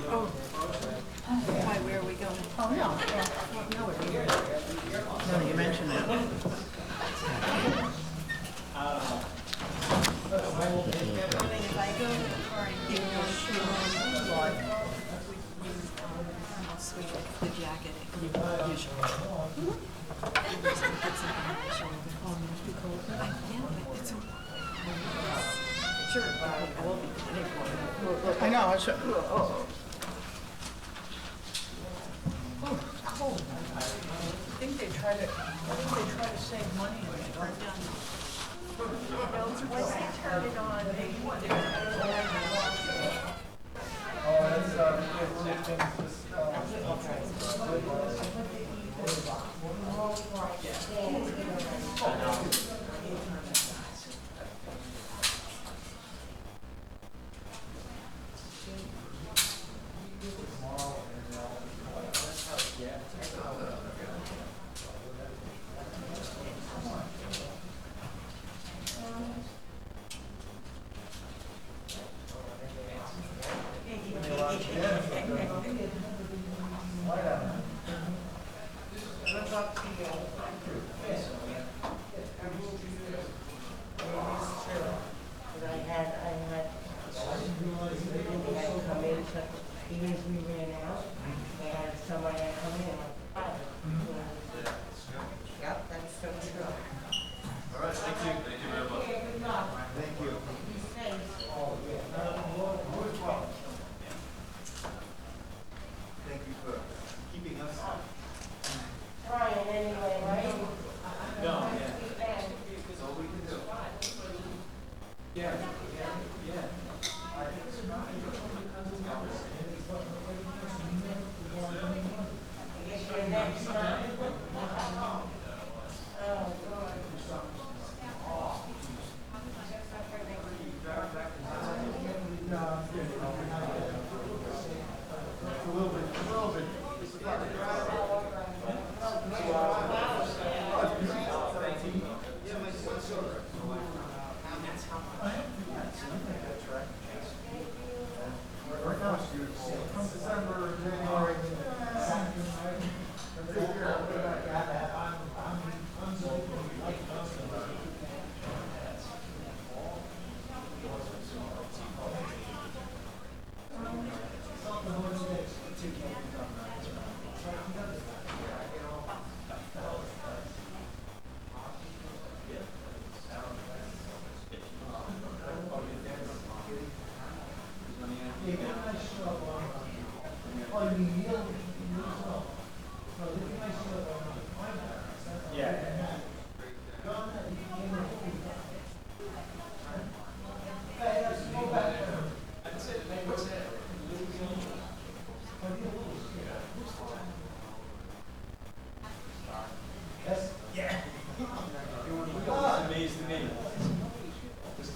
oh. Why, where are we going? Oh, no. No, you mentioned that. If I go to the car and give you a shoe, I'll switch the jacket. Sure, but I will be kidding for it. I know, it's, Cold. I think they try to save money when they turn it down. Once they turn it on,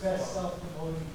best self-promoting.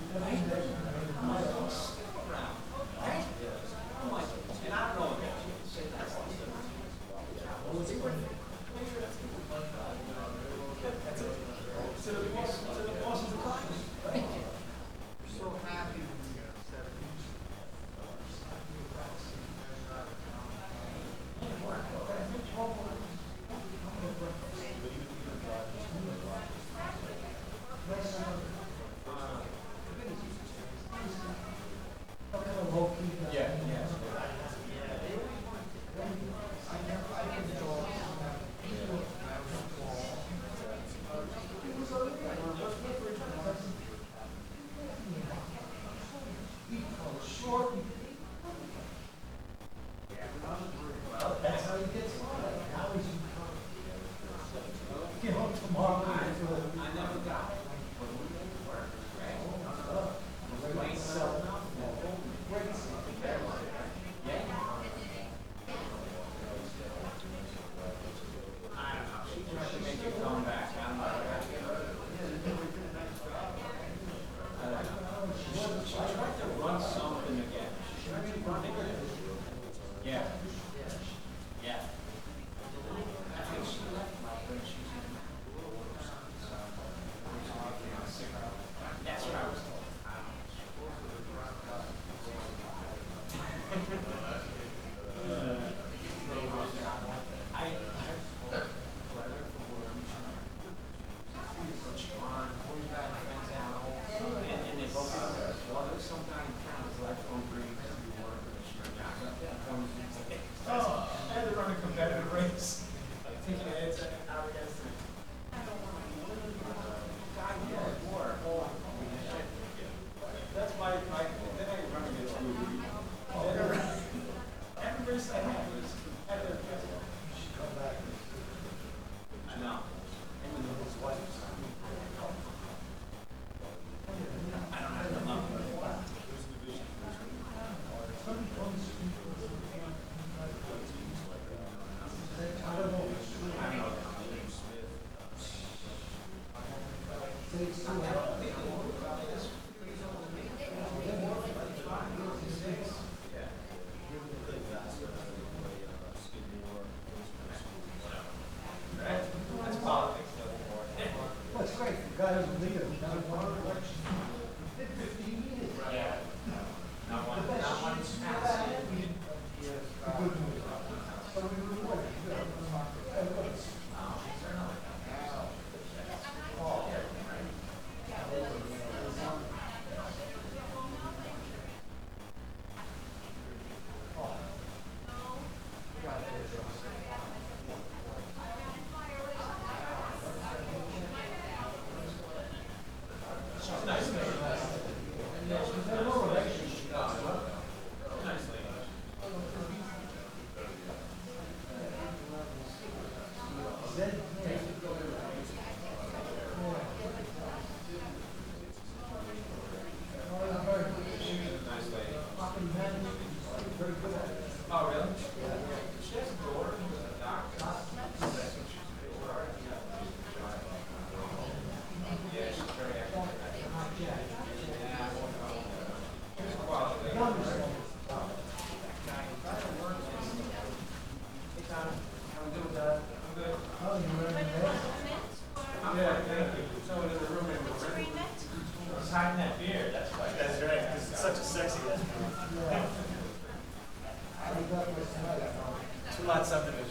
Two-lot subdivision.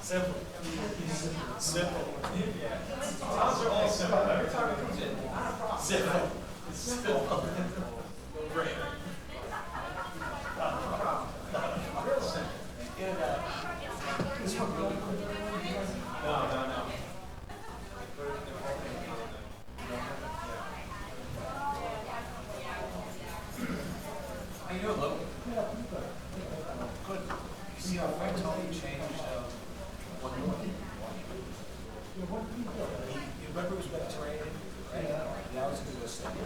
Simple. Simple. Towns are all simple. Every time it comes in, not a problem. Simple. It's simple. No brainer. Not a problem. Real simple. This one really quick. No. How you doing, Lou? Good. You see how I totally changed, what you want? You remember it was Mediterranean? Right? Now it's going to go steady.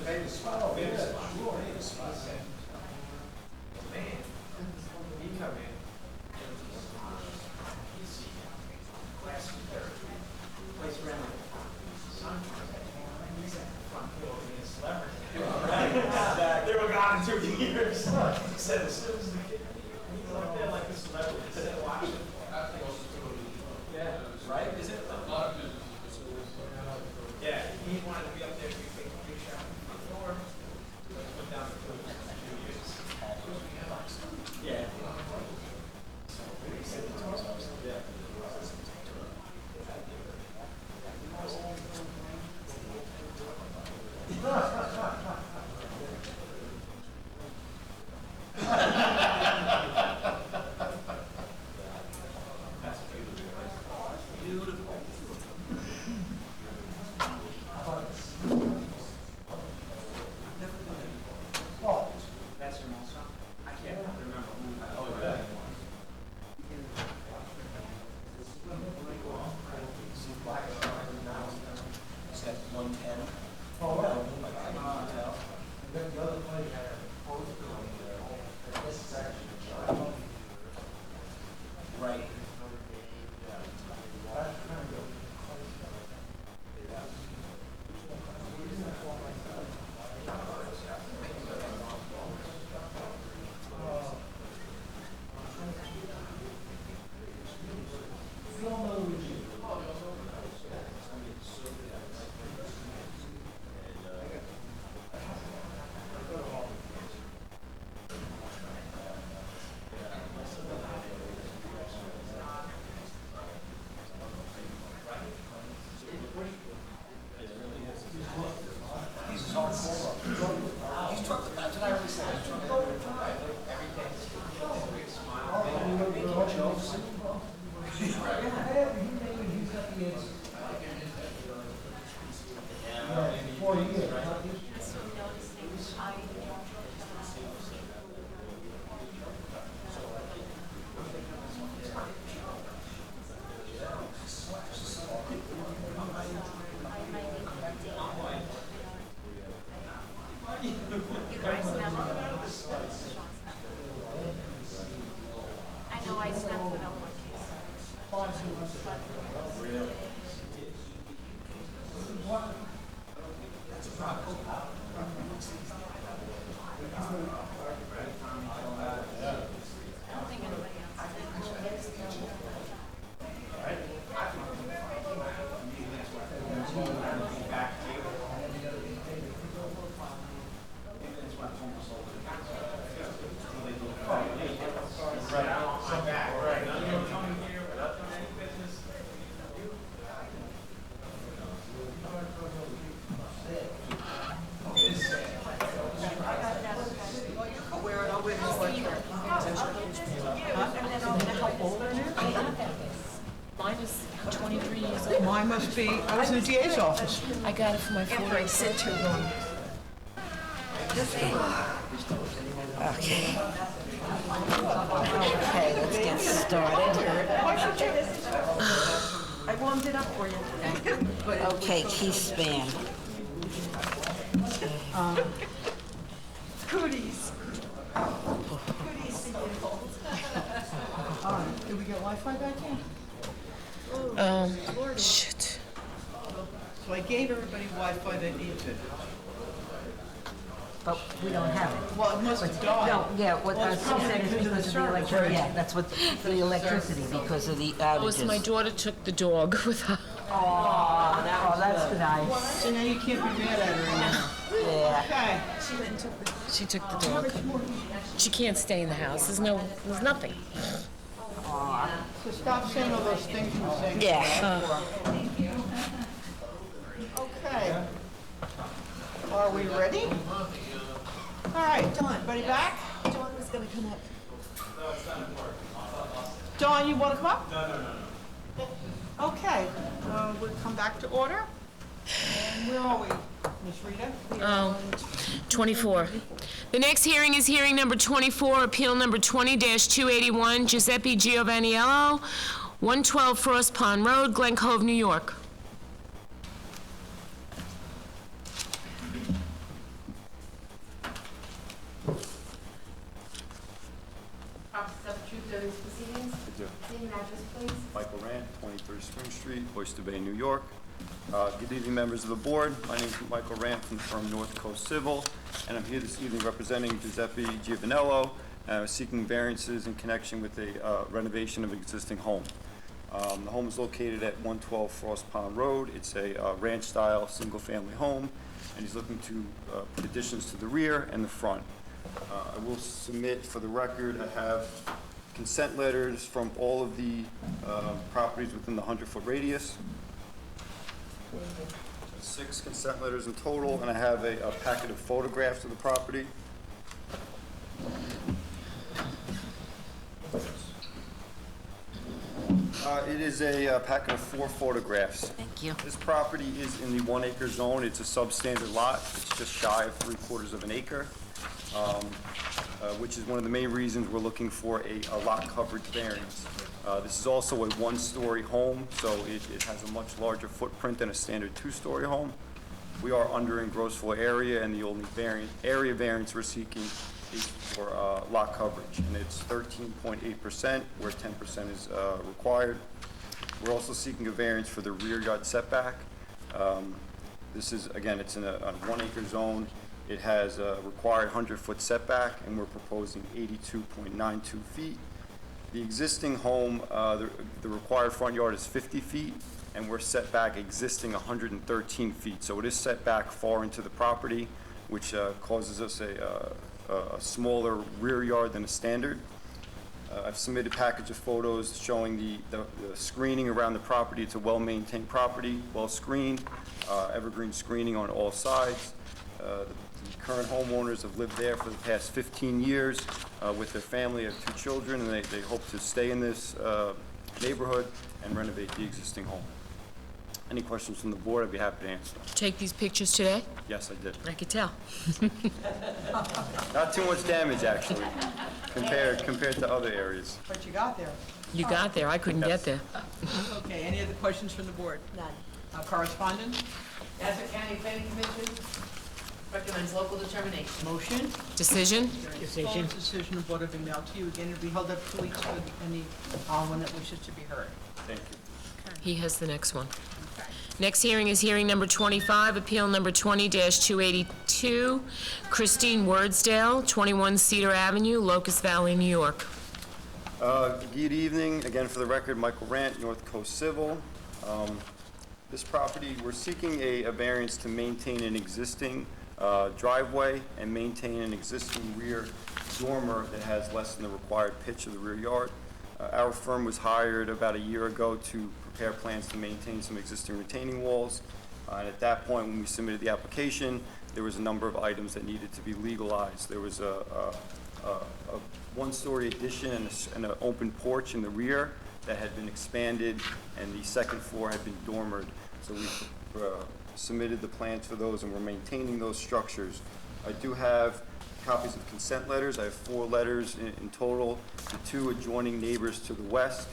They were gone in 2 years. He said as soon as the kid, he was up there like a celebrity, he said, watch it. Yeah, right, is it? Yeah, he wanted to be up there, to take a big shot in the front door. Went down the foot for 2 years. Yeah. That's your mom's son? I can't remember who. Oh, yeah. Is that 110? Oh, right. Right. I know I snapped it up. Mine is 23 years old. Mine must be, I was in the DA's office. I got it for my 40th. After I sit too long. Okay. Okay, let's get started. I warmed it up for you. Okay, key span. Cooties. Cooties to you. Did we get Wi-Fi back in? Shit. So I gave everybody Wi-Fi that needs it. But we don't have it. Well, it must have died. No, yeah, what Well, she it's probably said is because of the because of the service, electricity. right? Yeah, that's what, for the electricity, because of the Oh, so my outages. daughter took the dog with her. Oh, that's nice. So now you can't be mad at her anymore. Yeah. Okay. She took the dog. She can't stay in the house. There's nothing. So stop saying all those things you were saying. Yeah. Okay. Are we ready? All right, everybody back? Dawn was gonna come up. Dawn, you want to come up? No. Okay, we'll come back to order. And where are we, Miss Rita? 24. The next hearing is hearing number 24, appeal number 20-281, Giuseppe Giovanniello, 112 Frost Pond Road, Glen Cove, New York. today's proceedings? I do. Name and address, please. Michael Rand, 23 Spring Street, Oyster Bay, New York. Good evening, members of the board. My name is Michael Rand from the firm North Coast Civil, and I'm here this evening representing Giuseppe Giovanello, seeking variances in connection with the renovation of an existing home. The home is located at 112 Frost Pond Road. It's a ranch-style, single-family home, and he's looking to put additions to the rear and the front. I will submit for the record, I have consent letters from all of the properties within the 100-foot radius. 6 consent letters in total, and I have a packet of photographs of the property. It is a packet of 4 photographs. Thank you. This property is in the 1 acre zone. It's a substandard lot. It's just shy of 3/4 of an acre, which is one of the main reasons we're looking for a lot coverage variance. This is also a 1-story home, so it has a much larger footprint than a standard 2-story home. We are under in gross floor area, and the only area variance we're seeking is for lot coverage, and it's 13.8%, where 10% is required. We're also seeking a variance for the rear yard setback. This is, again, it's in a 1 acre zone. It has a required 100-foot setback, and we're proposing 82.92 feet. The existing home, the required front yard is 50 feet, and we're set back existing 113 feet. So it is set back far into the property, which causes us a smaller rear yard than a standard. I've submitted a package of photos showing the screening around the property. It's a well-maintained property, well-screened, evergreen screening on all sides. The current homeowners have lived there for the past 15 years with their family of 2 children, and they hope to stay in this neighborhood and renovate the existing home. Any questions from the board, I'd be happy to answer. Take these pictures today? Yes, I did. I could tell. Not too much damage, actually, compared to other areas. But you got there. You got there, I couldn't get there. Okay, any other questions from the board? None. Correspondence? Nassau County Planning Commission recommends local determination. Motion? Decision? Decision. Decision of Board will be mailed to you. Again, it'll be held up 2 weeks for anyone that wishes to be heard. Thank you. He has the next one. Next hearing is hearing number 25, appeal number 20-282, Christine Wordsdale, 21 Cedar Avenue, Locust Valley, New York. Good evening. Again, for the record, Michael Rand, North Coast Civil. This property, we're seeking a variance to maintain an existing driveway and maintain an existing rear dormer that has less than the required pitch of the rear yard. Our firm was hired about a year ago to prepare plans to maintain some existing retaining walls. And at that point, when we submitted the application, there was a number of items that needed to be legalized. There was a 1-story addition and an open porch in the rear that had been expanded, and the second floor had been dormered. So we submitted the plans for those, and we're maintaining those structures. I do have copies of consent letters. I have 4 letters in total. The 2 adjoining neighbors to the west,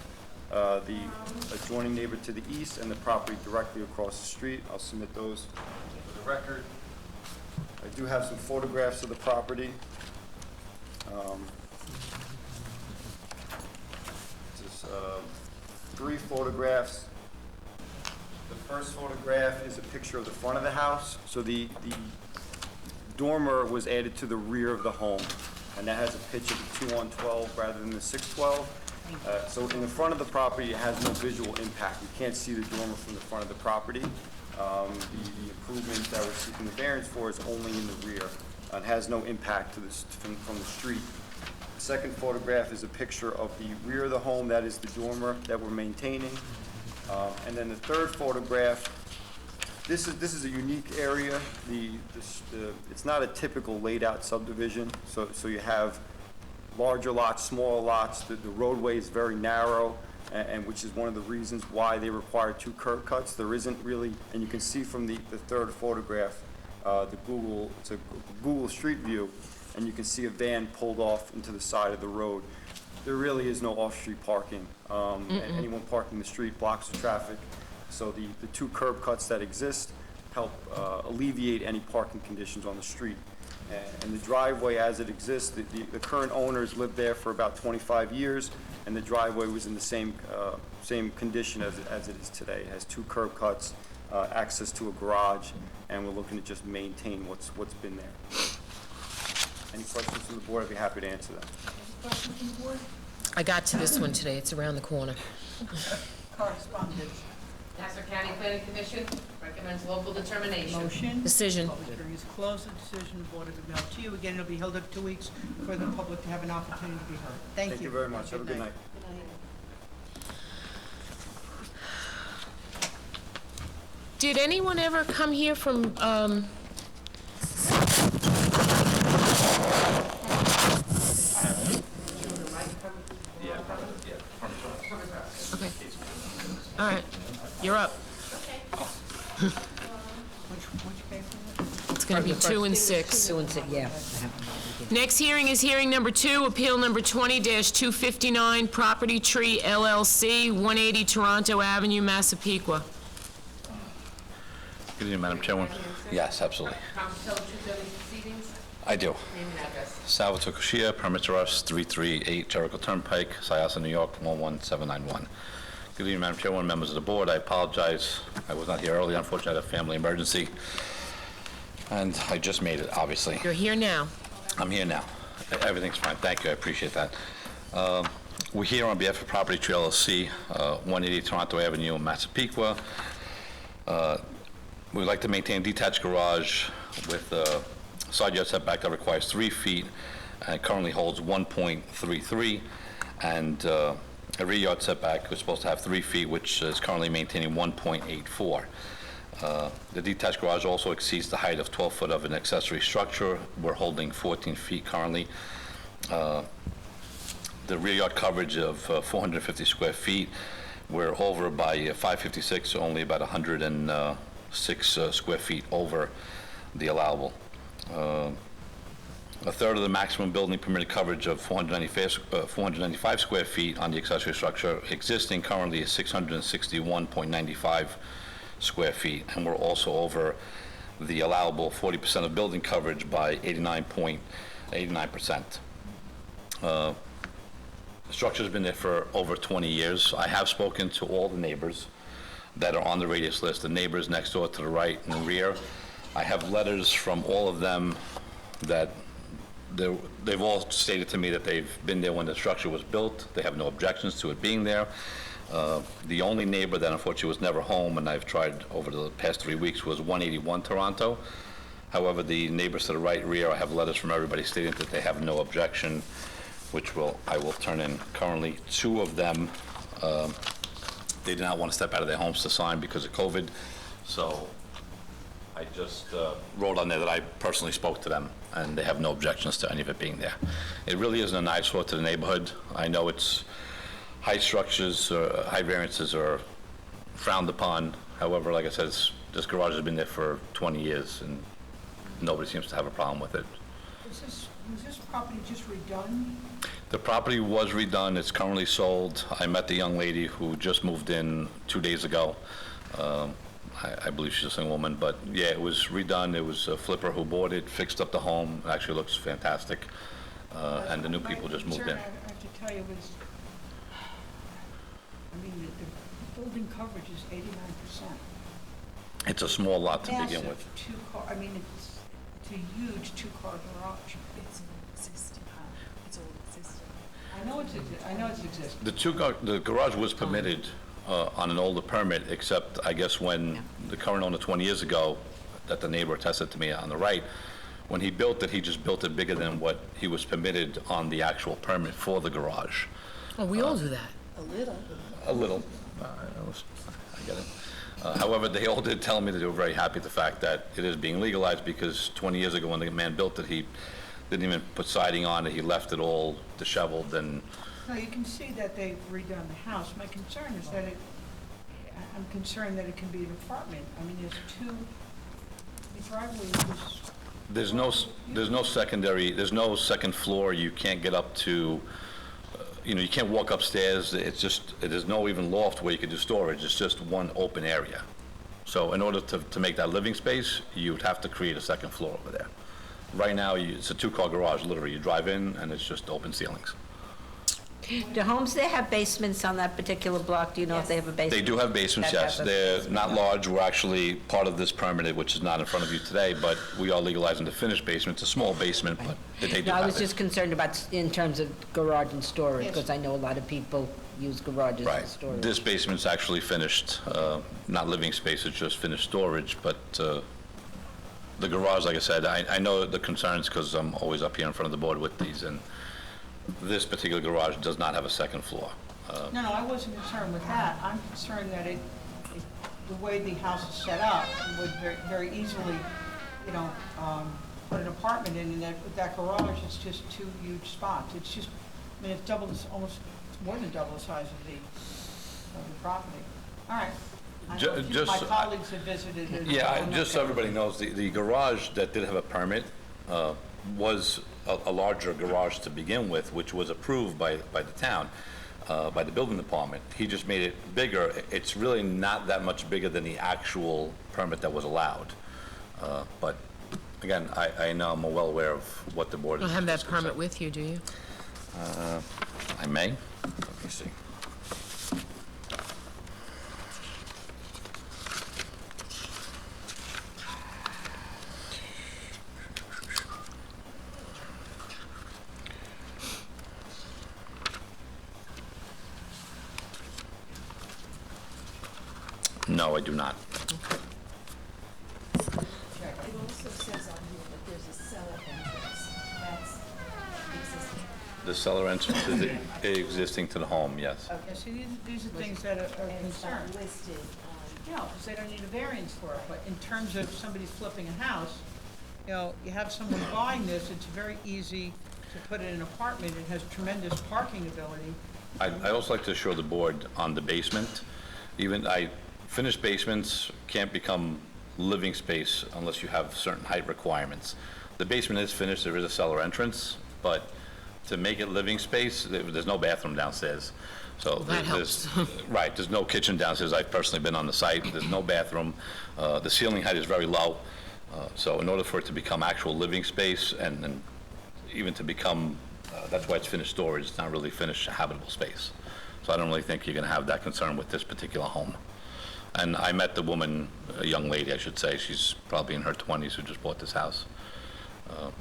the adjoining neighbor to the east, and the property directly across the street. I'll submit those for the record. I do have some photographs of the property. Just 3 photographs. The first photograph is a picture of the front of the house. So the dormer was added to the rear of the home, and that has a pitch of a 2-on-12 rather than the 6-12. So in the front of the property, it has no visual impact. You can't see the dormer from the front of the property. The improvement that we're seeking the variance for is only in the rear. It has no impact to this from the street. The second photograph is a picture of the rear of the home. That is the dormer that we're maintaining. And then the third photograph, this is a unique area. It's not a typical laid-out subdivision, so you have larger lots, smaller lots. The roadway is very narrow, and which is one of the reasons why they require 2 curb cuts. There isn't really, and you can see from the third photograph, it's a Google Street View, and you can see a van pulled off into the side of the road. There really is no off-street parking. And anyone parking the street blocks the traffic. So the 2 curb cuts that exist help alleviate any parking conditions on the street. And the driveway as it exists, the current owners lived there for about 25 years, and the driveway was in the same condition as it is today. It has 2 curb cuts, access to a garage, and we're looking to just maintain what's been there. Any questions from the board? I'd be happy to answer them. Questions from the board? I got to this one today. It's around the corner. Correspondence. Nassau County Planning Commission recommends local determination. Motion. Decision. Public hearing is closed. The decision of the board will be mailed to you. Again, it'll be held up 2 weeks for the public to have an opportunity to be heard. Thank you. Thank you very much. Have a good night. Did anyone ever come here from, Okay. All right, you're up. It's going to be 2 and 6. 2 and 6, yeah. Next hearing is hearing number 2, appeal number 20-259, Property Tree LLC, 180 Toronto Avenue, Massapequa. Good evening, Madam Chairman. Yes, absolutely. Promise to tell the truth during these proceedings. I do. Name and address. Salvatore Kushia, permit to us, 338 Jericho Turnpike, Syosset, New York, 11791. Good evening, Madam Chairman, members of the board. I apologize. I was not here earlier. Unfortunately, I had a family emergency, and I just made it, obviously. You're here now. I'm here now. Everything's fine. Thank you. I appreciate that. We're here on behalf of Property Tree LLC, 180 Toronto Avenue, Massapequa. We'd like to maintain a detached garage with a side yard setback that requires 3 feet and currently holds 1.33, and a rear yard setback is supposed to have 3 feet, which is currently maintaining 1.84. The detached garage also exceeds the height of 12 foot of an accessory structure. We're holding 14 feet currently. The rear yard coverage of 450 square feet. We're over by 556, so only about 106 square feet over the allowable. A third of the maximum building permitted coverage of 495 square feet on the accessory structure existing currently is 661.95 square feet, and we're also over the allowable 40% of building coverage by 89.89%. The structure's been there for over 20 years. I have spoken to all the neighbors that are on the radius list, the neighbors next door to the right and rear. I have letters from all of them that they've all stated to me that they've been there when the structure was built. They have no objections to it being there. The only neighbor that unfortunately was never home, and I've tried over the past 3 weeks, was 181 Toronto. However, the neighbors to the right rear, I have letters from everybody stating that they have no objection, which I will turn in currently. 2 of them, they did not want to step out of their homes to sign because of COVID. So I just wrote on there that I personally spoke to them, and they have no objections to any of it being there. It really isn't an eyesore to the neighborhood. I know it's height structures, height variances are frowned upon. However, like I said, this garage has been there for 20 years, and nobody seems to have a problem with it. Was this property just redone? The property was redone. It's currently sold. I met the young lady who just moved in 2 days ago. I believe she's a single woman, but yeah, it was redone. It was a flipper who bought it, fixed up the home. It actually looks fantastic. And the new people just moved in. I have to tell you, the building coverage is 89%. It's a small lot to begin with. Massive two-car, it's a huge 2-car garage. It's existing. It's all existing. I know it's existing. The garage was permitted on an older permit, except I guess when the current owner 20 years ago, that the neighbor attested to me on the right, when he built it, he just built it bigger than what he was permitted on the actual permit for the garage. Oh, we all do that. A little. A little. I get it. However, they all did tell me that they were very happy with the fact that it is being legalized, because 20 years ago when the man built it, he didn't even put siding on it. He left it all disheveled, and No, you can see that they've redone the house. My concern is that I'm concerned that it can be an apartment. The driveway is... there's no second floor. You can't get up to, you can't walk upstairs. There's no even loft where you could do storage. It's just one open area. So in order to make that living space, you'd have to create a second floor over there. Right now, it's a two-car garage, literally. You drive in, and it's just open ceilings. Do homes there have basements on that particular block? Do you know if they have a basement? They do have basements, That yes. have a They're basement. not large. We're actually part of this permitted, which is not in front of you today, but we are legalizing the finished basement. It's a small basement, but they do No, I have was it. just concerned about in terms of garage and storage, because I know a lot of people use garages for Right. storage. This basement's actually finished, not living space, it's just finished storage, but the garage, like I said, I know the concerns because I'm always up here in front of the board with these, and this particular garage does not have a second floor. No, I wasn't concerned with that. I'm concerned that the way the house is set up would very easily, put an apartment in, and with that garage, it's just two huge spots. It's just, it's double, almost more than double the size of the property. All right. I know a few of my colleagues have visited it. Yeah, just so everybody knows, the garage that did have a permit was a larger garage to begin with, which was approved by the town, by the building department. He just made it bigger. It's really not that much bigger than the actual permit that was allowed. But again, I know I'm well aware of what the board You is. don't have that permit with you, do you? I may. Let me see. No, I do not. It also says on here that there's a cellar entrance. That's existing. The cellar entrance is existing to the home, yes. Okay, so these are things that are And it's not concerned. listed. No, because they don't need a variance for it, but in terms of somebody flipping a house, you have someone buying this, it's very easy to put it in an apartment. It has tremendous parking ability. I also like to assure the board on the basement, finished basements can't become living space unless you have certain height requirements. The basement is finished, there is a cellar entrance, but to make it living space, there's no bathroom downstairs. So that there's, helps. right, there's no kitchen downstairs. I've personally been on the site. There's no bathroom. The ceiling height is very low. So in order for it to become actual living space and even to become, that's why it's finished storage, it's not really finished habitable space. So I don't really think you're going to have that concern with this particular home. And I met the woman, a young lady, I should say. She's probably in her 20s who just bought this house. I'm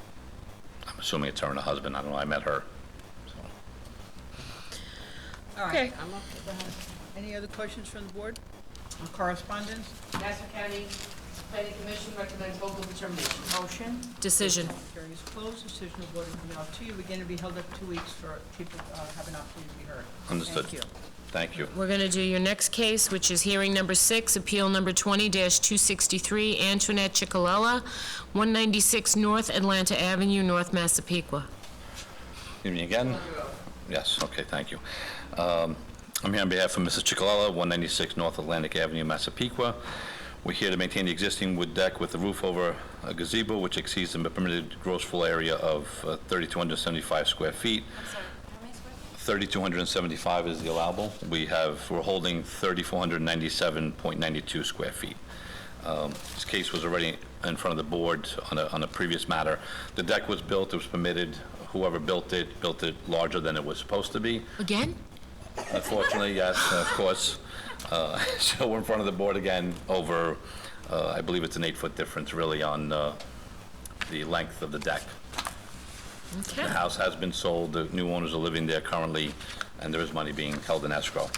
assuming it's her and her husband. I don't know. I met her. All right. Any other questions from the board? Correspondence? Nassau County Planning Commission recommends local determination. Motion? Decision. Hearing is closed. Decision will vote to be held to you. Again, to be held up 2 weeks for people to have an opportunity to be heard. Understood. Thank you. Thank you. We're going to do your next case, which is hearing number 6, appeal number 20-263, Antoinette Cicolella, 196 North Atlanta Avenue, North Massapequa. Evening again. Yes, okay, thank you. I'm here on behalf of Mrs. Cicolella, 196 North Atlantic Avenue, Massapequa. We're here to maintain the existing wood deck with a roof over a gazebo, which exceeds the permitted gross floor area of 3,275 square feet. 3,275 is the allowable. We're holding 3,497.92 square feet. This case was already in front of the board on a previous matter. The deck was built, it was permitted. Whoever built it larger than it was supposed to be. Again? Unfortunately, yes, of course. So we're in front of the board again over, I believe it's an 8-foot difference really on the length of the deck. Okay. The house has been sold, the new owners are living there currently, and there is money being held in escrow. I'm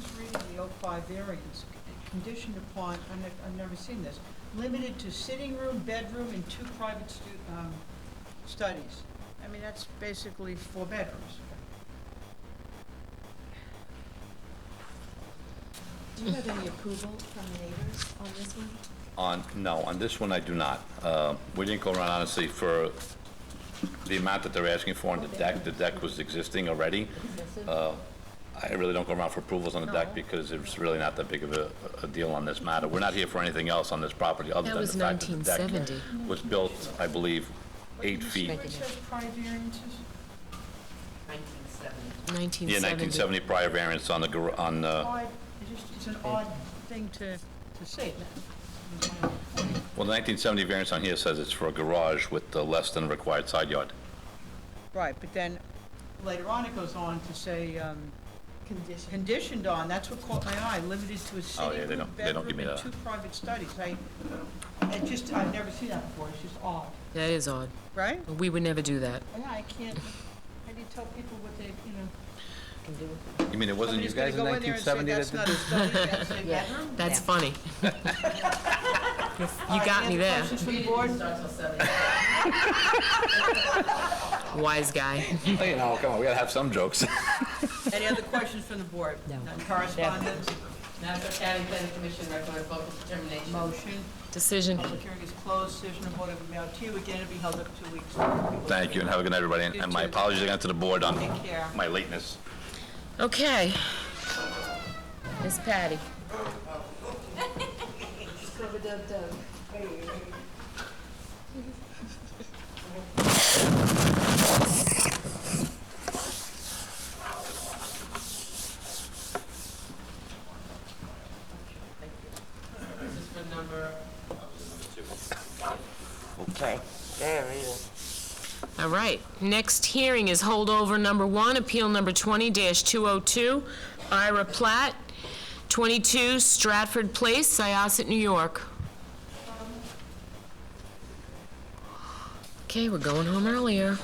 just reading the 05 variance, conditioned upon, I've never seen this, limited to sitting room, bedroom, and 2 private studies. I mean, that's basically 4 bedrooms. Do you have any approval from the neighbors on this one? No, on this one I do not. We didn't go around honestly for the amount that they're asking for on the deck. The deck was existing already. I really don't go around for approvals on the deck because it's really not that big of a deal on this matter. We're not here for anything else on this property other That than the was fact that the deck 1970. was built, I believe, 8 feet. Where it says prior variances? 1970 prior variance on the, It's an odd thing to to see it. Well, the 1970 variance on here says it's for a garage with less than required side yard. Right, but then later on it goes on to say, conditioned on, that's what caught my eye, limited to a Oh, yeah, sitting they room, don't give bedroom, me and that. 2 private studies. I've never seen that before, it's just odd, That is odd. right? We would never do that. Yeah, I can't, how do you tell people what they, can do? You mean it wasn't you Somebody's guys in gonna go in there and say, 1970 that's that not did a study, that's a bedroom? That's Yeah. funny. You got me Any there. other questions from the board? Wise guy. You know, come on, we gotta have some jokes. Any other questions from the board? No. Correspondence? Nassau County Planning Commission recommend vote of determination. Motion. Decision. Public hearing is closed, decision of board will be mailed to you, again, it'll be held up 2 weeks. Thank you, and have a good night, everybody. And my apologies again to the board on Take care. my lateness. Okay. Miss Patty. This is for number. Okay, there it is. All right. Next hearing is holdover number 1, appeal number 20-202, Ira Platt, 22 Stratford Place, Syosset, New York. Okay, we're going home earlier.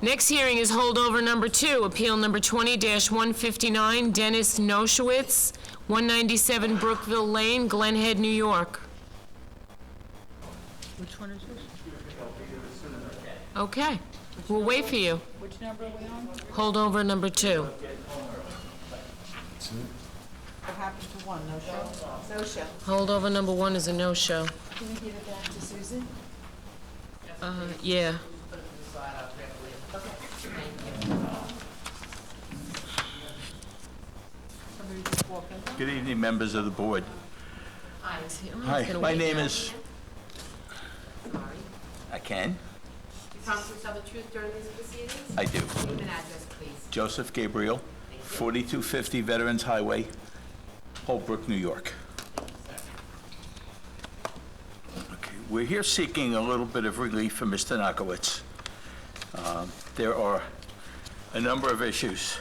Next hearing is holdover number 2, appeal number 20-159, Dennis Noshowitz, 197 Brookville Lane, Glen Head, New York. Which one is this? Okay, we'll wait for you. Which number are we on? Holdover number 2. What happened to 1, no show? No show. Holdover number 1 is a no-show. Can we give it back to Susan? Yeah. Somebody just walk in? Good evening, members of the board. Hi. Hi, my name is... I can? You promise to tell the truth during these proceedings? I do. Name and address, please. Joseph Gabriel, 4250 Veterans Highway, Holbrook, New York. Okay, we're here seeking a little bit of relief from Mr. Nakowitz. There are a number of issues.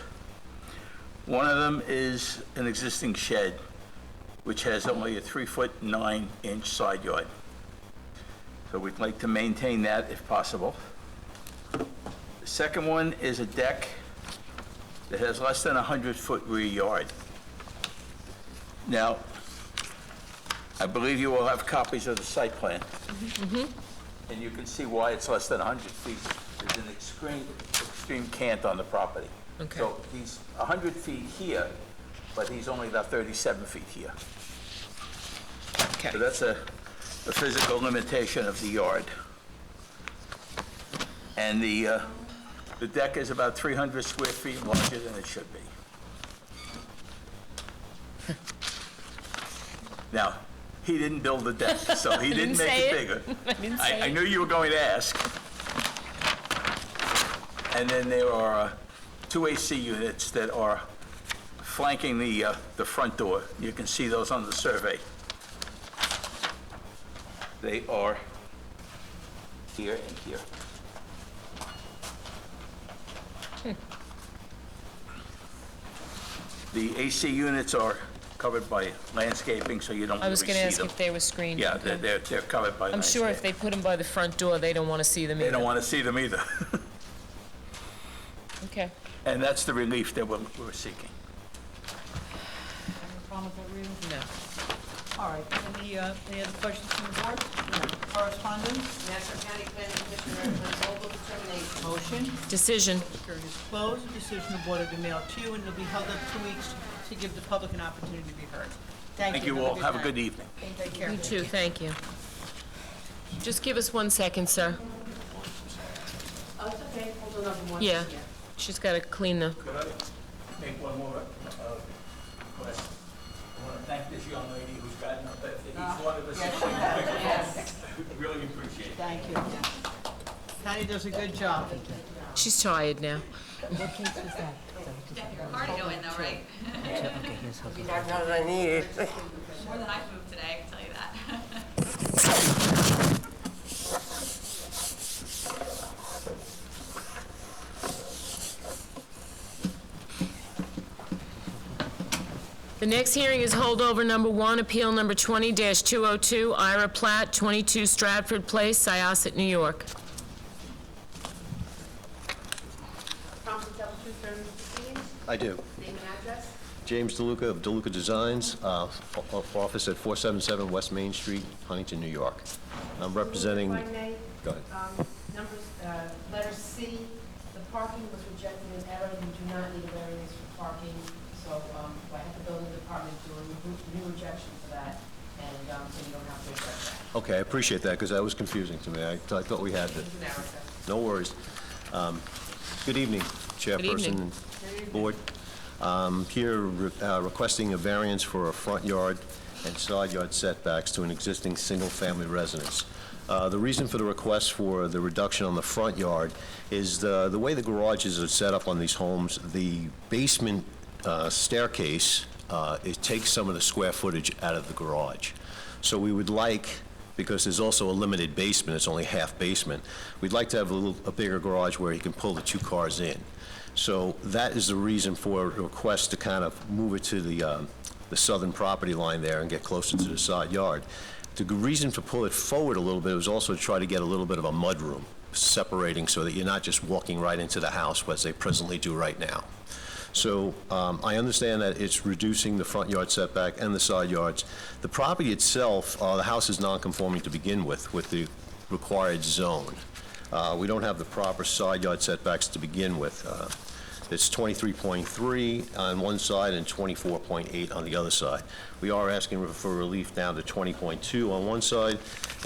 One of them is an existing shed, which has only a 3-foot 9-inch side yard. So we'd like to maintain that if possible. The second one is a deck that has less than a 100-foot rear yard. Now, I believe you all have copies of the site plan, and you can see why it's less than 100 feet. There's an extreme cant on the property. Okay. So he's 100 feet here, but he's only about 37 feet here. Okay. So that's a physical limitation of the yard. And the deck is about 300 square feet larger than it should be. Now, he didn't build the deck, so he didn't make say it it. bigger. I didn't say I it. knew you were going to ask. And then there are 2 AC units that are flanking the front door. You can see those on the survey. They are here and here. The AC units are covered by landscaping, so you don't I was really going to see ask them. if they were screened. Yeah, Okay. they're covered by I'm sure if landscaping. they put them by the front door, they don't want to see them either. They don't want to see them either. Okay. And that's the relief that we're seeking. Any problem with that reading? No. All right, any other questions from the board? Correspondence? Nassau County Planning Commission recommends vote of determination. Motion? Decision. Hearing is closed, the decision of board will be mailed to you, and it'll be held up 2 weeks to give the public an opportunity to be heard. Thank you all. Have a night. good evening. Take care. You too, thank you. Just give us 1 second, sir. Oh, it's okay, hold on number 1. Yeah. She's got to clean the... Could I make one more request? I want to thank this young lady who's gotten up at each one of us. Yes. Really appreciate it. Thank you. Patty does a good job. She's tired now. Get your cardio in though, right? Not what I need. More than I've moved today, I can tell you that. The next hearing is holdover number 1, appeal number 20-202, Ira Platt, 22 Stratford Place, Syosset, New York. Promise to tell the truth during the proceedings? I do. Name and address? James DeLuca of DeLuca Designs, office at 477 West Main Street, Huntington, New York. I'm representing... If I may, Go ahead. letter C, the parking was rejected in error. You do not need a variance for parking. So I had the building department do a new rejection for that, and so you don't have to address that. Okay, I appreciate that, because that was confusing to me. I thought we had that. No worries. Good evening, Chairperson and Board. Here requesting a variance for a front yard and side yard setbacks to an existing single-family residence. The reason for the request for the reduction on the front yard is the way the garages are set up on these homes, the basement staircase, it takes some of the square footage out of the garage. So we would like, because there's also a limited basement, it's only half basement, we'd like to have a bigger garage where he can pull the 2 cars in. So that is the reason for a request to kind of move it to the southern property line there and get closer to the side yard. The reason for pull it forward a little bit was also to try to get a little bit of a mudroom separating so that you're not just walking right into the house, as they presently do right now. So I understand that it's reducing the front yard setback and the side yards. The property itself, the house is non-conforming to begin with the required zone. We don't have the proper side yard setbacks to begin with. It's 23.3 on one side and 24.8 on the other side. We are asking for relief down to 20.2 on one side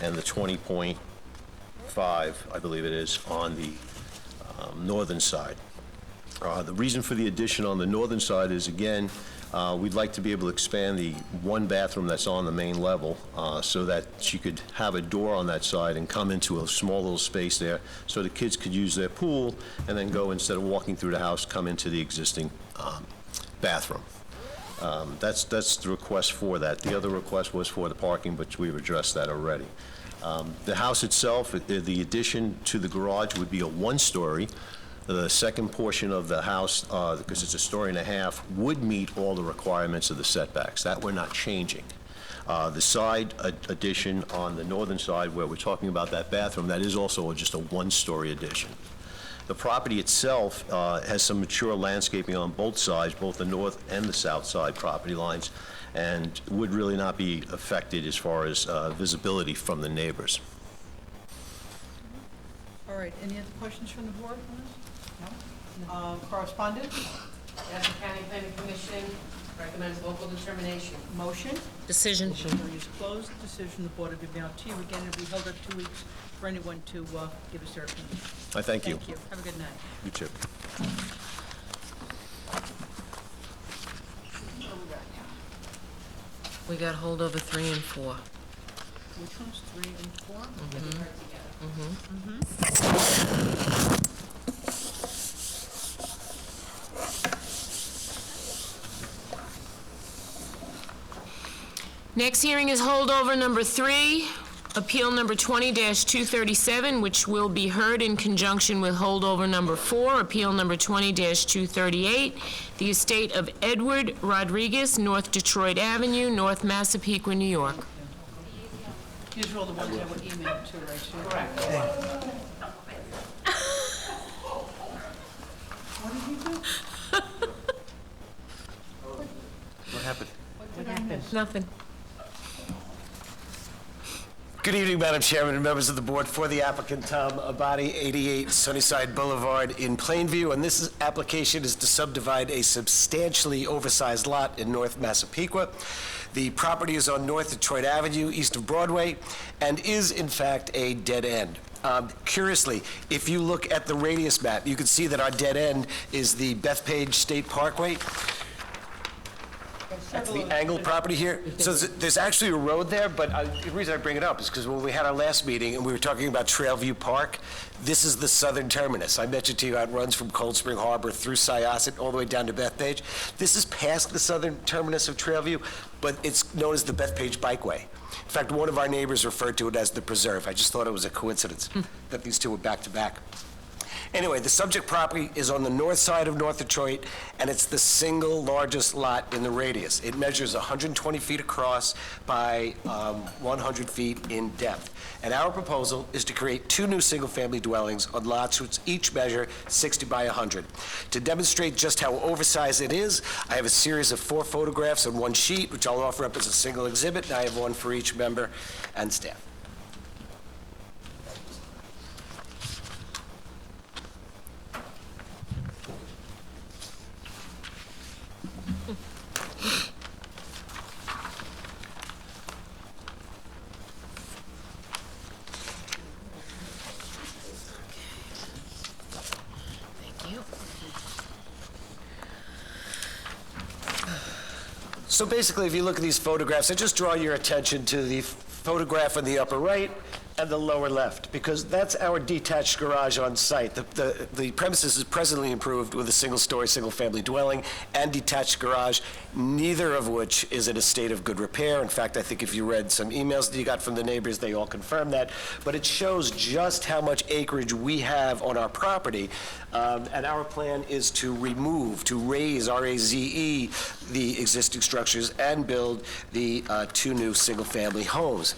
and the 20.5, I believe it is, on the northern side. The reason for the addition on the northern side is, again, we'd like to be able to expand the 1 bathroom that's on the main level so that she could have a door on that side and come into a small little space there so the kids could use their pool and then go, instead of walking through the house, come into the existing bathroom. That's the request for that. The other request was for the parking, but we've addressed that already. The house itself, the addition to the garage would be a 1-story. The second portion of the house, because it's a 1.5 stories, would meet all the requirements of the setbacks. That we're not changing. The side addition on the northern side, where we're talking about that bathroom, that is also just a 1-story addition. The property itself has some mature landscaping on both sides, both the north and the south side property lines, and would really not be affected as far as visibility from the neighbors. All right, any other questions from the board on this? No? Correspondence? Madison County Planning Commission recommends local determination. Motion? Decision. Hearing is closed. The decision of the board will be mailed to you. Again, it'll be held up 2 weeks for anyone to give us their opinion. I thank you. Thank you. Have a good night. You too. We got holdover 3 and 4. Which ones, 3 and 4? Next hearing is holdover number 3, appeal number 20-237, which will be heard in conjunction with holdover number 4, appeal number 20-238, the estate of Edward Rodriguez, North Detroit Avenue, North Massapequa, New York. These are all the ones that were emailed to, right? Sue? Correct. What did you do? What happened? What happened? Nothing. Good evening, Madam Chairman and members of the board. For the applicant, Tom Abadi, 88 Sunnyside Boulevard in Plainview, and this application is to subdivide a substantially oversized lot in North Massapequa. The property is on North Detroit Avenue, east of Broadway, and is, in fact, a dead end. Curiously, if you look at the radius map, you can see that our dead end is the Bethpage State Parkway. That's the angled property here. So there's actually a road there, but the reason I bring it up is because when we had our last meeting and we were talking about Trailview Park, this is the southern terminus. I mentioned to you how it runs from Cold Spring Harbor through Syosset all the way down to Bethpage. This is past the southern terminus of Trailview, but it's known as the Bethpage Bikeway. In fact, one of our neighbors referred to it as the Preserve. I just thought it was a coincidence that these two were back to back. Anyway, the subject property is on the north side of North Detroit, and it's the single largest lot in the radius. It measures 120 feet across by 100 feet in depth. And our proposal is to create 2 new single-family dwellings on lots which each measure 60 by 100. To demonstrate just how oversized it is, I have a series of 4 photographs on one sheet, which I'll offer up as a single exhibit, and I have one for each member and staff. So basically, if you look at these photographs, I just draw your attention to the photograph on the upper right and the lower left, because that's our detached garage on site. The premises is presently improved with a single-story, single-family dwelling and detached garage, neither of which is in a state of good repair. In fact, I think if you read some emails that you got from the neighbors, they all confirm that. But it shows just how much acreage we have on our property, and our plan is to raise, R-A-Z-E, the existing structures and build the 2 new single-family homes.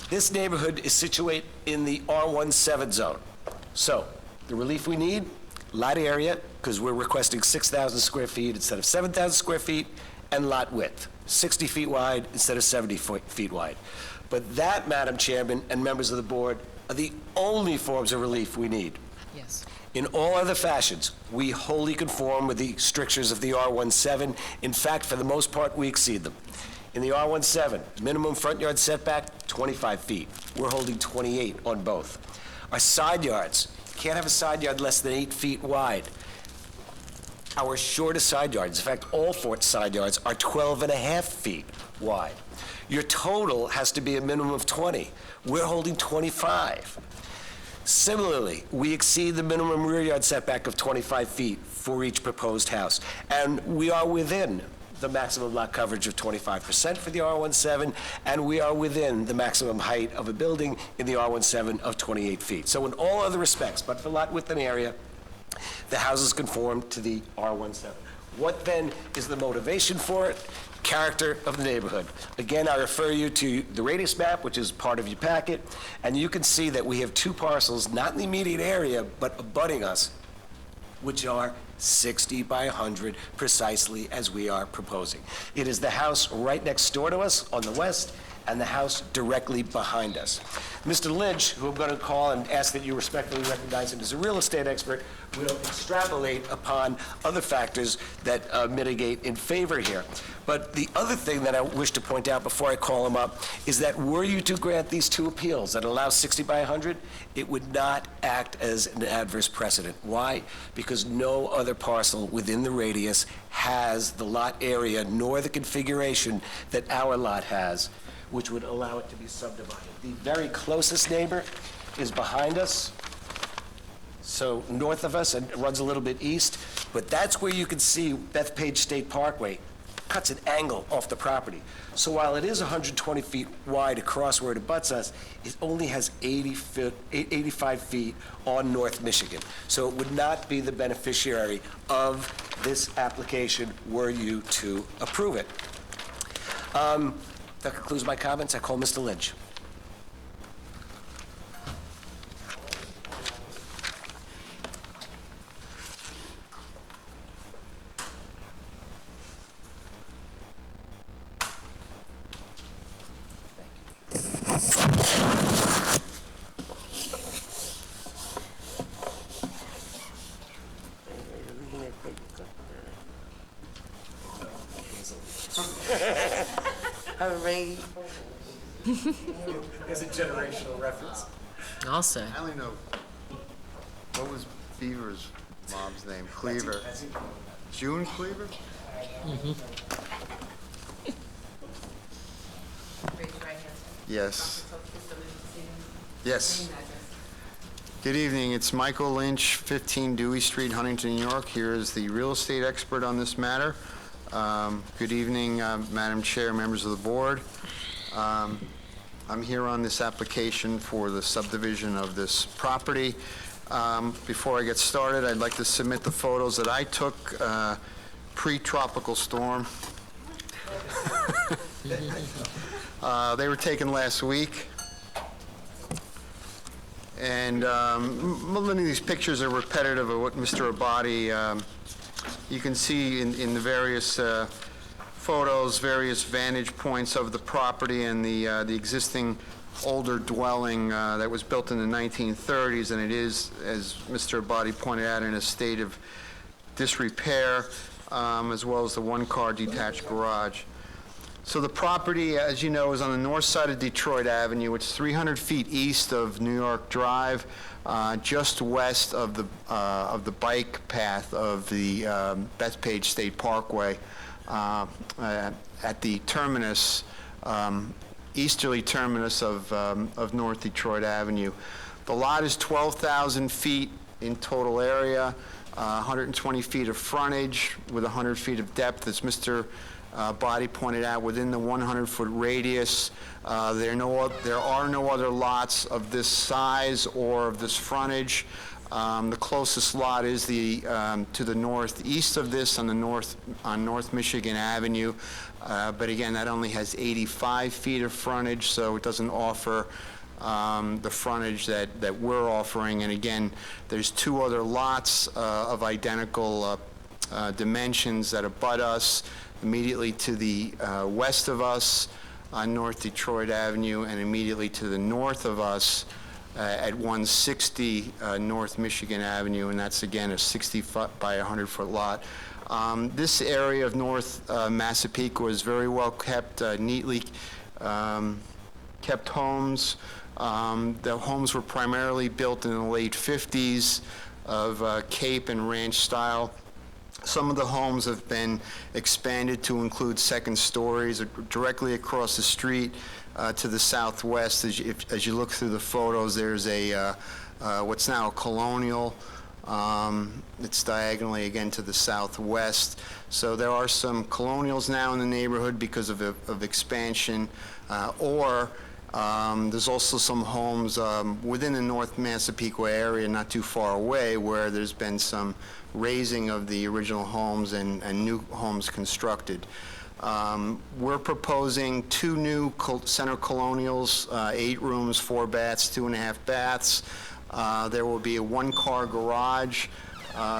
This neighborhood is situated in the R17 zone. So, the relief we need, lot area, because we're requesting 6,000 square feet instead of 7,000 square feet, and lot width, 60 feet wide instead of 70 feet wide. But that, Madam Chairman and members of the board, are the only forms of relief we need. Yes. In all other fashions, we wholly conform with the strictures of the R17. In fact, for the most part, we exceed them. In the R17, minimum front yard setback, 25 feet. We're holding 28 on both. Our side yards, can't have a side yard less than 8 feet wide. Our shortest side yards, in fact, all 4 side yards are 12.5 feet wide. Your total has to be a minimum of 20. We're holding 25. Similarly, we exceed the minimum rear yard setback of 25 feet for each proposed house. And we are within the maximum lot coverage of 25% for the R17, and we are within the maximum height of a building in the R17 of 28 feet. So in all other respects, but for lot width and area, the houses conform to the R17. What then is the motivation for it? Character of the neighborhood. Again, I refer you to the radius map, which is part of your packet, and you can see that we have 2 parcels, not in the immediate area, but abutting us, which are 60 by 100, precisely as we are proposing. It is the house right next door to us on the west, and the house directly behind us. Mr. Lynch, who I'm going to call and ask that you respectfully recognize him as a real estate expert, will extrapolate upon other factors that mitigate in favor here. But the other thing that I wish to point out before I call him up is that were you to grant these 2 appeals that allow 60 by 100, it would not act as an adverse precedent. Why? Because no other parcel within the radius has the lot area nor the configuration that our lot has, which would allow it to be subdivided. The very closest neighbor is behind us, so north of us, and runs a little bit east, but that's where you can see Bethpage State Parkway cuts an angle off the property. So while it is 120 feet wide across where it abuts us, it only has 85 feet on North Michigan. So it would not be the beneficiary of this application were you to approve it. That concludes my comments. I call Mr. Lynch. There's a generational reference. I'll say. I only know, what was Beaver's mom's name? Cleaver. June Cleaver? Mm-hmm. Yes. Yes. Good evening, it's Michael Lynch, 15 Dewey Street, Huntington, New York. Here is the real estate expert on this matter. Good evening, Madam Chair, members of the board. I'm here on this application for the subdivision of this property. Before I get started, I'd like to submit the photos that I took pre-tropical storm. They were taken last week. And many of these pictures are repetitive of what Mr. Abadi, you can see in the various photos, various vantage points of the property and the existing older dwelling that was built in the 1930s, and it is, as Mr. Abadi pointed out, in a state of disrepair, as well as the one-car detached garage. So the property, as you know, is on the north side of Detroit Avenue. It's 300 feet east of New York Drive, just west of the bike path of the Bethpage State Parkway, at the terminus, easterly terminus of North Detroit Avenue. The lot is 12,000 feet in total area, 120 feet of frontage with 100 feet of depth, as Mr. Abadi pointed out, within the 100-foot radius. There are no other lots of this size or of this frontage. The closest lot is to the northeast of this on North Michigan Avenue. But again, that only has 85 feet of frontage, so it doesn't offer the frontage that we're offering. And again, there's two other lots of identical dimensions that abut us, immediately to the west of us on North Detroit Avenue, and immediately to the north of us at 160 North Michigan Avenue, and that's again a 60 foot by 100-foot lot. This area of North Massapequa is very well kept, neatly kept homes. The homes were primarily built in the late 50s of Cape and ranch style. Some of the homes have been expanded to include second stories. Directly across the street to the southwest, as you look through the photos, there's what's now a Colonial. It's diagonally again to the southwest. So there are some Colonials now in the neighborhood because of expansion, or there's also some homes within the North Massapequa area, not too far away, where there's been some raising of the original homes and new homes constructed. We're proposing two new center Colonials, 8 rooms, 4 baths, 2.5 baths. There will be a one-car garage.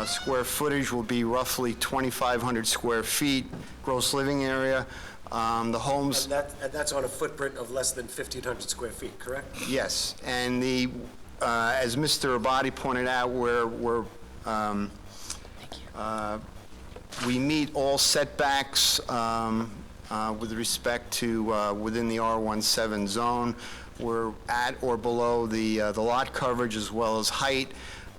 Square footage will be roughly 2,500 square feet, gross living area. The homes... And that's on a footprint of less than 1,500 square feet, correct? Yes, and as Mr. Abadi pointed out, we meet all setbacks with respect to within the R17 zone. We're at or below the lot coverage as well as height.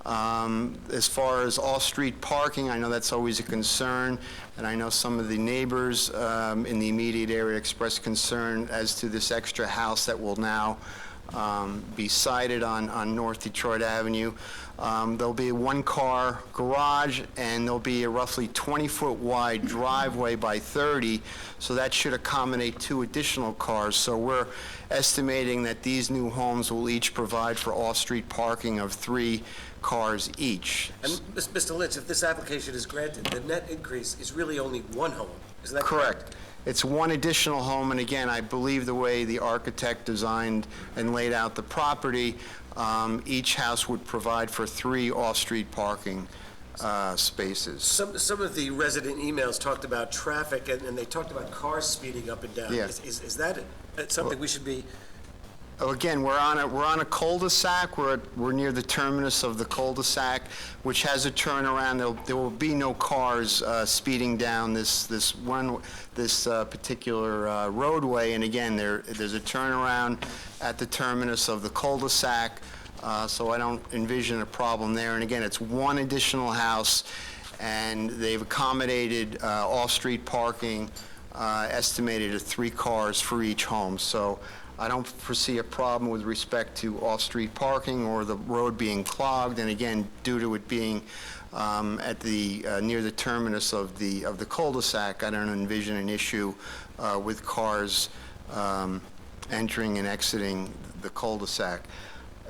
As far as off-street parking, I know that's always a concern, and I know some of the neighbors in the immediate area expressed concern as to this extra house that will now be sited on North Detroit Avenue. There'll be a one-car garage, and there'll be a roughly 20-foot wide driveway by 30, so that should accommodate 2 additional cars. So we're estimating that these new homes will each provide for off-street parking of 3 cars each. And Mr. Lynch, if this application is granted, the net increase is really only 1 home, is that correct? Correct. It's 1 additional home, and again, I believe the way the architect designed and laid out the property, each house would provide for 3 off-street parking spaces. Some of the resident emails talked about traffic, and they talked about cars speeding up and down. Yeah. Is that something we should be... Again, we're on a cul-de-sac. We're near the terminus of the cul-de-sac, which has a turnaround. There will be no cars speeding down this particular roadway. And again, there's a turnaround at the terminus of the cul-de-sac, so I don't envision a problem there. And again, it's 1 additional house, and they've accommodated off-street parking, estimated at 3 cars for each home. So I don't foresee a problem with respect to off-street parking or the road being clogged, and again, due to it being at the, near the terminus of the cul-de-sac, I don't envision an issue with cars entering and exiting the cul-de-sac.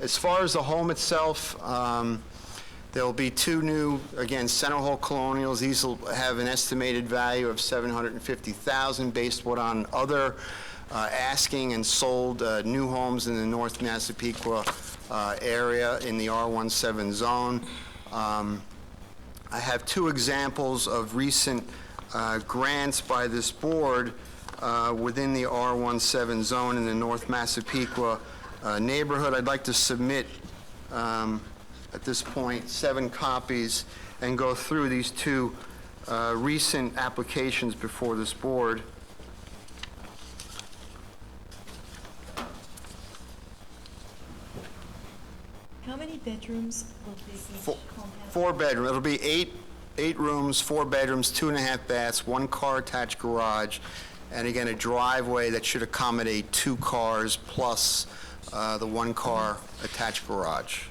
As far as the home itself, there'll be two new, again, Center Hall Colonials. These will have an estimated value of $750,000 based on other asking and sold new homes in the North Massapequa area in the R17 zone. I have two examples of recent grants by this board within the R17 zone in the North Massapequa neighborhood. I'd like to submit at this point 7 copies and go through these two recent applications before this board. How many bedrooms will each home have? 4 bedroom. It'll be 8 rooms, 4 bedrooms, 2.5 baths, 1 car attached garage, and again, a driveway that should accommodate 2 cars plus the 1 car attached garage.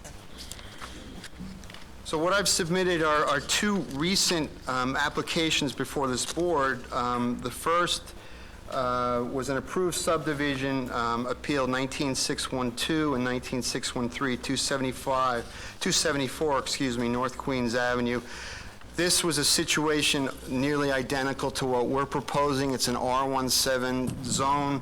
So what I've submitted are 2 recent applications before this board. The first was an approved subdivision, appeal 19612 and 19613, 274, North Queens Avenue. This was a situation nearly identical to what we're proposing. It's an R17 zone.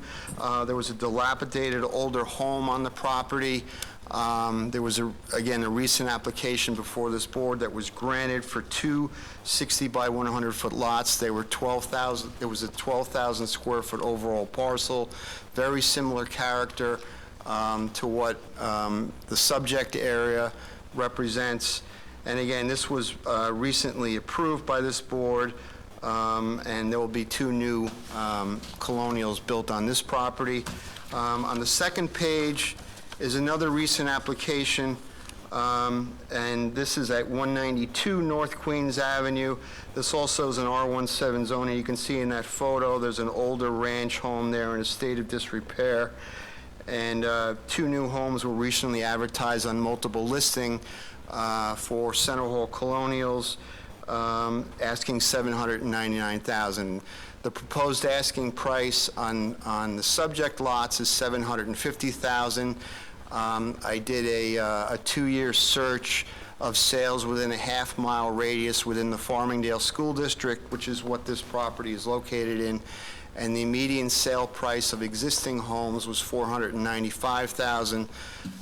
There was a dilapidated older home on the property. There was, again, a recent application before this board that was granted for 2 60 by 100-foot lots. They were 12,000. It was a 12,000 square foot overall parcel, very similar character to what the subject area represents. And again, this was recently approved by this board, and there will be 2 new colonials built on this property. On the second page is another recent application, and this is at 192 North Queens Avenue. This also is an R17 zoning. You can see in that photo there's an older ranch home there in a state of disrepair. And 2 new homes were recently advertised on multiple listing for Center Hall Colonials, asking $799,000. The proposed asking price on the subject lots is $750,000. I did a 2-year search of sales within a half-mile radius within the Farmingdale School District, which is what this property is located in, and the median sale price of existing homes was $495,000.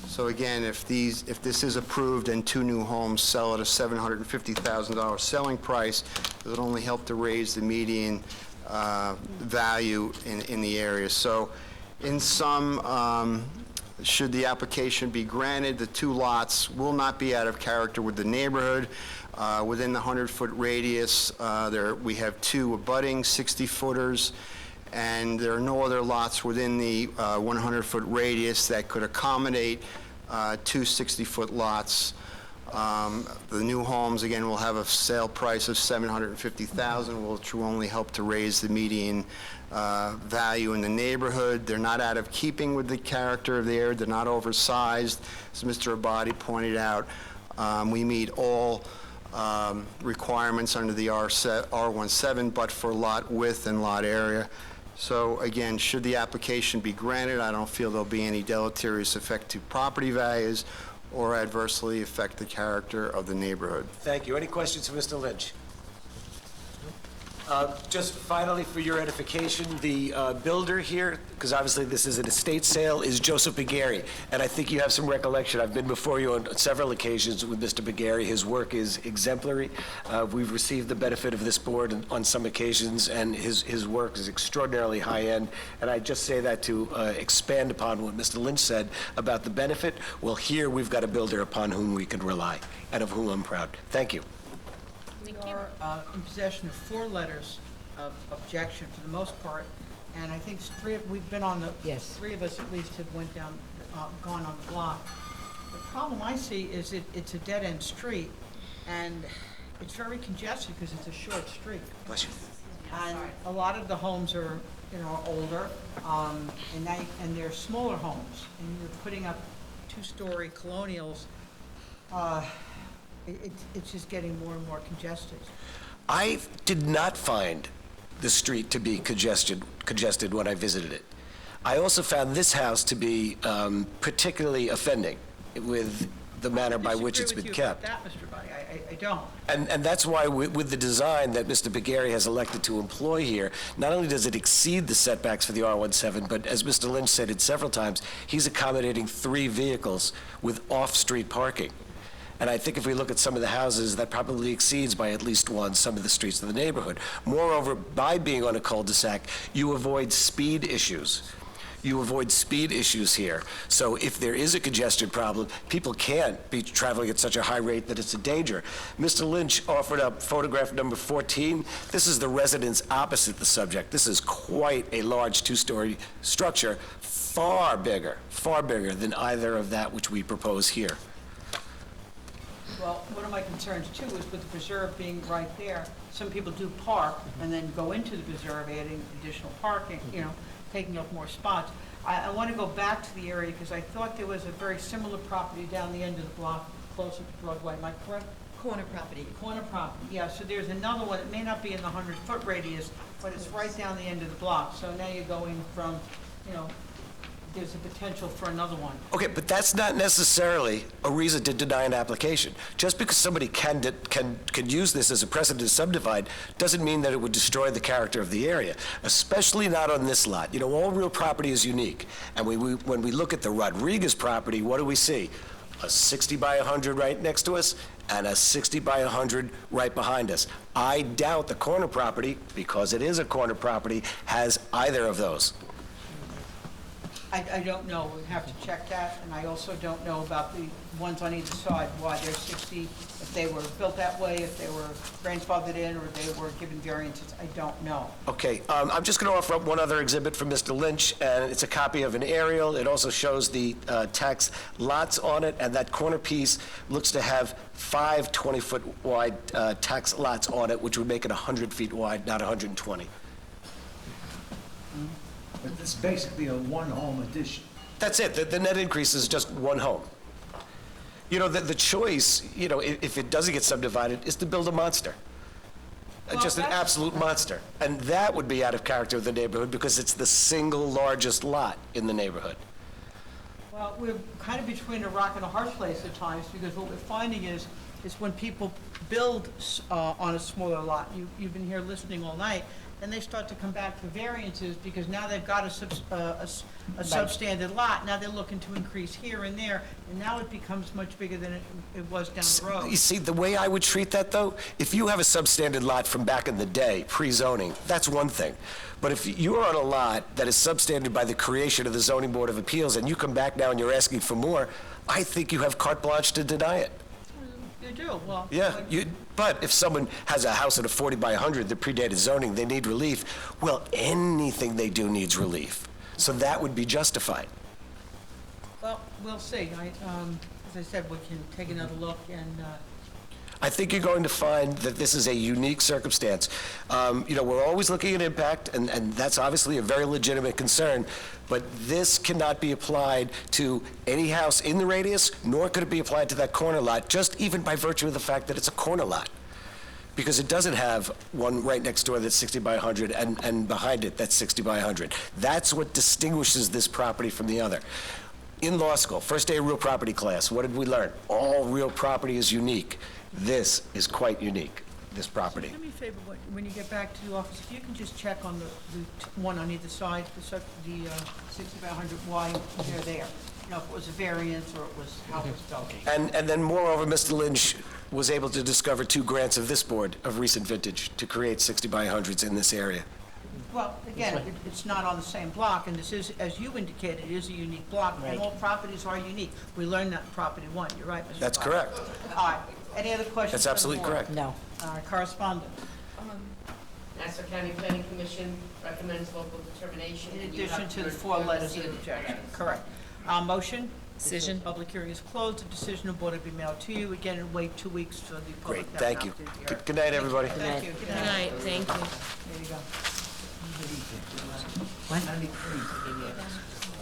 So again, if this is approved and 2 new homes sell at a $750,000 selling price, it would only help to raise the median value in the area. So in sum, should the application be granted, the 2 lots will not be out of character with the neighborhood. Within the 100-foot radius, we have 2 abutting 60-footers, and there are no other lots within the 100-foot radius that could accommodate 2 60-foot lots. The new homes, again, will have a sale price of $750,000, which will only help to raise the median value in the neighborhood. They're not out of keeping with the character of the area. They're not oversized. As Mr. Abadi pointed out, we meet all requirements under the R17, but for lot width and lot area. So again, should the application be granted, I don't feel there'll be any deleterious effect to property values or adversely affect the character of the neighborhood. Thank you. Any questions for Mr. Lynch? Just finally, for your edification, the builder here, because obviously this is an estate sale, is Joseph Bagari. And I think you have some recollection. I've been before you on several occasions with Mr. Bagari. His work is exemplary. We've received the benefit of this board on some occasions, and his work is extraordinarily high-end. And I just say that to expand upon what Mr. Lynch said about the benefit. Well, here we've got a builder upon whom we can rely, and of whom I'm proud. Thank you. We are in possession of 4 letters of objection for the most part, and I think we've been on the, 3 of us at least have gone on the block. The problem I see is it's a dead-end street, and it's very congested because it's a short street. Bless you. And a lot of the homes are you know, are older, and they're smaller homes, and you're putting up two-story colonials, it's just getting more and more congested. I did not find the street to be congested when I visited it. I also found this house to be particularly offending with the manner by which it's been kept. I disagree with you about that, Mr. Buddy. I don't. And that's why with the design that Mr. Begary has elected to employ here, not only does it exceed the setbacks for the R17, but as Mr. Lynch said it several times, he's accommodating 3 vehicles with off-street parking. And I think if we look at some of the houses, that probably exceeds by at least one some of the streets of the neighborhood. Moreover, by being on a cul-de-sac, you avoid speed issues. You avoid speed issues here. So if there is a congestion problem, people can't be traveling at such a high rate that it's a danger. Mr. Lynch offered up photograph number 14. This is the residence opposite the subject. This is quite a large 2-story structure, far bigger than either of that which we propose here. Well, one of my concerns too is with the preserve being right there, some people do park and then go into the preserve adding additional parking, you know, taking up more spots. I want to go back to the area because I thought there was a very similar property down the end of the block closer to Broadway. Am I correct? Corner property. Corner property, yeah. So there's another one. It may not be in the 100-foot radius, but it's right down the end of the block. So now you're going from, you know, there's a potential for another one. Okay, but that's not necessarily a reason to deny an application. Just because somebody can use this as a precedent to subdivide doesn't mean that it would destroy the character of the area, especially not on this lot. You know, all real property is unique. And when we look at the Rodriguez property, what do we see? A 60 by 100 right next to us and a 60 by 100 right behind us. I doubt the corner property, because it is a corner property, has either of those. I don't know. We'd have to check that, and I also don't know about the ones on either side, why they're 60, if they were built that way, if they were grandfathered in, or they were given variances. I don't know. Okay, I'm just going to offer up one other exhibit from Mr. Lynch, and it's a copy of an aerial. It also shows the tax lots on it, and that corner piece looks to have 5 20-foot wide tax lots on it, which would make it 100 feet wide, not 120. But it's basically a one-home addition. That's it. The net increase is just one home. You know, the choice, you know, if it doesn't get subdivided, is to build a monster. Just an absolute monster. And that would be out of character of the neighborhood because it's the single largest lot in the neighborhood. Well, we're kind of between a rock and a hard place at times because what we're finding is when people build on a smaller lot, you've been here listening all night, and they start to come back for variances because now they've got a substandard lot. Now they're looking to increase here and there, and now it becomes much bigger than it was down the road. You see, the way I would treat that, though, if you have a substandard lot from back in the day, pre-zoning, that's one thing. But if you're on a lot that is substandard by the creation of the Zoning Board of Appeals, and you come back now and you're asking for more, I think you have carte blanche to deny it. You do, well. Yeah, but if someone has a house at a 40 by 100 that predated zoning, they need relief, well, anything they do needs relief. So that would be justified. Well, we'll see. As I said, we can take another look and I think you're going to find that this is a unique circumstance. You know, we're always looking at impact, and that's obviously a very legitimate concern, but this cannot be applied to any house in the radius, nor could it be applied to that corner lot, just even by virtue of the fact that it's a corner lot. Because it doesn't have one right next door that's 60 by 100 and behind it that's 60 by 100. That's what distinguishes this property from the other. In law school, first day of real property class, what did we learn? All real property is unique. This is quite unique, this property. So do me a favor, when you get back to the office, if you can just check on the one on either side, the 60 by 100, why they're there. You know, if it was a variance or it was how it was built. And then moreover, Mr. Lynch was able to discover 2 grants of this board of recent vintage to create 60 by 100s in this area. Well, again, it's not on the same block, and this is, as you indicated, it is a unique block, and all properties are unique. We learned that in property 1, you're right, Mr. That's Fox. correct. All right, any other questions? That's absolutely correct. No. Correspondent. Nassau County Planning Commission recommends local determination. In and you addition have to the to 4 letters receive of it. objection, Yes. correct. Motion? Decision. Public hearing is closed, the decision of board will be mailed to you, again, and wait 2 weeks for the public. Great, thank you. Good night, everybody. Thank you. Good night, thank you. There you go. What?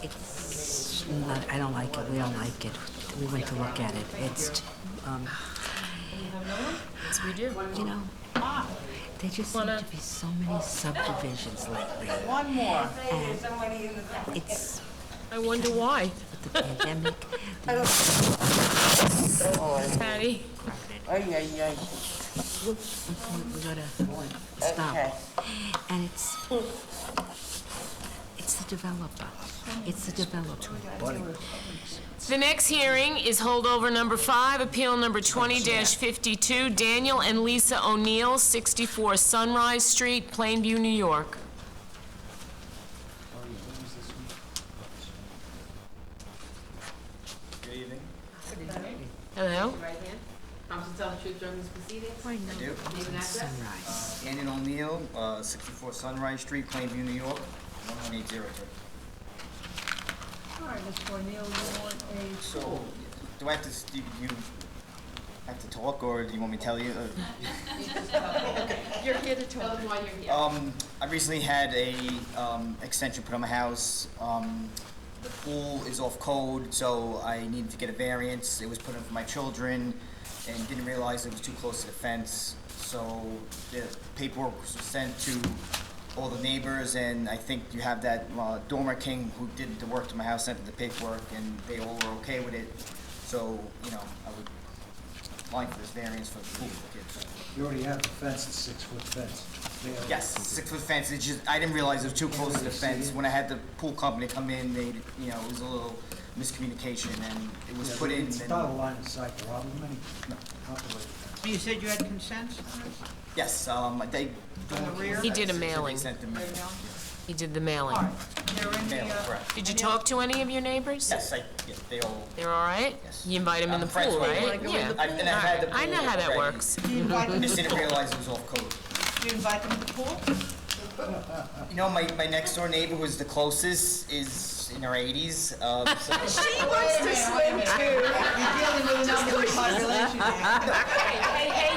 It's not, I don't like it, we don't like it. We went to look at it. It's, Yes, we do. you know, there just seem to be so many subdivisions lately. One more. And it's, I wonder why. with the pandemic, Patty? we gotta stop. And it's the developer. It's the developer. The next hearing is holdover number 5, appeal number 20-52, Daniel and Lisa O'Neill, 64 Sunrise Street, Plainview, New York. Good evening. Hello? Right hand. Promise to tell the truth during these proceedings? Why I do. Name and address? Daniel O'Neill, 64 Sunrise Street, Plainview, New York, 11803. All right, Mr. O'Neill, you want a... So, do I have to, you have to talk, or do you want me to tell you? You're here to talk. Tell them why you're here. I recently had a extension put on my house. The pool is off code, so I needed to get a variance. It was put in for my children, and didn't realize it was too close to the fence. So the paperwork was sent to all the neighbors, and I think you have that Dormer King who did the work to my house sent the paperwork, and they all were okay with it. So, you know, I would apply for this variance for the pool for kids. You already have the fence, the 6-foot fence. Yes, 6-foot fence. It's just, I didn't realize it was too close to the fence. When I had the pool company come in, they, you know, it was a little miscommunication, and it was put in. It's and- not a line of sight, there are many, complicated. You said you had consent? Yes, they. On the rear? He did a mailing. They sent them in. He did the mailing. All right, they're in the, Mail, correct. Did you talk to any of your neighbors? Yes, they all. They're all right? Yes. You invite them in the Friends pool, with right? them. Yeah. And I had the I know pool how that already. works. do you invite I them just to the didn't pool? realize it was off code. Do you invite them to the pool? You know, my next door neighbor, who's the closest, is in her 80s. So She wants to swim too. You're dealing with an elderly population here.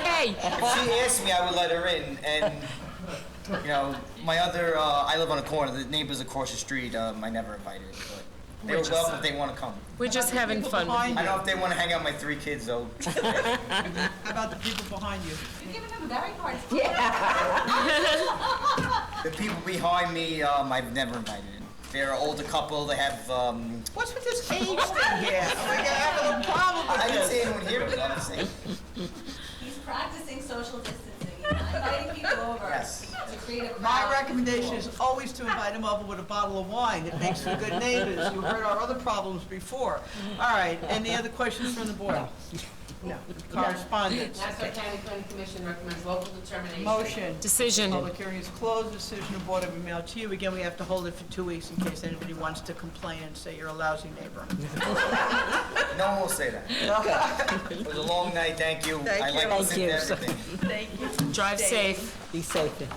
Hey. if she asked me, I would let her in. And you know, my other, I live on a corner. The neighbors across the street, I never invited, but they were welcome if they want to come. We're just having fun. I don't know if they want to hang out with my 3 kids though. How about the people behind you? You're giving them a very hard time. The people behind me, I've never invited in. They're an older couple. They have. What's with this age thing here? Oh my God, I have a problem with I didn't this. say anyone here, but I'm saying. He's practicing social distancing, he's not inviting people over Yes. to create a crowd. My recommendation is always to invite them over with a bottle of wine. It makes for good neighbors. You heard our other problems before. All right, any other questions from the board? No. Correspondence? Nassau County Planning Commission recommends local determination. Motion. Decision. Public hearing is closed. Decision of board will be mailed to you. Again, we have to hold it for 2 weeks in case anybody wants to complain and say you're a lousy neighbor. No one will say that. It was a long night. Thank you. Thank I you. like Thank listening you. to everything. Thank you. Drive safe. Be safe. Still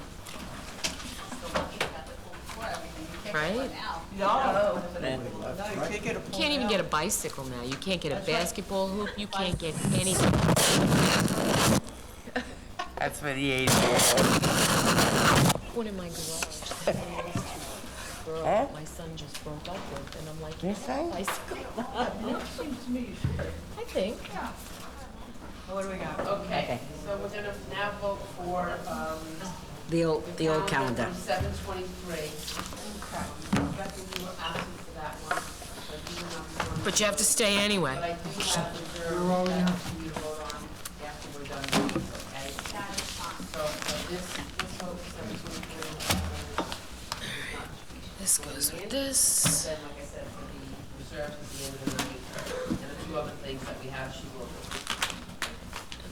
lucky you got the pool before everything. You can't Right? get one now. No, you can't get a You can't even get a bicycle now. You can't get a basketball hoop. You can't get anything. That's for the 80s. One in my garage. My son just broke up with, and I'm like, bicycle. Seems to me you should. I think. What do we got? Okay, so we're gonna now vote for, The old calendar. From 7/23. Rebecca, you were absent for that one, but you were not for. But you have to stay anyway. But I do have reserved that for you to vote on after we're done with this, okay? So this vote, 7/23. This goes with this. Then, like I said, for the reserves at the end of the night, and a few other things that we have, she will do.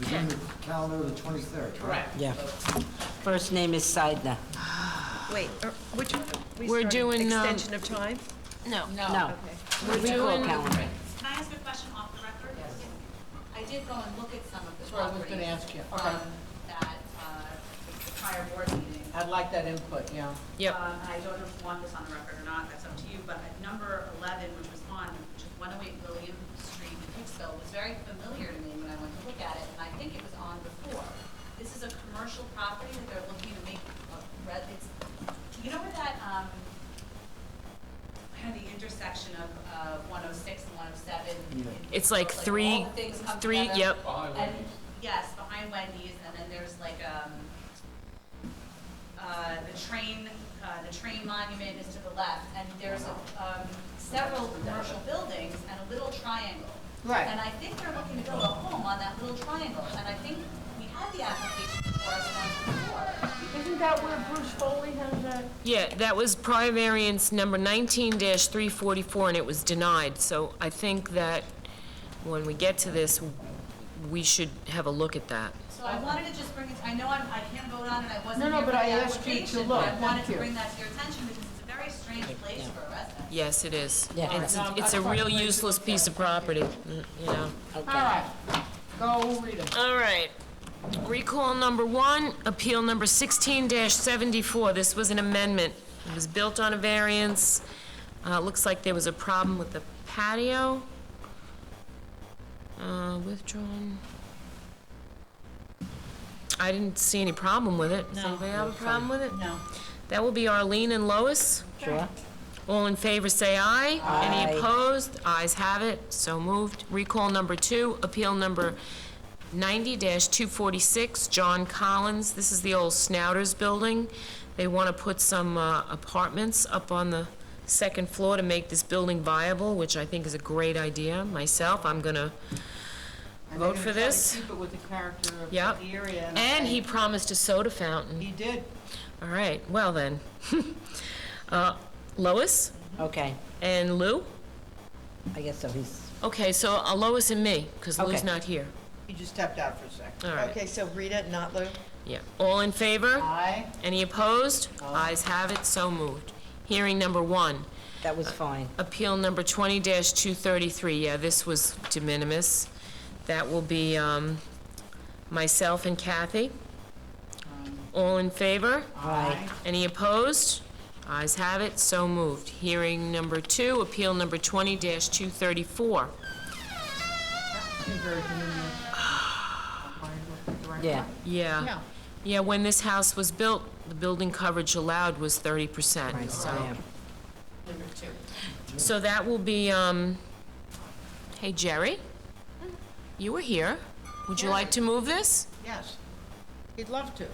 We're doing the calendar of the 23rd, right? Correct. Yeah. First name is Seidner. Wait, which one? We're doing, Extension of time? No. No. We're Recall doing, calendar. Can I ask a question off the record? Yes. I did go and look at some of the That's what I was properties gonna ask you. from Okay. that prior board meeting. I'd like that input, yeah. Yep. I don't know if you want this on the record or not, that's up to you, but at number 11, which was on, which is 108 William Street in Hicksville, was very familiar to me when I went to look at it, and I think it was on before. This is a commercial property that they're looking to make, do you know 106 and 107. It's like all three, the things come three, together. yep. And, yes, behind Wendy's, and then there's like, the train monument is to the left, and there's several commercial buildings and a little triangle. Right. And I think they're looking to build a home on that little triangle, and I think we had the application before us once before. Isn't that where Bruce Foley has that? Yeah, that was prior variance number 19-344, and it was denied. So I think that when we get to this, we should have a look at that. So I wanted to just bring it, I know I can't vote on it, I wasn't No, no, here for but the I asked you to application, look. but I wanted Thank to you. bring that to your attention because it's a very strange place for a residence. Yes, it is. Yeah. It's a real useless piece of property, you know. All right, go read it. All right. Recall number 1, appeal number 16-74. This was an amendment. It was built on a variance. Looks like there was a problem with the patio. Withdrawn. I didn't see any problem with it. Does anybody have a problem with it? No. That will be Arlene and Lois. Sure. All in favor, say aye. Aye. Any opposed? Ayes have it, so moved. Recall number 2, appeal number 90-246, John Collins. This is the old Snouters building. They want to put some apartments up on the second floor to make this building viable, which I think is a great idea. Myself, I'm going to vote for this. Keep it with the character of Yep. the area. And he promised a soda fountain. He did. All right, well then. Lois Okay, and Lou? I guess so, he's, Okay, so Lois and me, because Lou's Okay. not here. He just stepped out for a second. All right, Okay, so Rita, not Lou? yeah. All in favor? Aye. Any opposed? Ayes have it, so moved. Hearing number 1, that was fine. appeal number 20-233. Yeah, this was de minimis. That will be myself and Kathy. All in favor? Aye. Any opposed? Ayes have it, so moved. Hearing number 2, appeal number 20-234. Yeah. Yeah. Yeah. Yeah, when this house was built, the building coverage allowed was 30%, Right, so. yeah. Number 2. So that will be, hey, Jerry? You were here. Would you like to move this? Yes. He'd love to.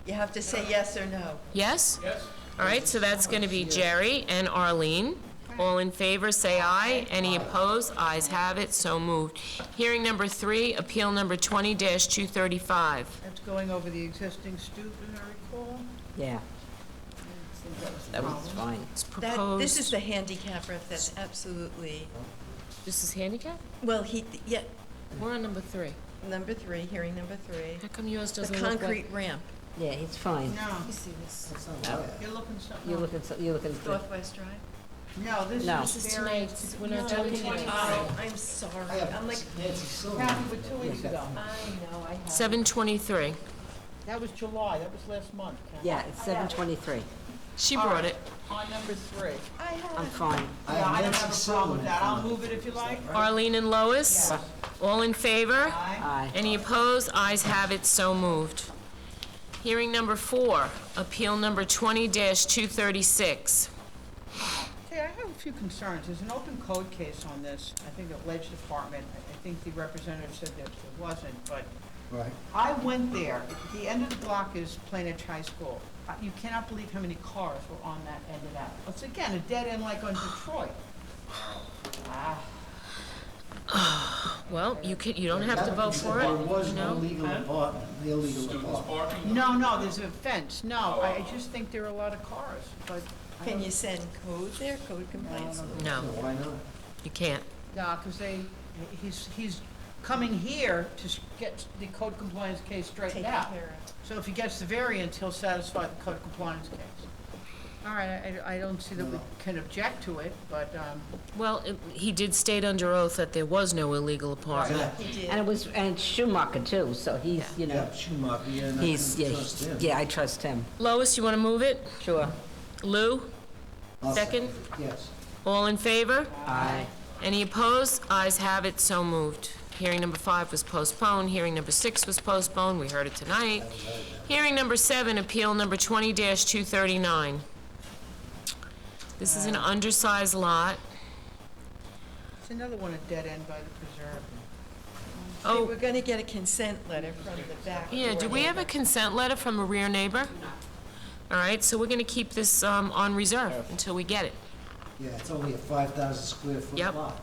You have to say yes or no. Yes? Yes. All right, so that's going to be Jerry and Arlene. All in favor, say aye. Any opposed? Ayes have it, so moved. Hearing number 3, appeal number 20-235. That's going over the existing stoop, as I recall. Yeah, that was fine. It's That, proposed. this is the handicap ramp, that's absolutely, This is handicap? well, yeah, We're on number 3. number 3, hearing number 3. How come yours The doesn't look like? concrete ramp, Yeah, he's fine. No. you see this, You're looking something. You're looking, you're looking good. Northwest Drive? No, this No. is This is very. tonight. We're not No, doing tomorrow. tonight. I'm sorry, I'm like, Happened with 2 weeks ago. I know, I have. 723. That was July, that was last month, Ken. Yeah, it's 7:23. She brought it. On number 3. I have. I'm fine. Yeah, I don't have a problem with that. I'll move it if you like. Arlene and Lois? All in favor? Aye. Aye. Any opposed? Ayes have it, so moved. Hearing number 4, appeal number 20-236. Okay, I have a few concerns. There's an open code case on this, I think at Ledge Department. I think the representative said that there wasn't, but Right. I went there. The end of the block is Plainedge High School. You cannot believe how many cars were on that end of that. It's again, a dead end like on Detroit. Well, you don't have to vote for There it, was you no know? legal apartment, illegal apartment. No, there's a fence. No, I just think there are a lot of cars, but. I Can don't- you send code there, code complaints? No, Why not? you can't. No, because he's coming here to get the code compliance case straightened Taken out. care of. So if he gets the variance, he'll satisfy the code compliance case. All right, I don't see that we can object to it, but, Well, he did state under oath that there was no illegal apartment. He did. And it's Schumacher too, so he's, you know, Yeah, Schumacher, yeah, and I he's, can yeah, trust him. yeah, I trust him. Lois, you want to move it? Sure. Lou? I'll Second? Yes. All in favor? Aye. Any opposed? Ayes have it, so moved. Hearing number 5 was postponed. Hearing number 6 was postponed. We heard it tonight. Hearing number 7, appeal number 20-239. This is an undersized lot. It's another one, a dead end by the preserve. See, we're gonna get a consent letter from the back door. Yeah, do we have a consent letter from a rear neighbor? All right, so we're going to keep this on reserve until we get it. Yeah, it's only a 5,000 square foot Yep. lot.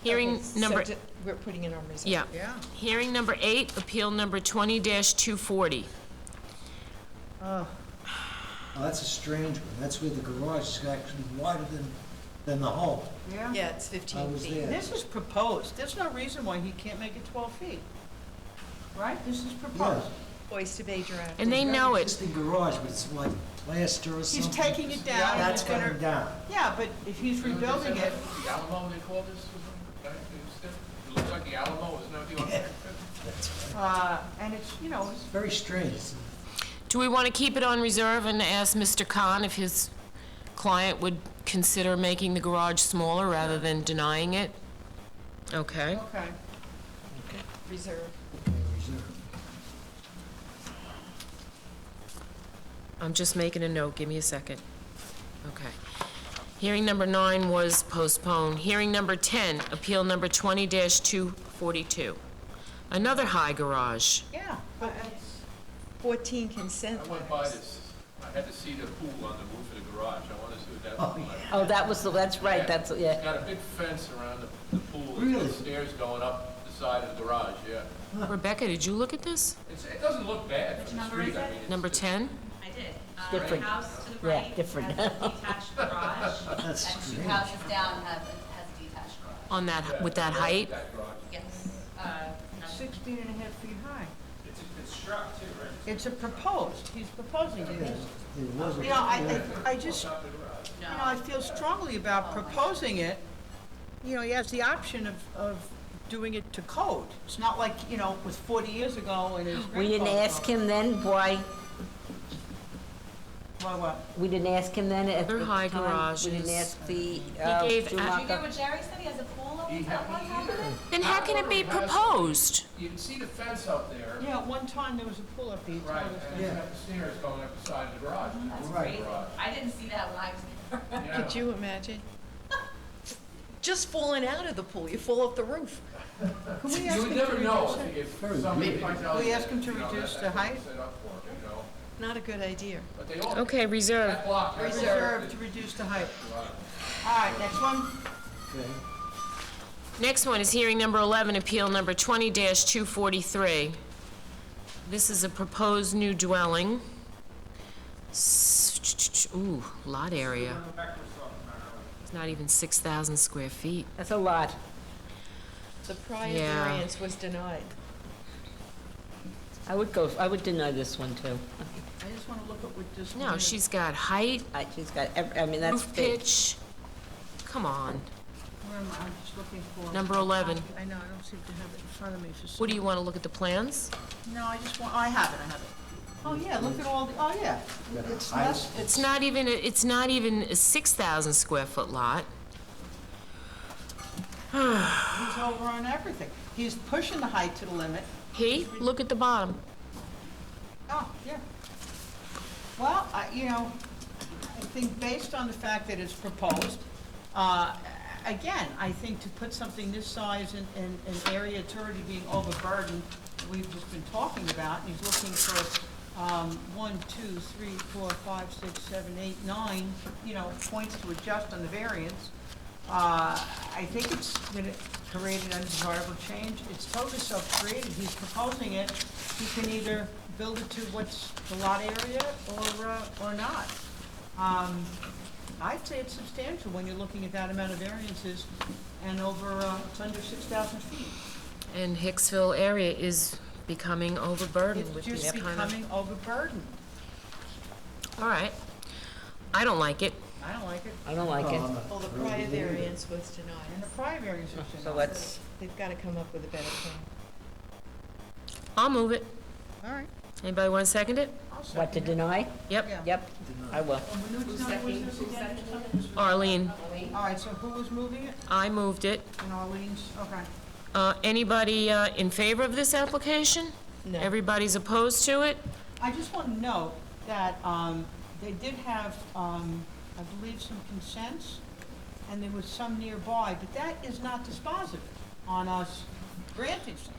Hearing Okay, so number, we're putting it on reserve. yeah. Yeah. Hearing number 8, appeal number 20-240. Oh, Now, that's a strange one. That's where the garage is actually wider than the home. yeah? Yeah, it's I 15 was feet. there. This is proposed. There's no reason why he can't make it 12 feet. Right? This is proposed. Oyster Bay Drive. And they know it. Existing garage, but it's like plaster or something. He's taking it down. and That's he's gonna- coming down. Yeah, but if he's rebuilding it, The Alamo, they call this, right? It looks like the Alamo, isn't that the Yeah. That's right. and it's, you know, It's very strange. Do we want to keep it on reserve and ask Mr. Khan if his client would consider making the garage smaller rather than denying it? Okay. okay. Reserve. Reserve. I'm just making a note, give me a second. Okay. Hearing number 9 was postponed. Hearing number 10, appeal number 20-242. Another high garage. Yeah, but it's, 14 consent I went by letters. this, I had to see the pool on the roof of the garage, I wanted to see what that Oh, looked like. Oh, that's right, that's, It's yeah. got a big fence around the pool, Really? there's stairs going up the side of the garage, yeah. Rebecca, did you look at this? It doesn't look bad from the number street, is I it? mean. Number 10? I did. Different. The house to the Yeah, right different. has a detached garage, That's and two strange. houses down has a detached garage. On that, with that height? That garage. Yes. 16 and a half feet high. It's struck too, right? It's a proposed, he's proposing it. There was a- You know, I just, you know, I feel strongly about proposing it. You know, he has the option of doing it to code. It's not like, you know, it was 40 years ago and his We didn't grandfather- ask him then why, Why, what? we didn't ask him then at the Other high time? We didn't garages. ask the gave- Did you hear Schumacher? what Jerry said? He has a pool up on top of it? Then how can it be proposed? You can see the fence up there. Yeah, at one time there was a pool up there. He told Right, us and that. it's got the stairs going up the side of the garage. That's Right. crazy. I didn't see that when I was there. Yeah. Could you imagine? Just falling out of the pool, you fall off the roof. Can we ask You him would to never know reduce it? if somebody finds out. Will you ask him to you know, reduce that- the height? that's what it's set up for, you know. Not a good idea. But they all, Okay, reserve. that block. has- Reserve to reduce the height. All right, next one. Okay. Next one is hearing number 11, appeal number 20-243. This is a proposed new dwelling. Ooh, lot area. It's not even 6,000 square feet. That's a lot. The prior Yeah. variance was denied. I would deny this one too. I just want to look at what this. No, one is. she's got height, She's got, I mean, that's roof big. pitch. Come on. Where am I? I'm just looking for. Number 11. I know, I don't seem to have it in front of me for some. What do you want to look at the plans? No, I just want, I have it. Oh, yeah, look at all the, oh, yeah. It's less, It's not even, a 6,000 square foot lot. he's over on everything. He's pushing the height to the limit. Look at the bottom. Oh, yeah. Well, you know, I think based on the fact that it's proposed, again, I think to put something this size in an area it's already being overburdened, we've just been talking about, and he's looking for 1, 2, 3, 4, 5, 6, 7, 8, 9, you know, points to adjust on the variance. I think it's going to create an undesirable change. It's totally self-created. He's proposing it. He can either build it to what's the lot area or not. I'd say it's substantial when you're looking at that amount of variances and over, it's under 6,000 feet. And Hicksville area is becoming overburdened It's with just this kind of... becoming overburdened. All right. I don't like it. I don't like it. I don't like it. Well, the prior variance was denied. And the prior variance was denied. So let's, They've got to come up with a better plan. I'll move it. All right. Anybody want to second it? I'll second what, to it. deny? Yep. Yeah. Yep, I will. Whose number was this again? Arlene, All right, so who was moving it? I moved it. And Arlene's, okay. Anybody in favor of this application? No. Everybody's opposed to it? I just want to note that they did have, I believe, some consents, and there was some nearby, but that is not dispositive on us granting some.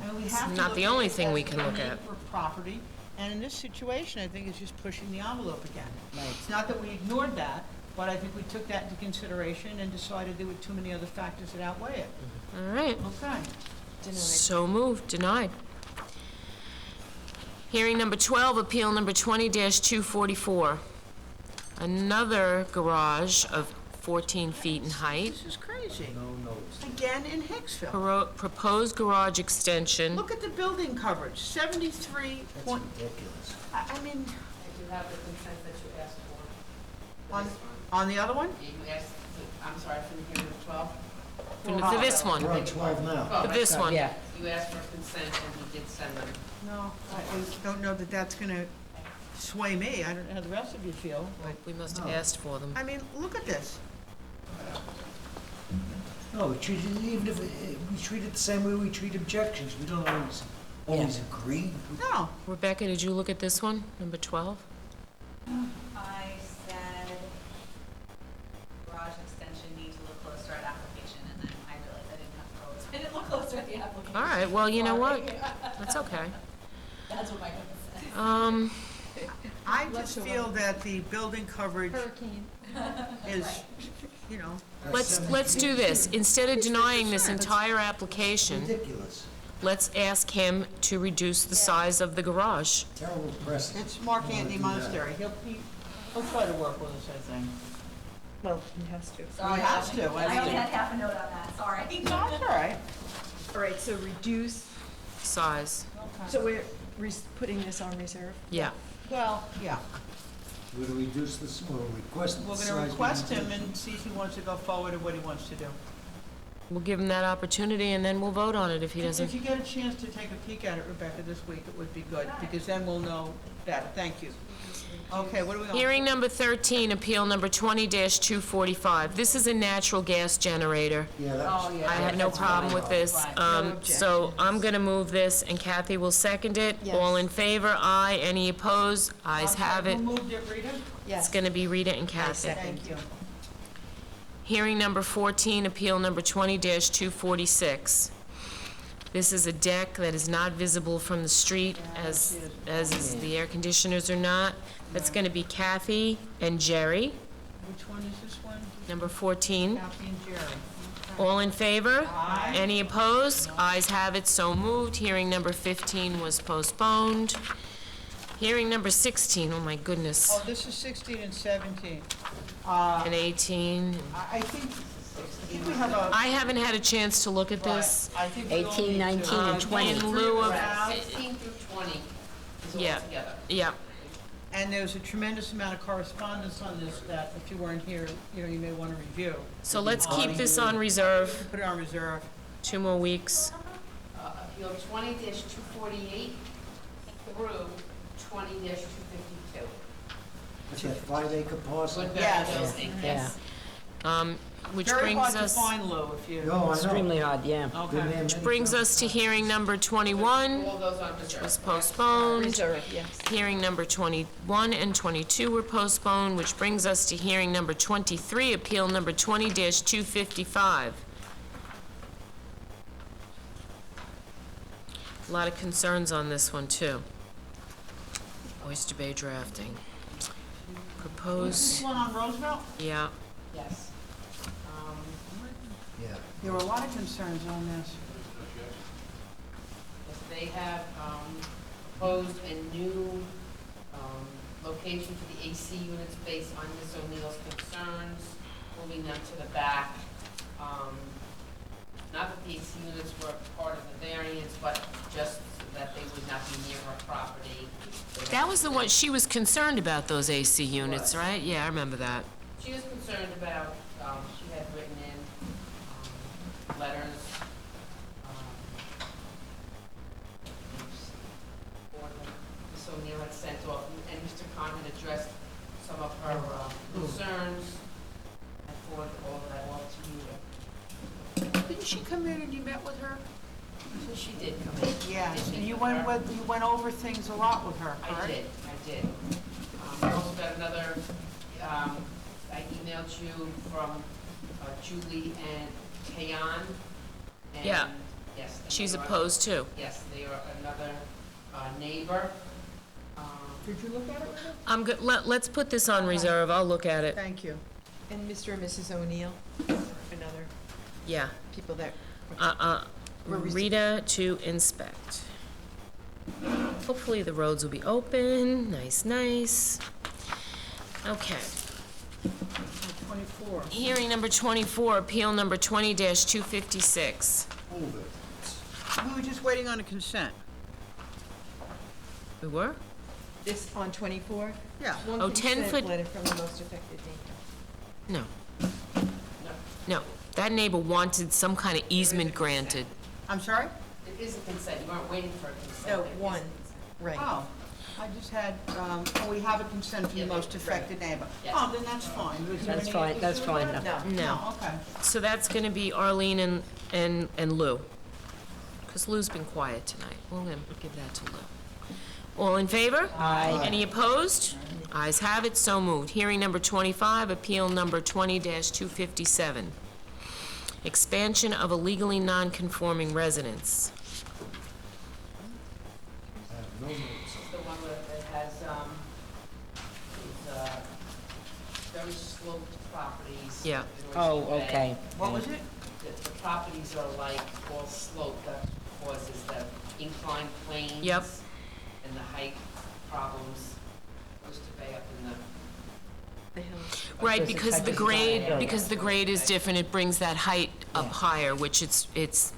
And we It's have to not look the at only it thing we as can a look at. neighbor property, and in this situation, I think it's just pushing the envelope again. It's not that we ignored that, but I think we took that into consideration and decided there were too many other factors that outweigh it. All right. Okay. So moved, denied. Hearing number 12, appeal number 20-244. Another garage of 14 feet in height. This is crazy. Again in Hicksville. Proposed garage extension. Look at the building coverage, 73 point. Ridiculous. I mean, I do have the consent that you asked for. on the other one? Yeah, you asked, I'm sorry, from here to 12? For this one. We're on 12 now. For this one. Yeah. You asked for consent and you did send them. No, I don't know that that's gonna sway me. I don't know how the rest of you feel, but, We must have asked for them. I mean, look at this. No, we treat it, even if, we treat it the same way we treat objections. We don't always agree. No. Rebecca, did you look at this one, number 12? I said garage extension needs to look closer at application, and then I realized I didn't have to go, I didn't look closer at the application. All right, well, you know what? That's okay. That's what my note said. I just feel that the building coverage is, you know, Let's do this. Instead of denying this entire application, Ridiculous. let's ask him to reduce the size of the garage. Terrible precedent. it's Mark Anthony Monastery. He'll try to work with us, I think. Well, he has to. He has to. I only had half a note on that, sorry. No, it's all right. All right, so reduce, Size, so we're putting this on reserve? yeah. Well, yeah. We'll reduce this, we'll request. We're the gonna size request him reduction. and see if he wants to go forward or what he wants to do. We'll give him that opportunity, and then we'll vote on it if he If doesn't. you get a chance to take a peek at it, Rebecca, this week, it would be good, because then we'll know better. Thank you. Okay, what are we on? Hearing number 13, appeal number 20-245. This is a natural gas generator. Yeah, that's. yeah. I have no problem with this. So I'm going to move this, and Kathy will second it. Yes. All in favor? Aye. Any opposed? Ayes have it. Who moved it, Rita? It's Yes. going to be Rita and Kathy. Thank you. Hearing number 14, appeal number 20-246. This is a deck that is not visible from the street, as is the air conditioners are not. That's going to be Kathy and Jerry, Which one is this one? number 14. Kathy and Jerry. All in favor? Aye. Any opposed? Ayes have it, so moved. Hearing number 15 was postponed. Hearing number 16, oh my goodness, Oh, this is 16 and 17. and 18. I think we have a, I haven't had a chance to look at this. I think we all 18, need to- 19, and 20. In lieu of, 16 through 20 is all yeah, together. yeah. And there's a tremendous amount of correspondence on this that if you weren't here, you know, you may want to review. So let's keep this on reserve, Put it on reserve. 2 more weeks. Appeal 20-248 through 20-252. That's that 5-acre parcel. Yes. Yeah. Which Very brings hard to us, find, Lou, if you. No, I know. Extremely hard, yeah. Okay. Which brings us to hearing number 21, All those on reserve. was postponed. Reserve, yes. Hearing number 21 and 22 were postponed, which brings us to hearing number 23, appeal number 20-255. A lot of concerns on this one, too. Oyster Bay drafting. This Proposed, one on Roosevelt? yeah. Yes. Yeah. There were a lot of concerns on this. Yes, they have proposed a new location for the AC units based on Ms. O'Neill's concerns, moving them to the back. Not that the AC units were part of the variance, but just so that they would not be near her property. That was the one, she was concerned about those AC units, right? Yeah, I remember that. She was concerned about, she had written in letters, or Ms. O'Neill had sent off, and Mr. Khan had addressed some of her concerns, and forwarded all of that off to you. Didn't she come in and you met with her? So she did come in. Yes, Did and meet you with her. you went over things a lot with her, I correct? did. I also got another, I emailed you from Julie and Tayan. and- Yeah. Yes. and She's they are- opposed too. Yes, they are another neighbor. Did you look at it, Rita? I'm good, let's put this on reserve, I'll look at it. Thank you. And Mr. and Mrs. O'Neill, another Yeah. people that. Rita to inspect. Hopefully the roads will be open, nice. Okay. 24. Hearing number 24, appeal number 20-256. We were just waiting on a consent. We were? This on 24? Yeah. One Oh, 10 consent foot- letter from the most affected neighbor. No, that neighbor wanted some kind of easement granted. I'm sorry? It is a consent, you aren't waiting for a consent. No, It is a one, consent. right. Oh, I just had, we have a consent from the most affected neighbor. Yes. Oh, then that's fine. Was there That's any fine, that's issue with fine, that? No. No, okay. So that's gonna be Arlene and Lou. Because Lou's been quiet tonight. We'll give that to Lou. All in favor? Aye. Any opposed? Ayes have it, so moved. Hearing number 25, appeal number 20-257. Expansion of a legally non-conforming residence. It's the one that has, very sloped properties. Yeah. in Oyster Oh, Bay. okay. What was it? The properties are like all sloped, that causes the inclined planes. Yep. And the height problems. Oyster Bay up in the. Right, Because because it's the like a grade, side. because the grade is different, it brings that height up higher, which it's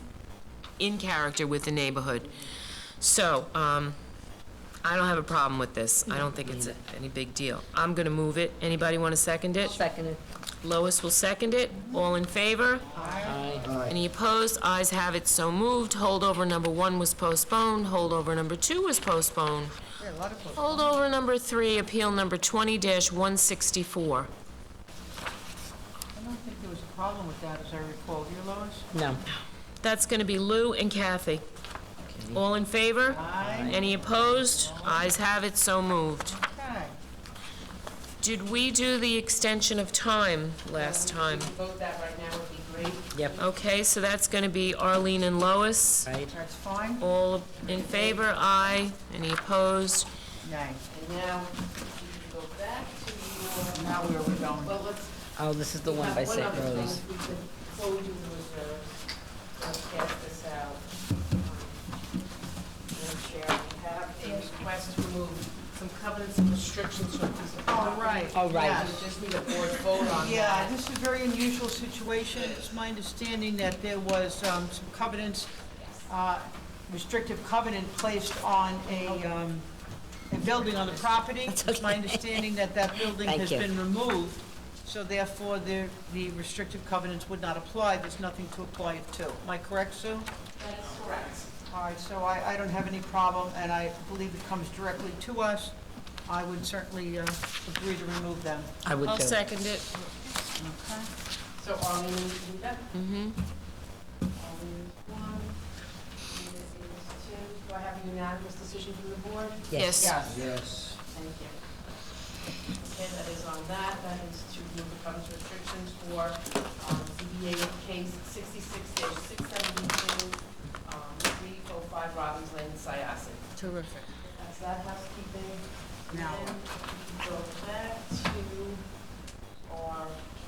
in character with the neighborhood. So, I don't have a problem with this. I don't think it's any big deal. I'm gonna move it. Anybody want to second it? Seconded. Lois will second it. All in favor? Aye. Any opposed? Ayes have it, so moved. Holdover number 1 was postponed. Holdover number 2 was postponed. Yeah, a lot of folks. Holdover number 3, appeal number 20-164. I don't think there was a problem with that, as I recall. Do you, Lois? No. That's gonna be Lou and Kathy. All in favor? Aye. Any opposed? Ayes have it, so moved. Okay. Did we do the extension of time last time? If you vote that right now would be great. Yep. Okay, so that's gonna be Arlene and Lois. Right. That's fine? All in favor? Aye. Any opposed? Nay. And now, we can go back to your. Now where are we going? Well, let's. Oh, this is the we one have by St. other thing. Rose. We could- Before we do the reserves, let's pass this out. Madam Chair, we have a request to remove some covenants and restrictions from this property. Oh, right. Oh, right. Yes. We just need a board vote on that. Yeah, this is a very unusual situation. It's my understanding that there was some covenants, restrictive covenant placed on a building on the property. It's my understanding that that building Thank has you. been removed, so therefore the restrictive covenants would not apply. There's nothing to apply it to. Am I correct, Sue? That is correct. All right, so I don't have any problem, and I believe it comes directly to us. I would certainly agree to remove them. I would I'll too. second it. Okay? So Arlene, you do that? Mm-hmm. Arlene is one, Rita is two. Do I have a unanimous decision from the board? Yes. Yes. Thank you. Okay, that is on that. That is to remove the covenants restrictions for ZBA case 66-672, 305 Robbins Lane, Syosset. Terrific. That's that housekeeping. Now- And we can go back to our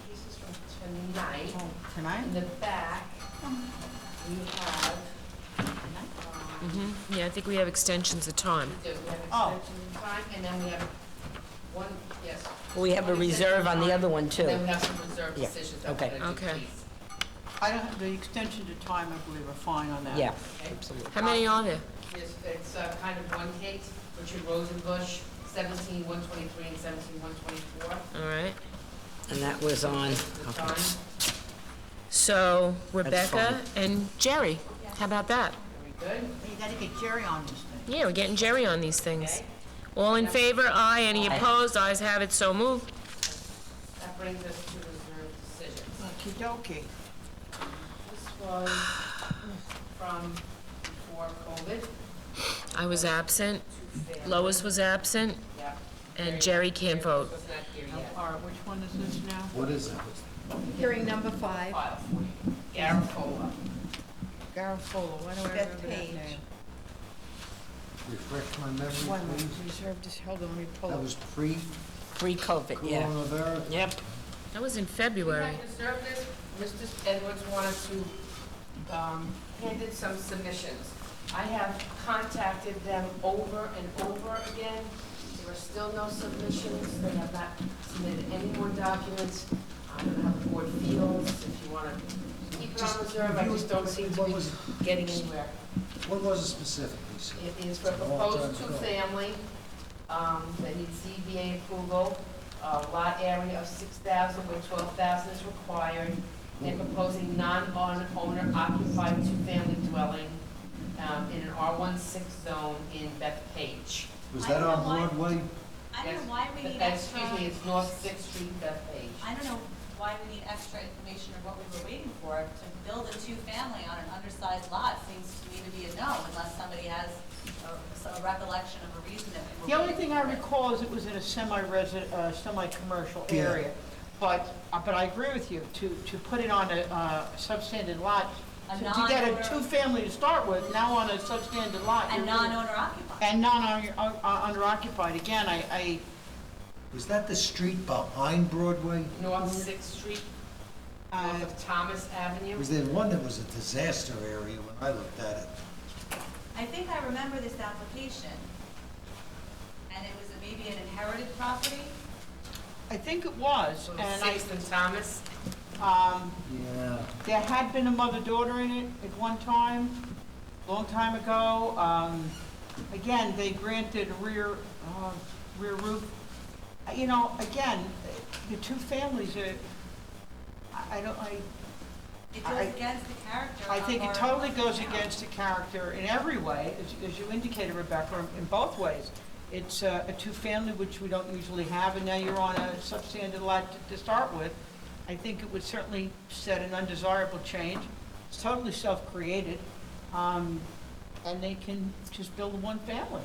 cases from tonight. Oh, tonight? In the back, we have, Mm-hmm. Yeah, I think we have extensions of time. we have Oh. extension of time, and then we have one, yes. We have a one reserve on the extension other one, of too. time, and then we have some reserve Yeah, decisions that we're okay. gonna do, Okay. please. I don't, the extension to time, I believe, are fine on that. Yeah, Okay. absolutely. How many are there? It's kind of one case, Richard Rosenbush, 17-123 and 17-124. All right. And that was on, The okay. time, So fine. Rebecca and Jerry, how about that? very good. You gotta get Jerry on this thing. Yeah, we're getting Jerry on these things. Okay. All in favor? Aye. Any Aye. opposed? Ayes have it, so moved. That brings us to reserve decisions. Okey-dokey. This was from before COVID. I was absent, Lois was absent, Yep. and Jerry can't vote. Was not here yet. All right, which one is this now? What is it? Hearing number 5. Garafola. Garofolo, why do I Beth remember that Page. name? Refresh my memory, One moment, please. reserve, just hold on, let me pull That it. was Pre-COVID, yeah. pre-coronavirus? Yep. That was in We February. had reserved this, Mr. Edwards wanted to, hand in some submissions. I have contacted them over and over again. There are still no submissions. They have not submitted any more documents. I don't know how the board feels, if you want to keep it on reserve. I just don't seem to be getting anywhere. What was it specifically, sir? It is for It's a long proposed time ago. two-family, that needs ZBA approval, lot area of 6,000 where 12,000 is required, and proposing non-owner occupied two-family dwelling in an R16 zone in Bethpage. Was that on Broadway? I don't know why we need Excuse extra. me, it's North Sixth Street, Bethpage. I don't know why we need extra information or what we were waiting for. To build a two-family on an undersized lot seems to me to be a no, unless somebody has a recollection of a reason that we were The only waiting thing I for it. recall is it was in a semi-commercial Yeah. area. But I agree with you, to put it on a substandard lot, A to get a non-owner- two-family to start with, now on a substandard lot. And you're really- non-owner occupied. And non-owner occupied. Again, I Was that the street behind Broadway? North Sixth Street, north of Thomas Avenue. Was there one that was a disaster area when I looked at it? I think I remember this application. And it was maybe an inherited property? I think it was, and Sixth and Thomas. Yeah. there had been a mother-daughter in it at one time, long time ago. Again, they granted a rear roof. You know, again, the two families are, It goes against the character I of think it our totally goes town. against the character in every way, as you indicated, Rebecca, in both ways. It's a two-family, which we don't usually have, and now you're on a substandard lot to start with. I think it would certainly set an undesirable change. It's totally self-created, and they can just build one family.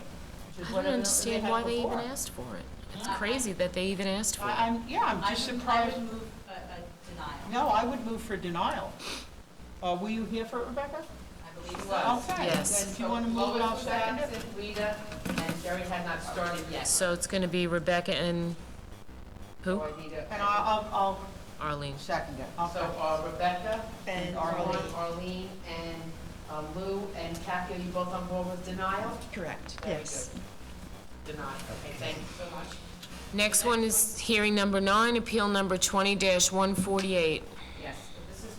which is I what don't understand had why they even before. asked for it. It's crazy that they even asked for it. I'm just surprised. I would move a denial. No, I would move for denial. Were you here for it, Rebecca? I believe it was. Okay, Yes. then if you want to move it, I'll second it. Rita, and Jerry had not started yet. So it's going to be Rebecca and who? So I need a- And I'll Arlene. second it. So Rebecca And Arlene and Lou and Kathy, are you both on board with denial? Correct, Very yes. good. Denied, okay, thank you so much. Next one is hearing number 9, appeal number 20-148. Yes, this is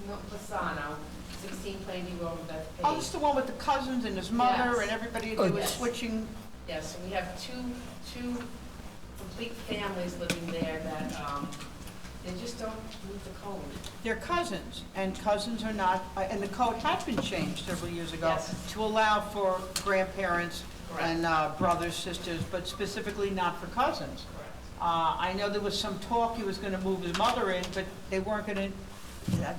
Fasano, 16 Plainview Road, Bethpage. Oh, it's the one with the cousins and his mother Yes. and everybody, Oh, they were yes. switching. Yes, so we have two complete families living there that, they just don't meet the code. They're cousins, and cousins are not, and the code had been changed several years ago Yes. to allow for grandparents Correct. and brothers, sisters, but specifically not for cousins. I know there was some talk he was gonna move his mother in, but they weren't gonna,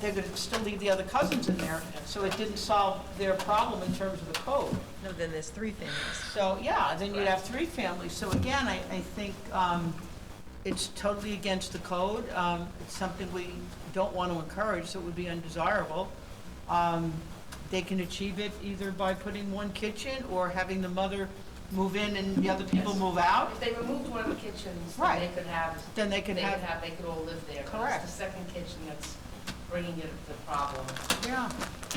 they're gonna still leave the other cousins in there, so it didn't solve their problem in terms of the code. No, then there's 3 families. So, yeah, then you'd have 3 families. So again, I think it's totally against the code. It's something we don't want to encourage, so it would be undesirable. They can achieve it either by putting one kitchen or having the mother move in and the other people move out. If they removed one of the kitchens, then Right. they could have. Then they could have- They could all live there. But Correct. It's the second kitchen that's bringing it the problem. Yeah,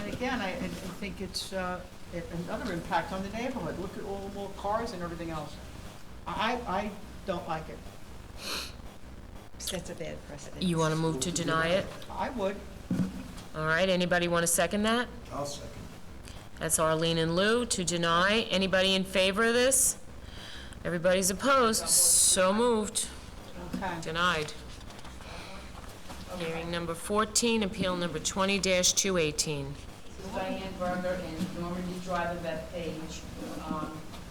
and again, I think it's another impact on the neighborhood. Look at all the more cars and everything else. I don't like it. Sets a bad precedent. You want to move to deny it? I would. All right, anybody want to second that? I'll second. That's Arlene and Lou to deny. Anybody in favor of this? Everybody's opposed, so moved. Okay. Denied. Hearing number 14, appeal number 20-218. This is Diane Berger and Normandy Drive in Bethpage.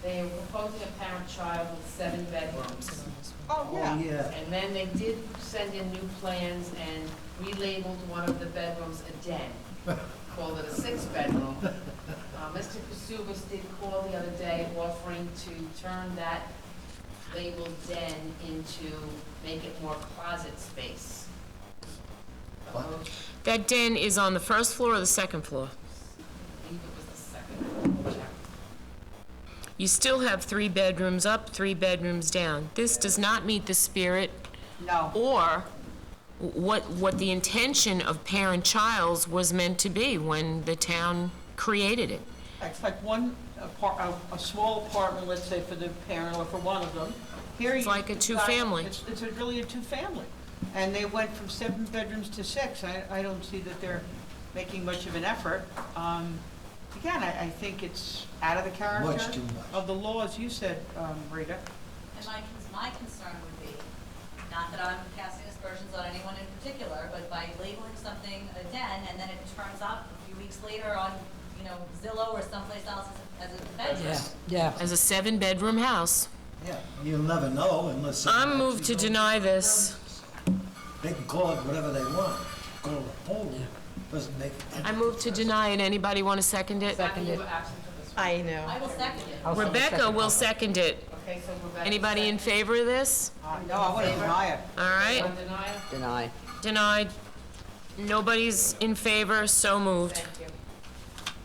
They are proposing a parent-child with 7 bedrooms. Oh, yeah. Yeah. And then they did send in new plans and relabeled one of the bedrooms a den, called it a 6-bedroom. Mr. Kasubas did call the other day offering to turn that labeled den into, make it more closet space. That den is on the first floor or the second floor? I believe it was the second. You still have 3 bedrooms up, 3 bedrooms down. This does not meet the spirit or what the intention of parent-child was meant to be when the town created it. It's like a small apartment, let's say, for the parent or for one of them. Here It's like a two-family. It's really a two-family. And they went from 7 bedrooms to 6. I don't see that they're making much of an effort. Again, I think it's out of the character Much too much. of the law, as you said, Rita. And my concern would be, not that I'm casting aspersions on anyone in particular, but by labeling something a den, and then it turns up a few weeks later on, Zillow or someplace else as a bedroom. Yeah. As a 7-bedroom house. Yeah, you'll never know unless... I'm moved to deny this. They can call it whatever they want. Call it a poll. Doesn't make... I move to deny it. Anybody want to second it? You were absent from this one. I know. I will second it. Rebecca will second it. Okay, so Rebecca. Anybody in favor of this? No, I want to deny it. All right, Want to deny it? Deny. denied. Nobody's in favor, so moved. Thank you.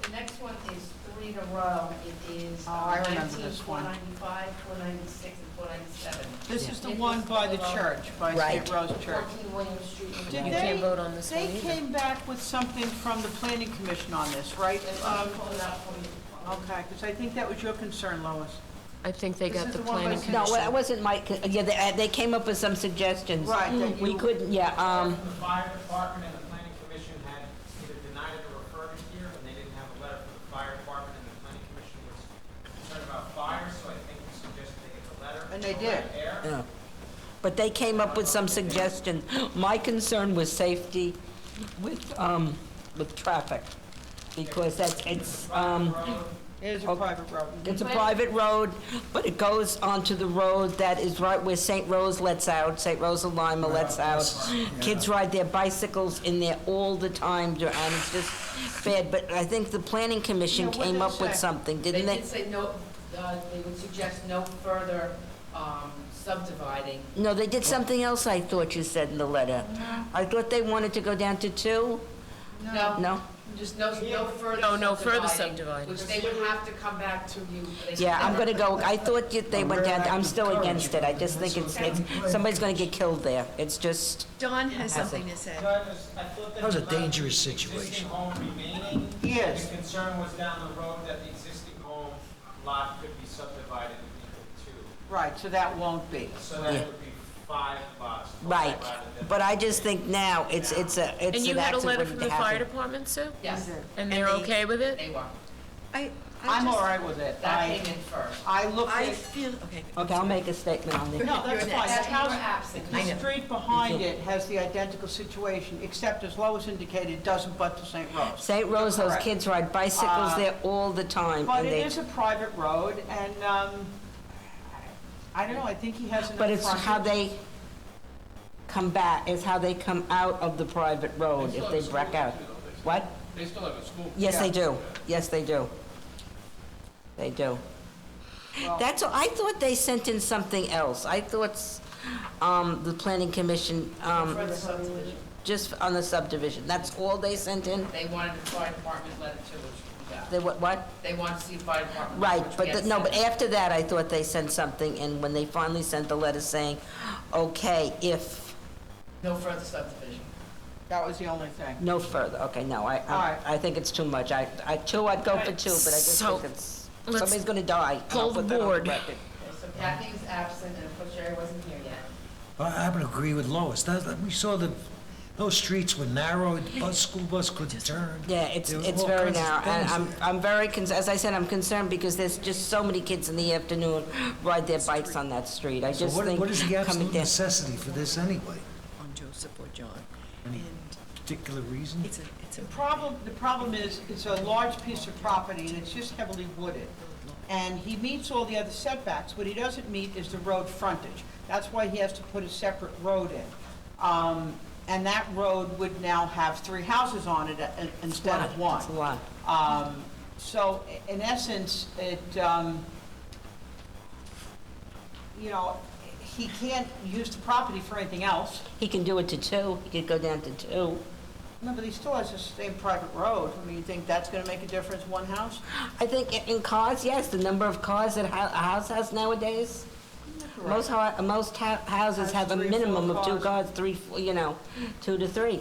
The next one is 3 in a row. It is I remember 19, this one. 495, 496, and 497. This is the one by the church, by St. Rose Church. 14 William Street. in Did You they- can't vote on this one They either. came back with something from the planning commission on this, right? I'll pull it out for you. Okay, because I think that was your concern, Lois. I think they This got is the the one by planning St. No, commission. it wasn't my, they came up with some suggestions. Right, that We you- couldn't, The fire department and the planning commission had either denied it or referred it here, and they didn't have a letter from the fire department, and the planning commission was concerned about fire, so I think we suggested they get the letter. And they did. Yeah. But they came up with some suggestions. My concern was safety with traffic, because It is a private road. it's a private road, but it goes onto the road that is right where St. Rose lets out, St. Rose of Lima lets out. Kids ride their bicycles in there all the time, and it's just bad. But I think the planning commission Yeah, what came did up they with say? something, They didn't they? did say no, they would suggest no further subdividing. No, they did something else, I thought you said in the letter. I thought they wanted to go down to 2? No? Just no further No further subdividing. Which they would have to come back to you. Yeah, I'm gonna go, I thought they went down, I'm still against it. I just think it's somebody's gonna get killed there. It's just, Dawn has something to say. Judge, I thought That was a the dangerous existing situation. home remaining. Yes. The concern was down the road that the existing home lot could be subdivided into 2. Right, so that won't be. So that would be 5 lots. right. rather than- But I just think now, it's And you an had a accident letter waiting from to the fire happen. department, Sue? Yes, And they're okay with it? they were. I'm all right with it. That came in first. I looked I at, feel, okay. Okay, I'll make a statement on this. no, that's You're fine. next. The You were house, absent. the street behind it has the identical situation, except as Lois indicated, it doesn't butt to St. Rose. St. Rose, those Correct. kids ride bicycles there all the time. But and it they- is a private road, and, I don't know, I think he has enough But it's how frontage. they come back, it's how they come out of the private road if they back out. What? They still have a school. Yes, they do. Yes, they do. They do. That's, I thought they sent in something else. I thought, the planning commission, For the subdivision. just on the subdivision, that's all they sent in? They wanted the fire department letter too, which we got. They, what? They wanted to see the fire department. Right, which but, we had no, but sent. after that, I thought they sent something, and when they finally sent the letter saying, okay, if, No further subdivision. That was the only thing. no further, okay, no, All right. I think it's too much. I'd go for 2, but I just So, think it's, let's somebody's gonna die. and I'll pull the put that on board. record. Okay, so Kathy was absent, and of course Jerry wasn't here yet. I happen to agree with Lois. We saw those streets were narrow, school bus couldn't turn. Yeah, it's There was it's all very kinds of narrow, and things. I'm very, as I said, I'm concerned because there's just so many kids in the afternoon ride their bikes on that street. I So just think what is the coming absolute down. necessity for this anyway? On Joseph or John. Any particular reason? It's The problem is, it's a large piece of property, and it's just heavily wooded. And he meets all the other setbacks. What he doesn't meet is the road frontage. That's why he has to put a separate road in. And that road would now have 3 houses on it instead of 1. It's a lot. So in essence, it, he can't use the property for anything else. He can do it to 2, he could go down to 2. No, but he still has the same private road. I mean, you think that's gonna make a difference, one house? I think in cars, yes, the number of cars that a house has nowadays. Most houses have a 3 or 4 minimum of 2 cars. cars, 3, 2 to 3.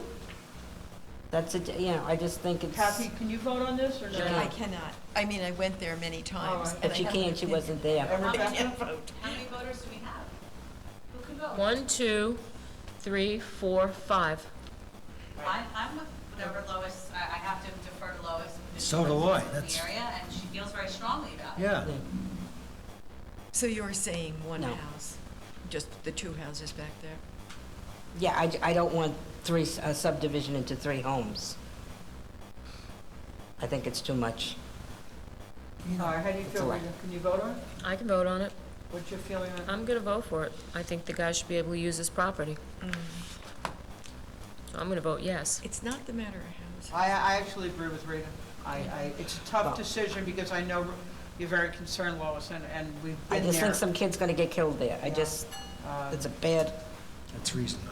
That's it, I just think it's... Kathy, can you vote on this, or no? I cannot. I mean, I went there many times. right. and If she I can't, she wasn't there. Rebecca? How many voters do we have? Who can vote? 1, 2, 3, 4, 5. I'm with whatever Lois, I have to defer to Lois. because So she do lives I. in That's- the area, and she feels very strongly about it. Yeah. So you're saying one No. house, just the 2 houses back there? Yeah, I don't want a subdivision into 3 homes. I think it's too much. All right, how do you feel, Rita? Can you vote on it? I can vote on it. What's your feeling on it? I'm gonna vote for it. I think the guy should be able to use his property. So I'm gonna vote yes. It's not the matter of house. I actually agree with Rita. It's a tough decision because I know you're very concerned, Lois, and we've I been just there. think some kid's gonna get killed there. It's a bad... That's reasonable.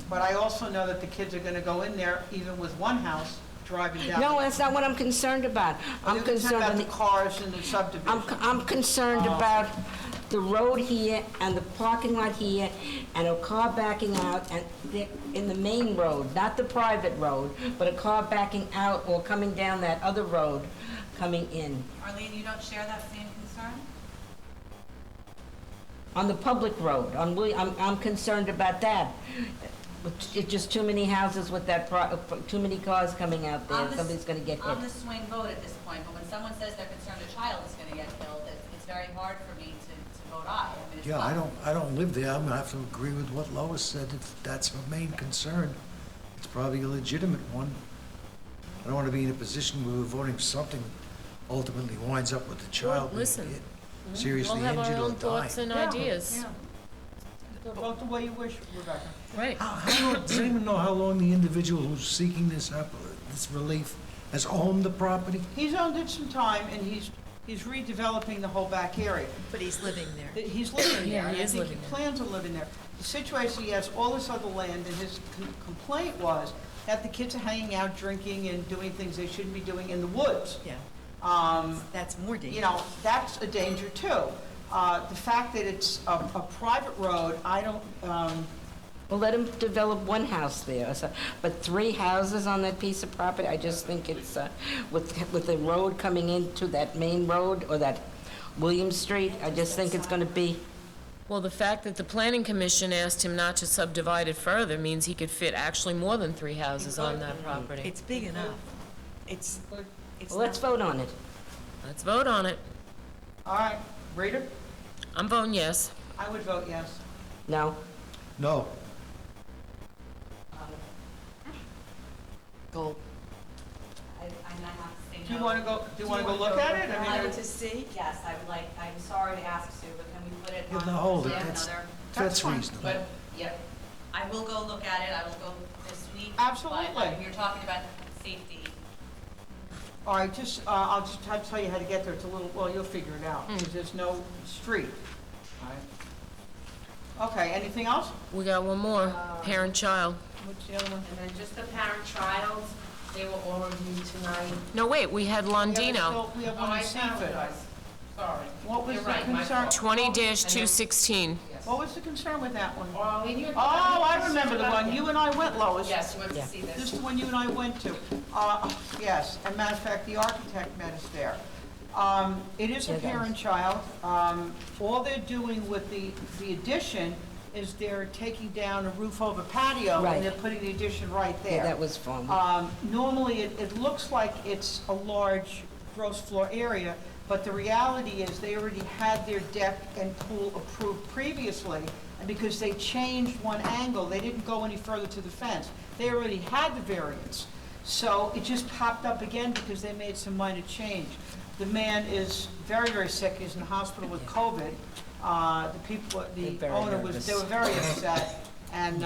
But I also know that the kids are gonna go in there, even with one house, driving down. No, that's not what I'm concerned about. I'm You're concerned about on the the... cars and the subdivision. I'm concerned about the road here and the parking lot here and a car backing out and in the main road, not the private road, but a car backing out or coming down that other road coming in. Arlene, you don't share that same concern? On the public road, I'm concerned about that. It's just too many houses with that, too many cars coming out there, somebody's gonna get hit. I'm the swing vote at this point, but when someone says they're concerned a child is gonna get killed, it's very hard for me to vote aye. I mean, it's Yeah, tough. I don't live there. I'm gonna have to agree with what Lois said. If that's her main concern, it's probably a legitimate one. I don't want to be in a position where we're voting for something ultimately winds up with the child being listen. hit, seriously We'll have injured our or own thoughts dying. and ideas. Yeah. Vote the way you wish, Rebecca. Right. How long, does anyone know how long the individual who's seeking this relief has owned the property? He's owned it some time, and he's redeveloping the whole back area. But he's living there. He's living Yeah, there. he is I living think there. he plans on living there. The situation, he has all this other land, and his complaint was that the kids are hanging out, drinking, and doing things they shouldn't be doing in the woods. Yeah. That's more dangerous. You know, that's a danger too. The fact that it's a private road, I don't, Well, let him develop one house there, but 3 houses on that piece of property, I just think it's, with the road coming into that main road, or that William Street, I just think it's gonna be, Well, the fact that the planning commission asked him not to subdivide it further means he could fit actually more than 3 houses on that property. It's big enough. It's well, let's vote on it. Let's vote on it. all right, Rita? I'm voting yes. I would vote yes. No? No. gold. I might have to say no. Do you want to go look at it? I mean, I there's- would to see? Yes, I would like, I'm sorry to ask Sue, but can we put it Yeah, on? no, hold it. Thursday, That's- another- That's fine. reasonable. But, yep, I will go look at it, I will go this week. Absolutely. But you're talking about safety. All right, I'll just have to tell you how to get there. It's a little, well, you'll figure it out, because there's no street. All right. Okay, anything else? We got one more, parent-child. What's the other one? And then just the parent-child, they were all reviewed tonight. No, wait, we had Londino. We have Oh, one I in Seaford. apologize. Sorry. What was You're the right, my concern? fault. 20-216. What was the concern with that one? Oh, and you're- Oh, I remember the one. You and I went, Lois. Yes, you went to see This this. is the one you and I went to. Yes, and matter of fact, the architect met us there. It is a parent-child. All they're doing with the addition is they're taking down a roof over patio, Right. and they're putting the addition right there. Yeah, that was fun. Normally, it looks like it's a large gross floor area, but the reality is they already had their deck and pool approved previously, and because they changed one angle, they didn't go any further to the fence. They already had the variance. So it just popped up again because they made some minor change. The man is very, very sick. He's in the hospital with COVID. The owner was, they were very upset. And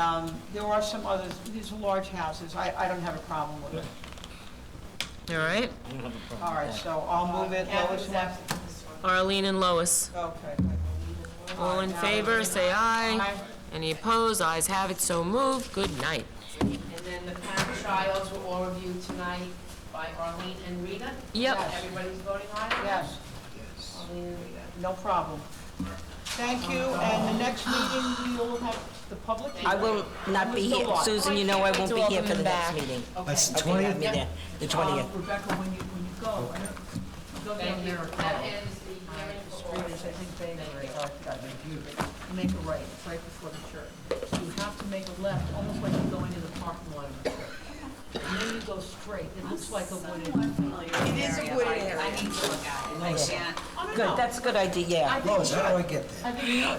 there are some others, these are large houses. I don't have a problem with it. All right? All right, so I'll move it, Lois. Arlene and Lois. Okay. All in favor, say aye. Any opposed? Ayes have it, so moved. Good night. And then the parent-child Childs were all reviewed tonight by Arlene and Rita? Yep. Everybody's voting aye? Yes. Arlene and Rita. No problem. Thank you, and the next meeting, we will have the public. I will not be here. Susan, you know I won't be here for the next meeting. That's the Okay, have 20th? me there, the 20th. Rebecca, when you go, go down there and That ends the hearing for all. Street is, I think, Bainbridge, you make a right, it's right before the church. So you have to make a left, almost like you're going in the parking lot of the church. And then you go straight, it looks like a wooded. It is a wooded area. I need to look at it. I can't. Good, that's a good idea, yeah. Lois, how do I get there? I think you know.